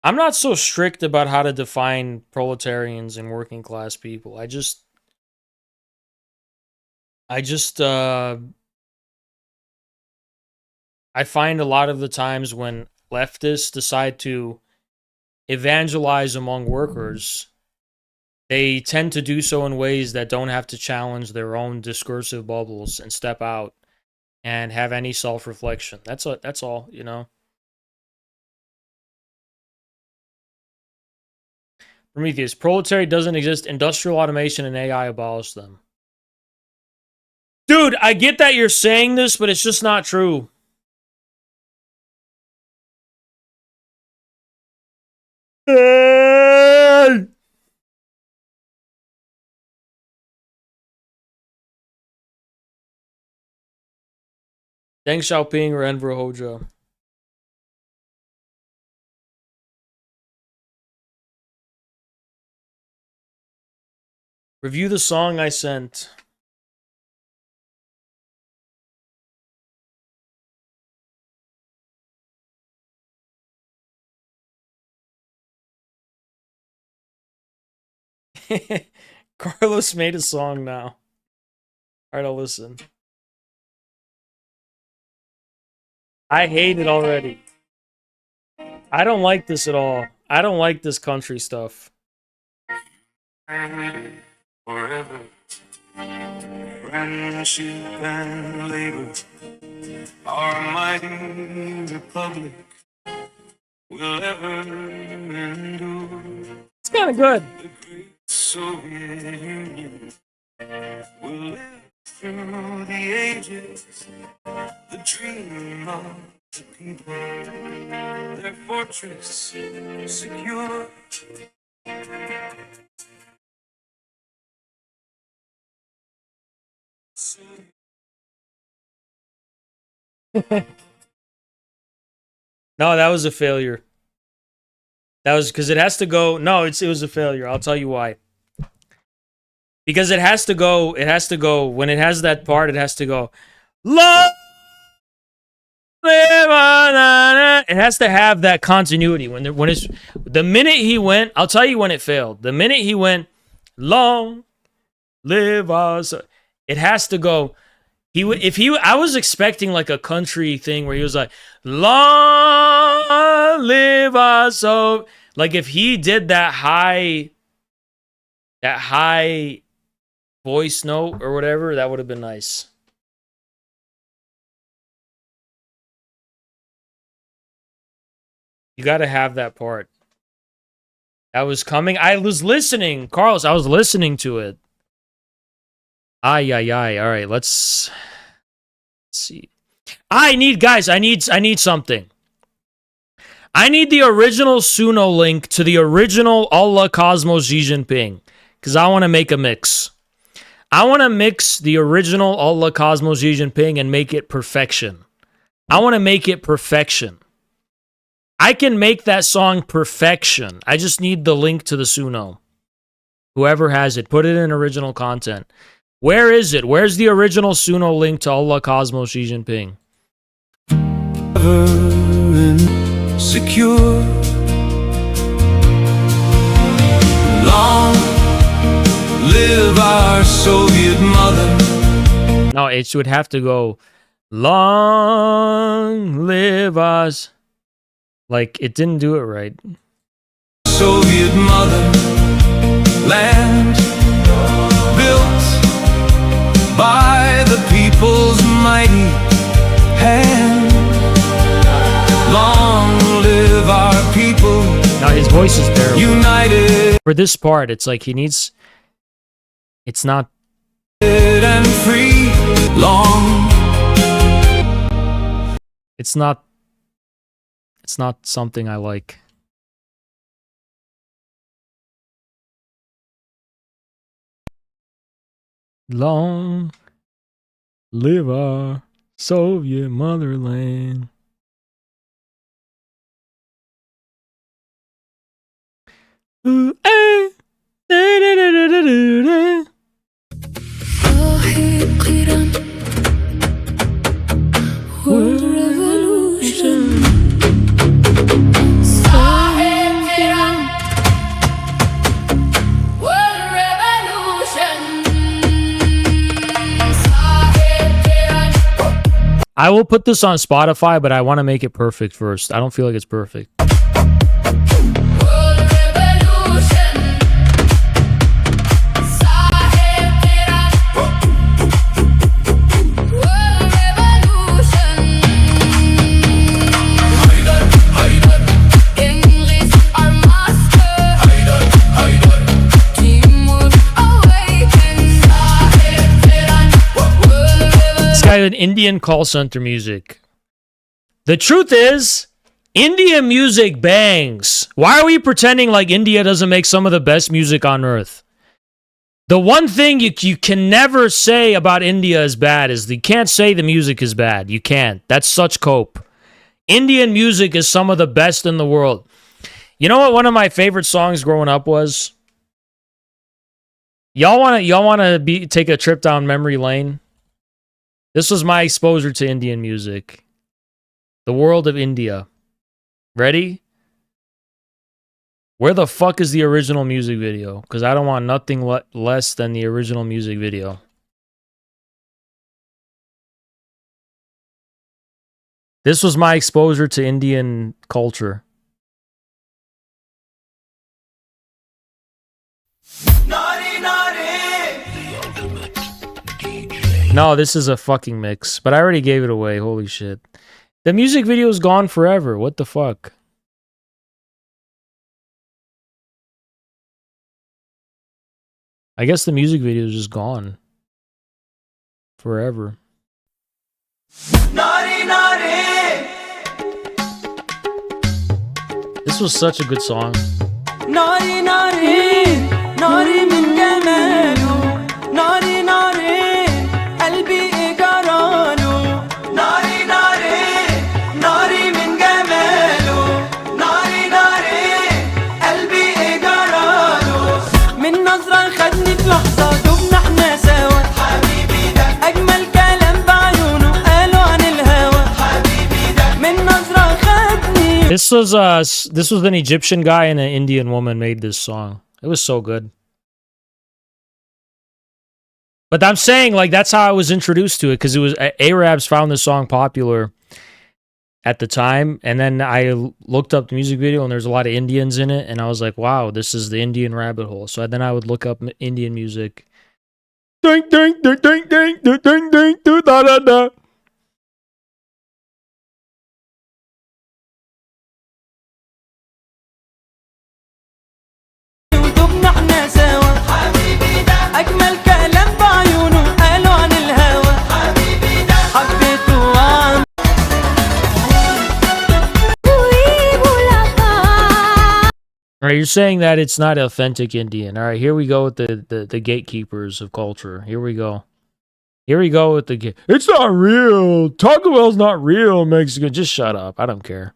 I'm not so strict about how to define proletarians and working class people. I just I find a lot of the times when leftists decide to evangelize among workers, they tend to do so in ways that don't have to challenge their own discursive bubbles and step out and have any self-reflection. That's all, you know. Prometheus, proletariat doesn't exist. Industrial automation and AI abolished them. Dude, I get that you're saying this, but it's just not true. Deng Xiaoping or Enver Hoxha. Review the song I sent. Carlos made a song now. Alright, I'll listen. I hate it already. I don't like this at all. I don't like this country stuff. Forever. Friendship and labor, our mighty republic will ever endure. It's kind of good. The great Soviet Union will live through the ages. The dream of the people, their fortress secure. No, that was a failure. That was because it has to go. No, it was a failure. I'll tell you why. Because it has to go. It has to go. When it has that part, it has to go. Long live on. It has to have that continuity. When it's the minute he went, I'll tell you when it failed. The minute he went, long live us. It has to go. I was expecting like a country thing where he was like, long live us. So like if he did that high voice note or whatever, that would have been nice. You got to have that part. That was coming. I was listening, Carlos. I was listening to it. Ay. All right, let's see. I need something. I need the original Suno link to the original Allah Cosmos Xi Jinping because I want to make a mix. I want to mix the original Allah Cosmos Xi Jinping and make it perfection. I want to make it perfection. I can make that song perfection. I just need the link to the Suno. Whoever has it, put it in original content. Where is it? Where's the original Suno link to Allah Cosmos Xi Jinping? Secure. Long live our Soviet mother. No, it would have to go. Long live us. Like, it didn't do it right. Soviet mother. land built by the people's mighty hand. Long live our people. Now his voice is terrible. United For this part, it's like he needs... It's not... and free. Long. It's not... It's not something I like. Long live our Soviet motherland. Ooh, eh. Da, da, da, da, da, da, da. World revolution. World revolution. I will put this on Spotify, but I want to make it perfect first. I don't feel like it's perfect. World revolution. World revolution. English our master. Teamwork awakens. This guy had Indian call center music. The truth is, Indian music bangs. Why are we pretending like India doesn't make some of the best music on earth? The one thing you can never say about India is bad is you can't say the music is bad. You can't. That's such cope. Indian music is some of the best in the world. You know what one of my favorite songs growing up was? Y'all wanna take a trip down memory lane? This was my exposure to Indian music. The World of India. Ready? Where the fuck is the original music video? Because I don't want nothing less than the original music video. This was my exposure to Indian culture. No, this is a fucking mix. But I already gave it away. Holy shit. The music video is gone forever. What the fuck? I guess the music video is just gone. Forever. This was such a good song. ناري ناري ناري من جماله ناري ناري قلبي جراله ناري ناري ناري من جماله ناري ناري قلبي جراله من نظرة خدني في لحظة دبنا احنا سوا حبيبي ده أجمل كلام بعيونه قالوا عن الهوى حبيبي ده من نظرة خدني. This was an Egyptian guy and an Indian woman made this song. It was so good. But I'm saying, like, that's how I was introduced to it, because it was Arabs found this song popular at the time, and then I looked up the music video, and there's a lot of Indians in it, and I was like, wow, this is the Indian rabbit hole. So then I would look up Indian music. Ding, ding, ding, ding, ding, ding, ding, ding, da, da, da. ودبنا احنا سوا حبيبي ده أجمل كلام بعيونه قالوا عن الهوى حبيبي ده حبيته وعم. All right, you're saying that it's not authentic Indian. All right, here we go with the gatekeepers of culture. Here we go. Here we go with the... It's not real. Taco Bell's not real, Mexican. Just shut up. I don't care.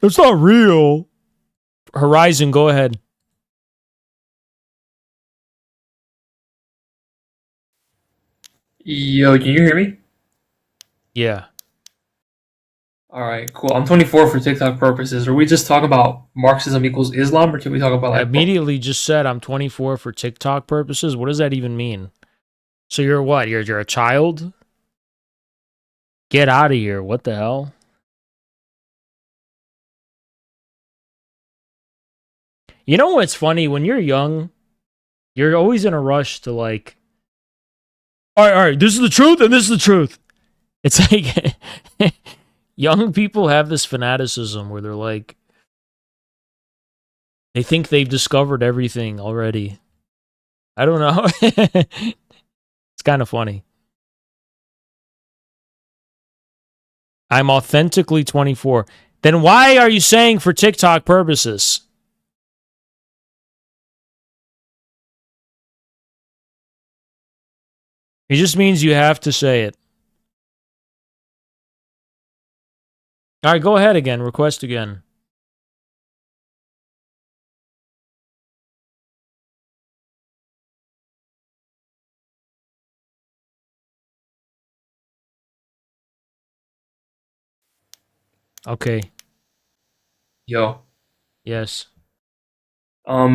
It's not real. Horizon, go ahead. Yo, can you hear me? Yeah. Alright, cool. I'm 24 for TikTok purposes. Are we just talking about Marxism equals Islam, or can we talk about I like immediately just said I'm 24 for TikTok purposes. What does that even mean? So you're what? You're a child? Get out of here. What the hell? You know what's funny? When you're young, you're always in a rush to like, all right, this is the truth and this is the truth. It's like young people have this fanaticism where they're like, they think they've discovered everything already. I don't know. It's kind of funny. I'm authentically 24. Then why are you saying for TikTok purposes? It just means you have to say it. All right, go ahead again. Request again. Okay. Yo. Yes. Are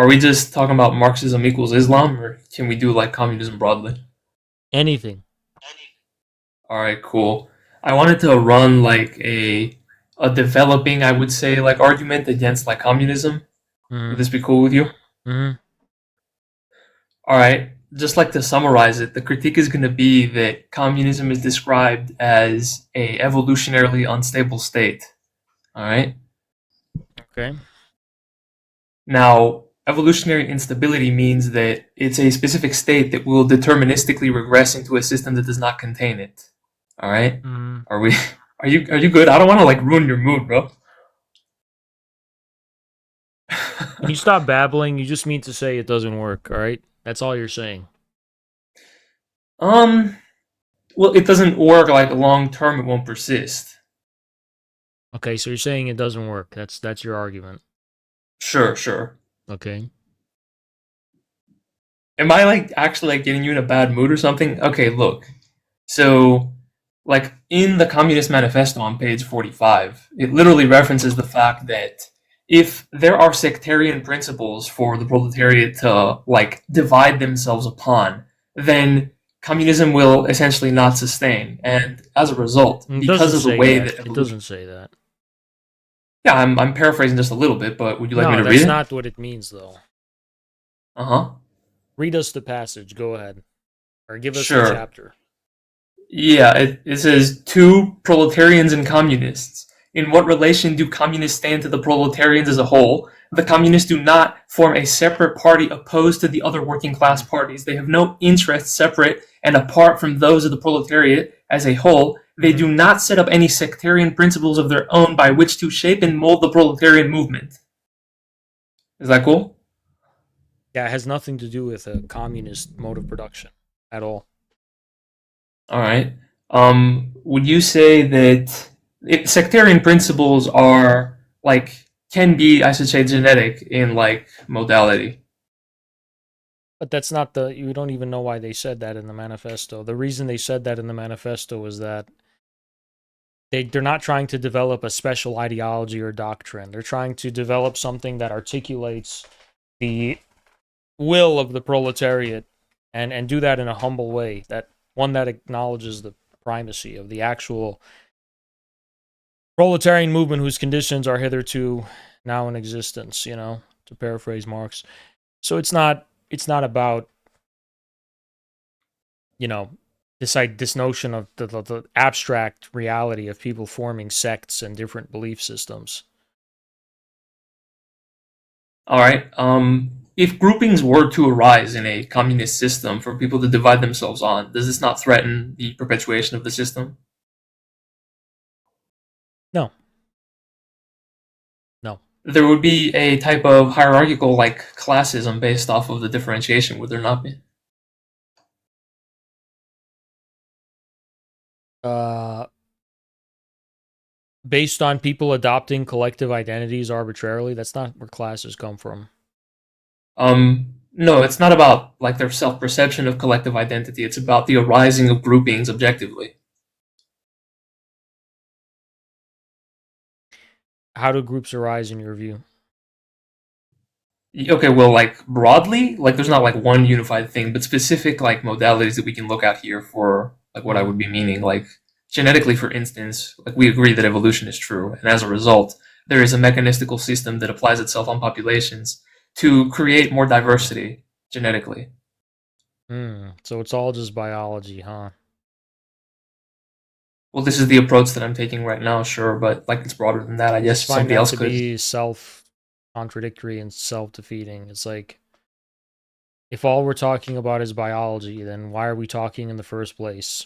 we just talking about Marxism equals Islam, or can we do like communism broadly? Anything. All right, cool. I wanted to run like a developing, I would say, like argument against like communism. Would this be cool with you? Mm-hmm. All right. Just like to summarize it, the critique is going to be that communism is described as a evolutionarily unstable state. All right. Okay. Now, evolutionary instability means that it's a specific state that will deterministically regress into a system that does not contain it. All right. Mm-hmm. Are we? Are you good? I don't want to like ruin your mood, bro. When you stop babbling, you just mean to say it doesn't work, all right? That's all you're saying. Well, it doesn't work like long term. It won't persist. Okay, so you're saying it doesn't work. That's your argument. Sure. Okay. Am I like actually like getting you in a bad mood or something? Okay, look. So, like in the Communist Manifesto on page 45, it literally references the fact that if there are sectarian principles for the proletariat to like divide themselves upon, then communism will essentially not sustain. And as a result, It because doesn't of the say way that. that It doesn't say that. yeah, I'm paraphrasing just a little bit, but would you like me No, to read that's it? not what it means, though. Uh-huh. Read us the passage. Go ahead. Or give us the Sure. chapter. Yeah, it says two proletarians and communists. In what relation do communists stand to the proletarians as a whole? The communists do not form a separate party opposed to the other working class parties. They have no interests separate and apart from those of the proletariat as a whole. They do not set up any sectarian principles of their own by which to shape and mold the proletarian movement. Is that cool? Yeah, it has nothing to do with a communist mode of production at all. All right. Would you say that sectarian principles are like can be, I should say, genetic in like modality? But that's not the. You don't even know why they said that in the manifesto. The reason they said that in the manifesto was that they're not trying to develop a special ideology or doctrine. They're trying to develop something that articulates the will of the proletariat and do that in a humble way. That one that acknowledges the primacy of the actual proletarian movement whose conditions are hitherto now in existence, you know, to paraphrase Marx. So it's not about, you know, this notion of the abstract reality of people forming sects and different belief systems. All right. If groupings were to arise in a communist system for people to divide themselves on, does this not threaten the perpetuation of the system? No. There would be a type of hierarchical like classism based off of the differentiation, would there not be? Based on people adopting collective identities arbitrarily, that's not where classes come from. No, it's not about like their self-perception of collective identity. It's about the arising of groupings objectively. How do groups arise in your view? Okay, well, like broadly, like there's not like one unified thing, but specific like modalities that we can look at here for like what I would be meaning. Like genetically, for instance, like we agree that evolution is true, and as a result, there is a mechanistical system that applies itself on populations to create more diversity genetically. So it's all just biology, huh? Well, this is the approach that I'm taking right now, sure, but like it's broader than that. I I guess just find somebody that else to could. be self-contradictory and self-defeating. It's like, if all we're talking about is biology, then why are we talking in the first place?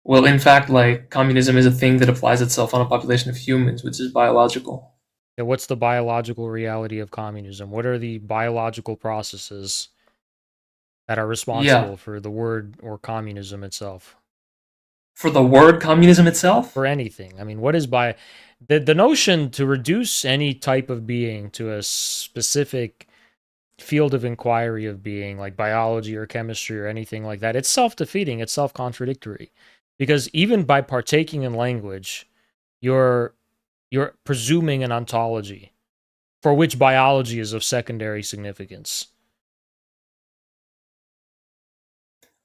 Well, in fact, like communism is a thing that applies itself on a population of humans, which is biological. And what's the biological reality of communism? What are the biological processes that are Yeah. responsible for the word or communism itself? For the word communism itself? For anything. I mean, what is the notion to reduce any type of being to a specific field of inquiry of being, like biology or chemistry or anything like that, it's self-defeating, it's self-contradictory. Because even by partaking in language, you're presuming an ontology for which biology is of secondary significance.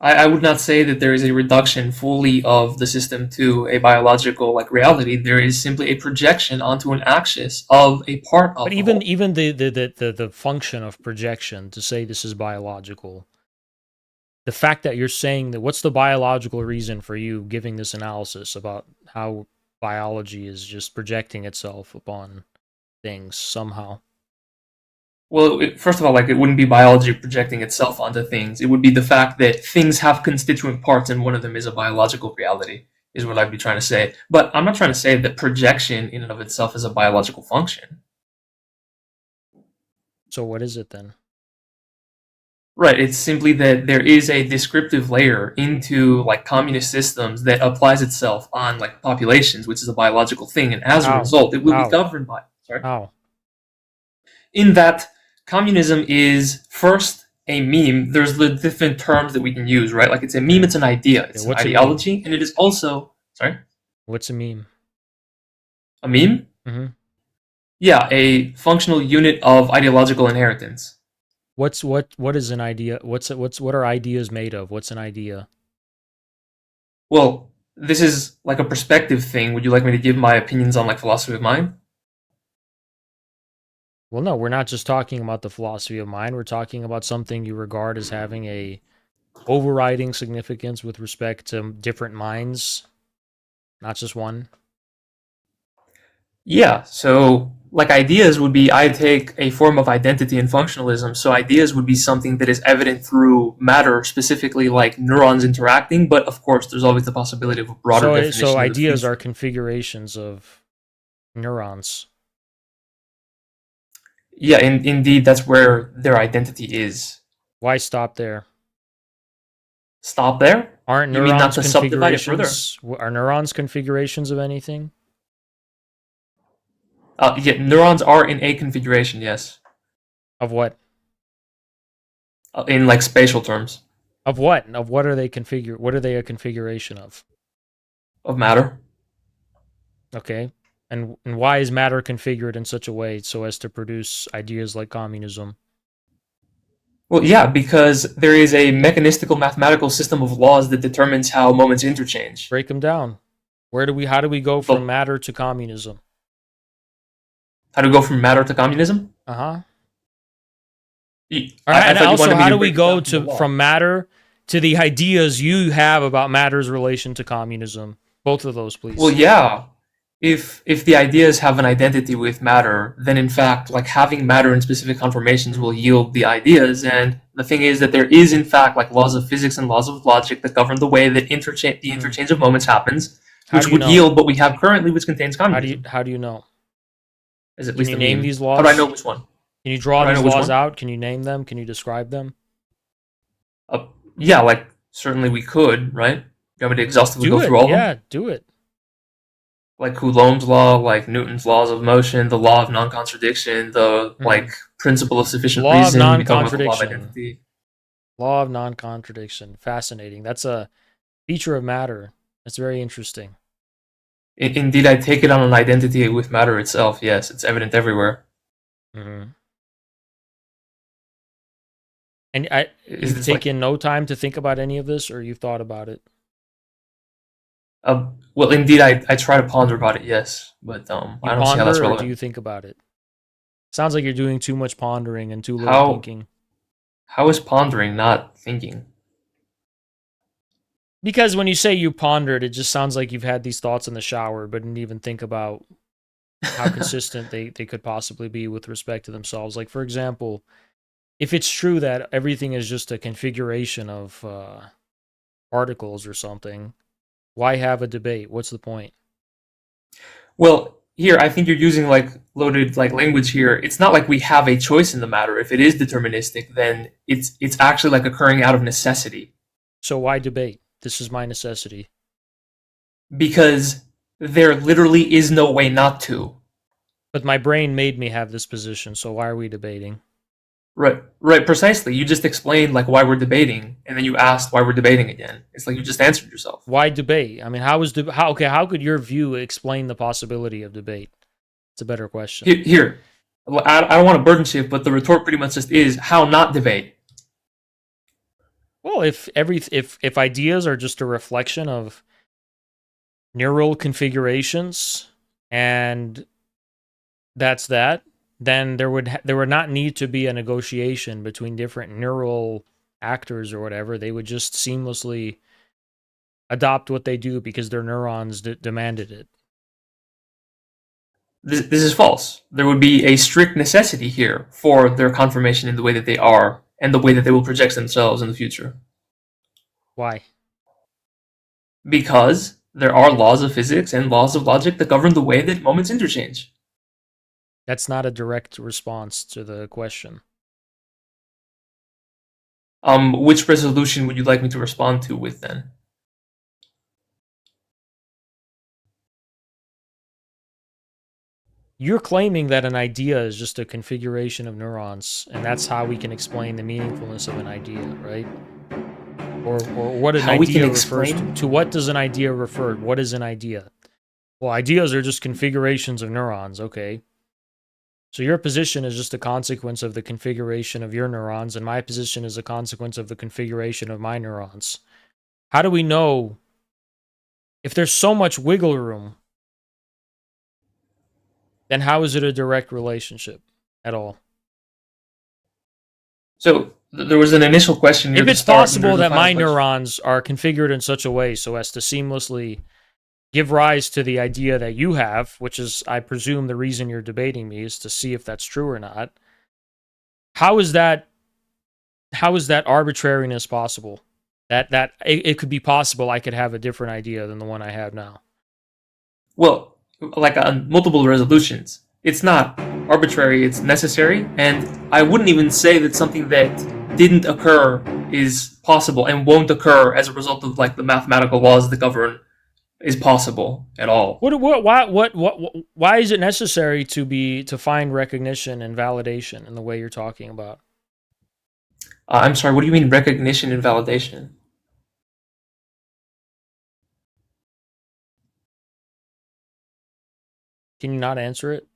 I would not say that there is a reduction fully of the system to a biological like reality. There is simply a projection onto an axis of a part of But the even whole. even the function of projection, to say this is biological, the fact that you're saying that, what's the biological reason for you giving this analysis about how biology is just projecting itself upon things somehow? Well, first of all, like it wouldn't be biology projecting itself onto things. It would be the fact that things have constituent parts, and one of them is a biological reality, is what I'd be trying to say. But I'm not trying to say that projection in and of itself is a biological function. So what is it then? Right, it's simply that there is a descriptive layer into like communist systems that applies itself on like populations, which is a biological thing, and as a How? result, it will be How? governed by. Sorry. How? In that communism is first a meme. There's the different terms that we can use, right? Like it's a meme, it's an idea, it's an what's a meme? ideology, and it is also sorry, What's a meme? a meme. Mm-hmm. Yeah, a functional unit of ideological inheritance. What is an idea? What are ideas made of? What's an idea? Well, this is like a perspective thing. Would you like me to give my opinions on like philosophy of mind? Well, no, we're not just talking about the philosophy of mind. We're talking about something you regard as having a overriding significance with respect to different minds, not just one. Yeah, so like ideas would be I take a form of identity in functionalism. So ideas would be something that is evident through matter, specifically like neurons interacting, but of course there's always the possibility of a broader definition. So of the ideas future. are configurations of neurons. Yeah, indeed that's where their identity is. Why stop there? Stop there? Aren't You mean not neurons to subdivide it further? configurations? Are neurons configurations of anything? Yeah, neurons are in a configuration, yes. Of what? In like spatial terms. Of what? Of what are they configured? What are they a configuration of? Of matter. Okay. And why is matter configured in such a way so as to produce ideas like communism? Well, yeah, because there is a mechanistical mathematical system of laws that determines how moments interchange. Break them down. How do we go from Well- matter to communism? How to go from matter to communism? Uh-huh. I And thought you also, wanted me how to do we break it go down from the law. from matter to the ideas you have about matter's relation to communism? Both of those, please. Well, yeah. If the ideas have an identity with matter, then in fact, like having matter in specific conformations will yield the ideas. And the thing is that there is in fact like laws of physics and laws of logic that govern the way that the interchange of moments happens, How which do you would know? yield what we have currently, which contains How communism. do you know? Is at Can least you a name meme. these How do I laws? know which one? Can you draw How do I these know which laws one? out? Can you name them? Can you describe them? Yeah, like certainly we could, right? You want me to exhaustively Do go it. through all of them? Yeah, do it. Like Coulomb's law, like Newton's laws of motion, the law of non-contradiction, the like principle of sufficient Law of reason. We talk about the law of non-contradiction. identity. Law of non-contradiction. Fascinating. That's a feature of matter. That's very interesting. Indeed, I take it on an identity with matter itself. Yes, it's evident everywhere. Mm-hmm. And Is you've this like taken no time to think about any of this, or you've thought about it? Well, indeed, I try to ponder about it, yes, but You I don't see how that's ponder or do relevant. you think about it? Sounds like you're doing too much pondering and too little How thinking. how is pondering not thinking? Because when you say you pondered, it just sounds like you've had these thoughts in the shower, but didn't even think about how consistent they could possibly be with respect to themselves. Like, for example, if it's true that everything is just a configuration of particles or something, why have a debate? What's the point? Well, here I think you're using like loaded like language here. It's not like we have a choice in the matter. If it is deterministic, then it's actually like occurring out of necessity So why debate? This is my necessity. because there literally is no way not to. But my brain made me have this position, so why are we debating? Right, precisely. You just explained like why we're debating, and then you asked why we're debating again. It's like you just answered yourself. Why debate? I mean, how could your view explain the possibility of debate? It's a better question. Here, I don't want to burden shift, but the retort pretty much just is how not debate. Well, if ideas are just a reflection of neural configurations and that's that, then there would not need to be a negotiation between different neural actors or whatever. They would just seamlessly adopt what they do because their neurons demanded it. This is false. There would be a strict necessity here for their confirmation in the way that they are and the way that they will project themselves in the future. Why? Because there are laws of physics and laws of logic that govern the way that moments interchange. That's not a direct response to the question. Which resolution would you like me to respond to with then? You're claiming that an idea is just a configuration of neurons, and that's how we can explain the meaningfulness of an idea, right? Or what an How we can idea refers to. explain? To what does an idea refer? What is an idea? Well, ideas are just configurations of neurons, okay? So your position is just a consequence of the configuration of your neurons, and my position is a consequence of the configuration of my neurons. How do we know if there's so much wiggle room? Then how is it a direct relationship at all? So there was an initial question near If the it's start, and possible there's a that final my question. neurons are configured in such a way so as to seamlessly give rise to the idea that you have, which is, I presume, the reason you're debating me is to see if that's true or not. How is that arbitrariness possible? That it could be possible I could have a different idea than the one I have now. Well, like on multiple resolutions, it's not arbitrary, it's necessary, and I wouldn't even say that something that didn't occur is possible and won't occur as a result of like the mathematical laws that govern is possible at all. Why is it necessary to find recognition and validation in the way you're talking about? I'm sorry, what do you mean recognition and validation? Can you not answer it?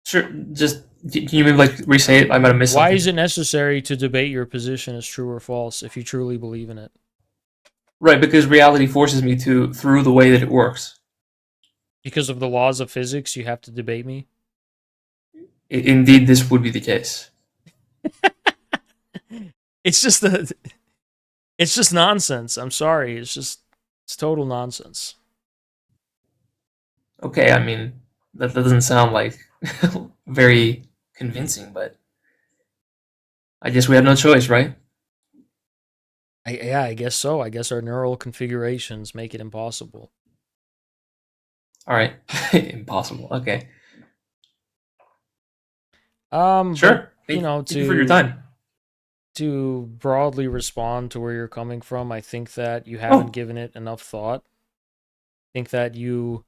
Sure, just can you maybe like re-say it? I might have missed Why something. is it necessary to debate your position as true or false if you truly believe in it? Right, because reality forces me to through the way that it works. Because of the laws of physics, you have to debate me? Indeed, this would be the case. It's just nonsense. I'm sorry. It's total nonsense. Okay, I mean that doesn't sound like very convincing, but I guess we have no choice, right? I guess so. I guess our neural configurations make it impossible. All right, impossible. Okay, but, sure. Thank you for your time. To broadly respond to where you're coming from, I think that you haven't given it enough thought. I think that you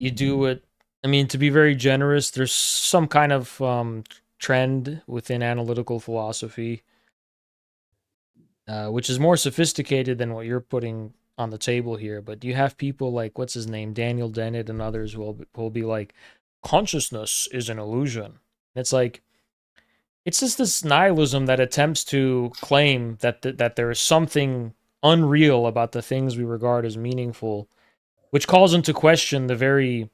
do it. I mean, to be very generous, there's some kind of trend within analytical philosophy, which is more sophisticated than what you're putting on the table here. But you have people like, what's his name, Daniel Dennett and others will be like, consciousness is an illusion. And it's like, it's just this nihilism that attempts to claim that there is something unreal about the things we regard as meaningful, which calls into question the very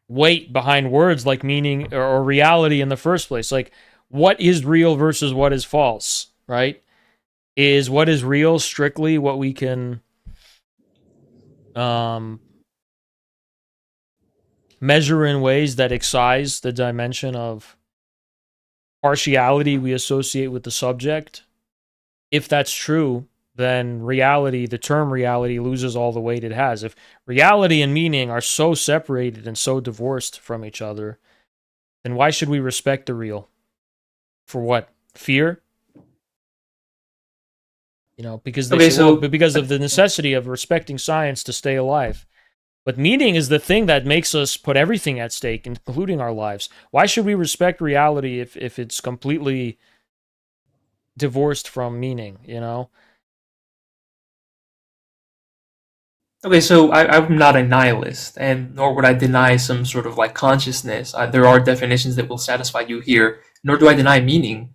weight behind words like meaning or reality in the first place. Like, what is real versus what is false, right? Is what is real strictly what we can measure in ways that excise the dimension of partiality we associate with the subject? If that's true, then reality, the term reality, loses all the weight it has. If reality and meaning are so separated and so divorced from each other, then why should we respect the real? For what? Fear? You know, because they Okay, say, well, so but because of the necessity of respecting science to stay alive. But meaning is the thing that makes us put everything at stake, including our lives. Why should we respect reality if it's completely divorced from meaning, you know? okay, so I'm not a nihilist, and nor would I deny some sort of like consciousness. There are definitions that will satisfy you here, nor do I deny meaning.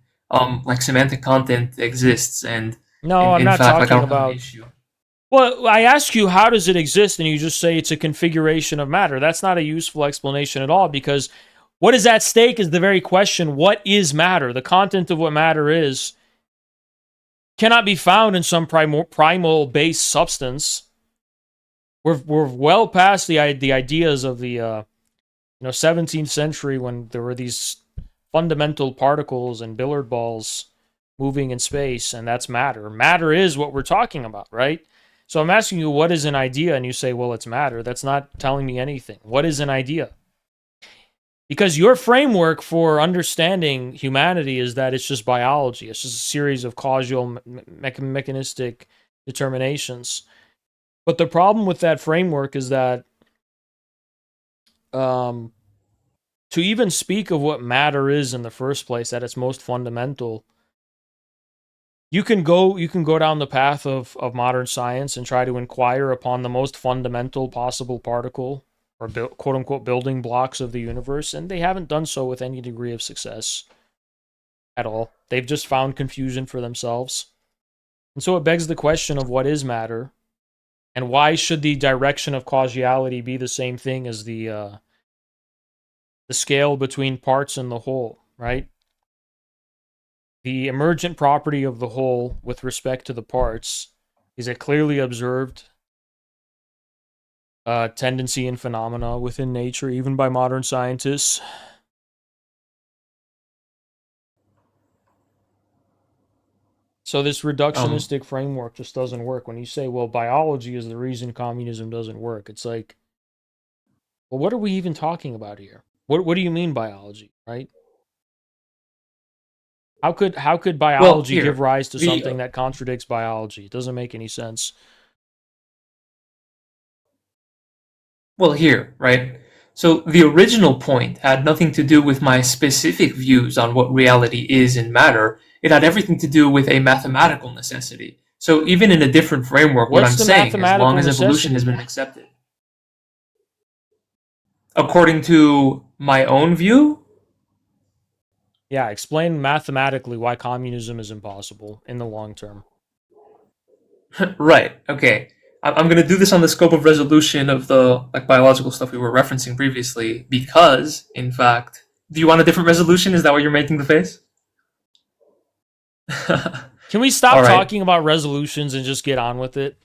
Like semantic content exists, and No, in I'm in not fact, like I talking don't have an about. issue. Well, I ask you, how does it exist? And you just say it's a configuration of matter. That's not a useful explanation at all, because what is at stake is the very question: what is matter? The content of what matter is cannot be found in some primal base substance. We're well past the ideas of the 17th century, when there were these fundamental particles and billiard balls moving in space, and that's matter. Matter is what we're talking about, right? So I'm asking you, what is an idea? And you say, well, it's matter. That's not telling me anything. What is an idea? Because your framework for understanding humanity is that it's just biology. It's just a series of causal, mechanistic determinations. But the problem with that framework is that to even speak of what matter is in the first place, at its most fundamental, you can go down the path of modern science and try to inquire upon the most fundamental possible particle or quote unquote building blocks of the universe, and they haven't done so with any degree of success at all. They've just found confusion for themselves. And so it begs the question of what is matter, and why should the direction of causality be the same thing as the scale between parts and the whole, right? The emergent property of the whole with respect to the parts is a clearly observed tendency and phenomena within nature, even by modern scientists. So this Um, reductionistic framework just doesn't work. When you say, well, biology is the reason communism doesn't work, it's like, well, what are we even talking about here? What do you mean biology, right? How could well, biology give here rise to the something that contradicts biology? It doesn't make any sense. well here, right? So the original point had nothing to do with my specific views on what reality is in matter. It had everything to do with a mathematical necessity. So even in a different framework, what What's I'm the saying, as long mathematical as evolution has necessity? been accepted, according to my own view, Yeah, explain mathematically why communism is impossible in the long term. right? Okay, I'm going to do this on the scope of resolution of the like biological stuff we were referencing previously, because in fact, do you want a different resolution? Is that what you're making the face? Can we All stop right. talking about resolutions and just get on with it?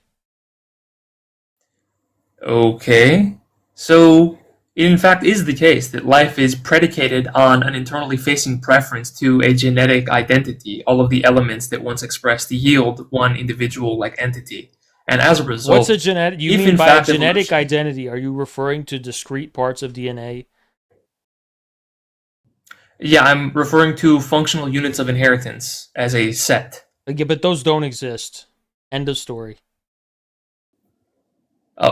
Okay. So, it in fact is the case that life is predicated on an internally facing preference to a genetic identity, all of the elements that once expressed yield one individual like entity. And as a What's a result, genetic? You if mean in by a fact genetic evolution. identity? Are you referring to discrete parts of DNA? Yeah, I'm referring to functional units of inheritance as a set. Like, yeah, but those don't exist. End of story.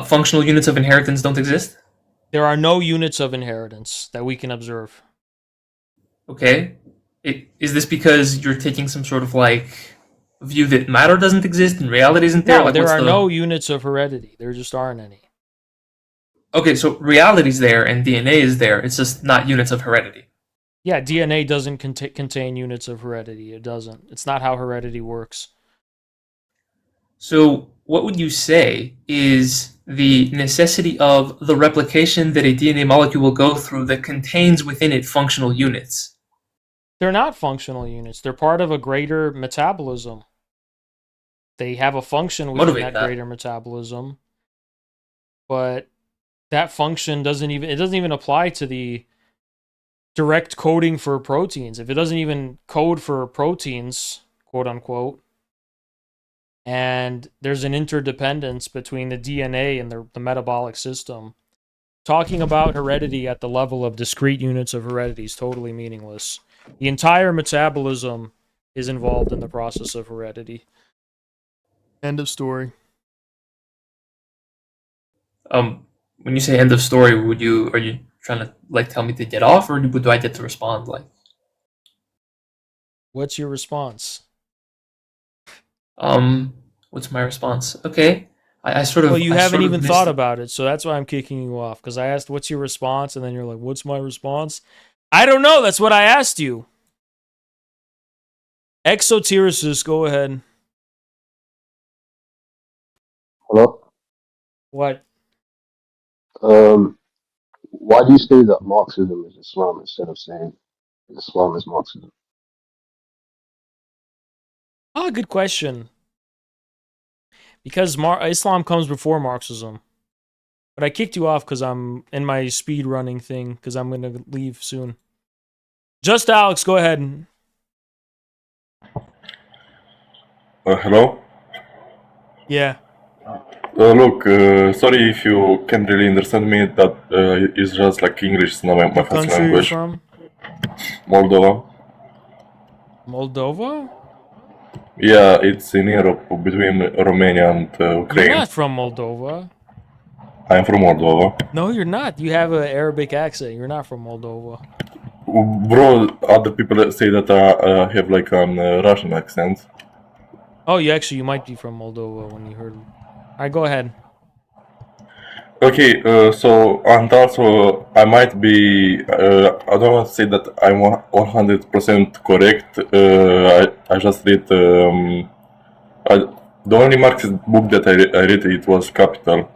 Functional units of inheritance don't exist? There are no units of inheritance that we can observe. Okay. Is this because you're taking some sort of like view that matter doesn't exist and reality isn't there? No, Like, there what's are the. no units of heredity. There just aren't any. Okay, so reality's there and DNA is there. It's just not units of heredity. Yeah, DNA doesn't contain units of heredity. It doesn't. It's not how heredity works. So, what would you say is the necessity of the replication that a DNA molecule will go through that contains within it functional units? They're not functional units. They're part of a greater metabolism. They have a function within Motivate that that. greater metabolism, but that function doesn't even apply to the direct coding for proteins. If it doesn't even code for proteins, quote unquote, and there's an interdependence between the DNA and the metabolic system, talking about heredity at the level of discrete units of heredity is totally meaningless. The entire metabolism is involved in the process of heredity. End of story. When you say end of story, are you trying to like tell me to get off, or do I get to respond? Like, What's your response? what's my response? Okay, I sort of. Well, you I haven't sort of even missed thought it. about it, so that's why I'm kicking you off. Because I asked, "What's your response?" and then you're like, "What's my response?" I don't know. That's what I asked you. Exotericist, go ahead. Hello? What? Why do you say that Marxism is Islam instead of saying Islam is Marxism? Oh, good question. Because Islam comes before Marxism. But I kicked you off because I'm in my speed running thing because I'm going to leave soon. Just Alex, go ahead. Hello? Yeah. Look, sorry if you can't really understand me, that it's just like English is not my What first country are you language. from? Moldova. Moldova? Yeah, it's in Europe between Romania and You're Ukraine. not from Moldova. I'm from Moldova. No, you're not. You have an Arabic accent. You're not from Moldova. Bro, other people say that I have like an Russian accent. Oh, you might be from Moldova when you heard. All right, go ahead. Okay, so and also I might be I don't want to say that I'm 100% correct. I just read I, the only Marxist book that I read it was Capital.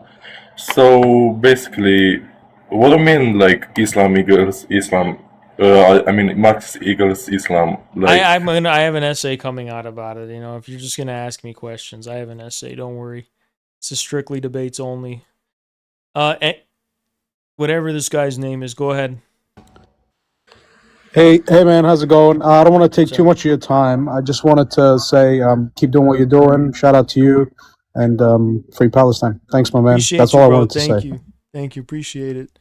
So basically, what do you mean like Islam equals Islam? I mean Marx equals Islam. Like I have an essay coming out about it. You know, if you're just gonna ask me questions, I have an essay. Don't worry. It's a strictly debates only. Whatever this guy's name is, go ahead. Hey man, how's it going? I don't want to take So, too much of your time. I just wanted to say, keep doing what you're doing. Shout out to you, and free Palestine. Thanks, my man. appreciate That's you, all I bro. wanted to say. Thank you. Appreciate it.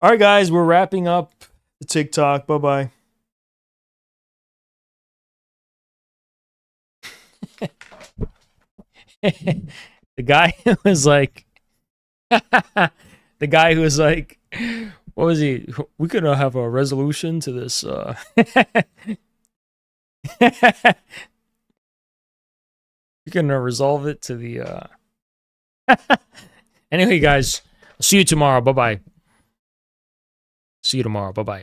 All right, guys, we're wrapping up the TikTok. Bye bye. The guy who was like, the guy who was like, what was he? We could have a resolution to this. We can resolve it to the. Anyway, guys, I'll see you tomorrow. Bye bye. See you tomorrow. Bye bye.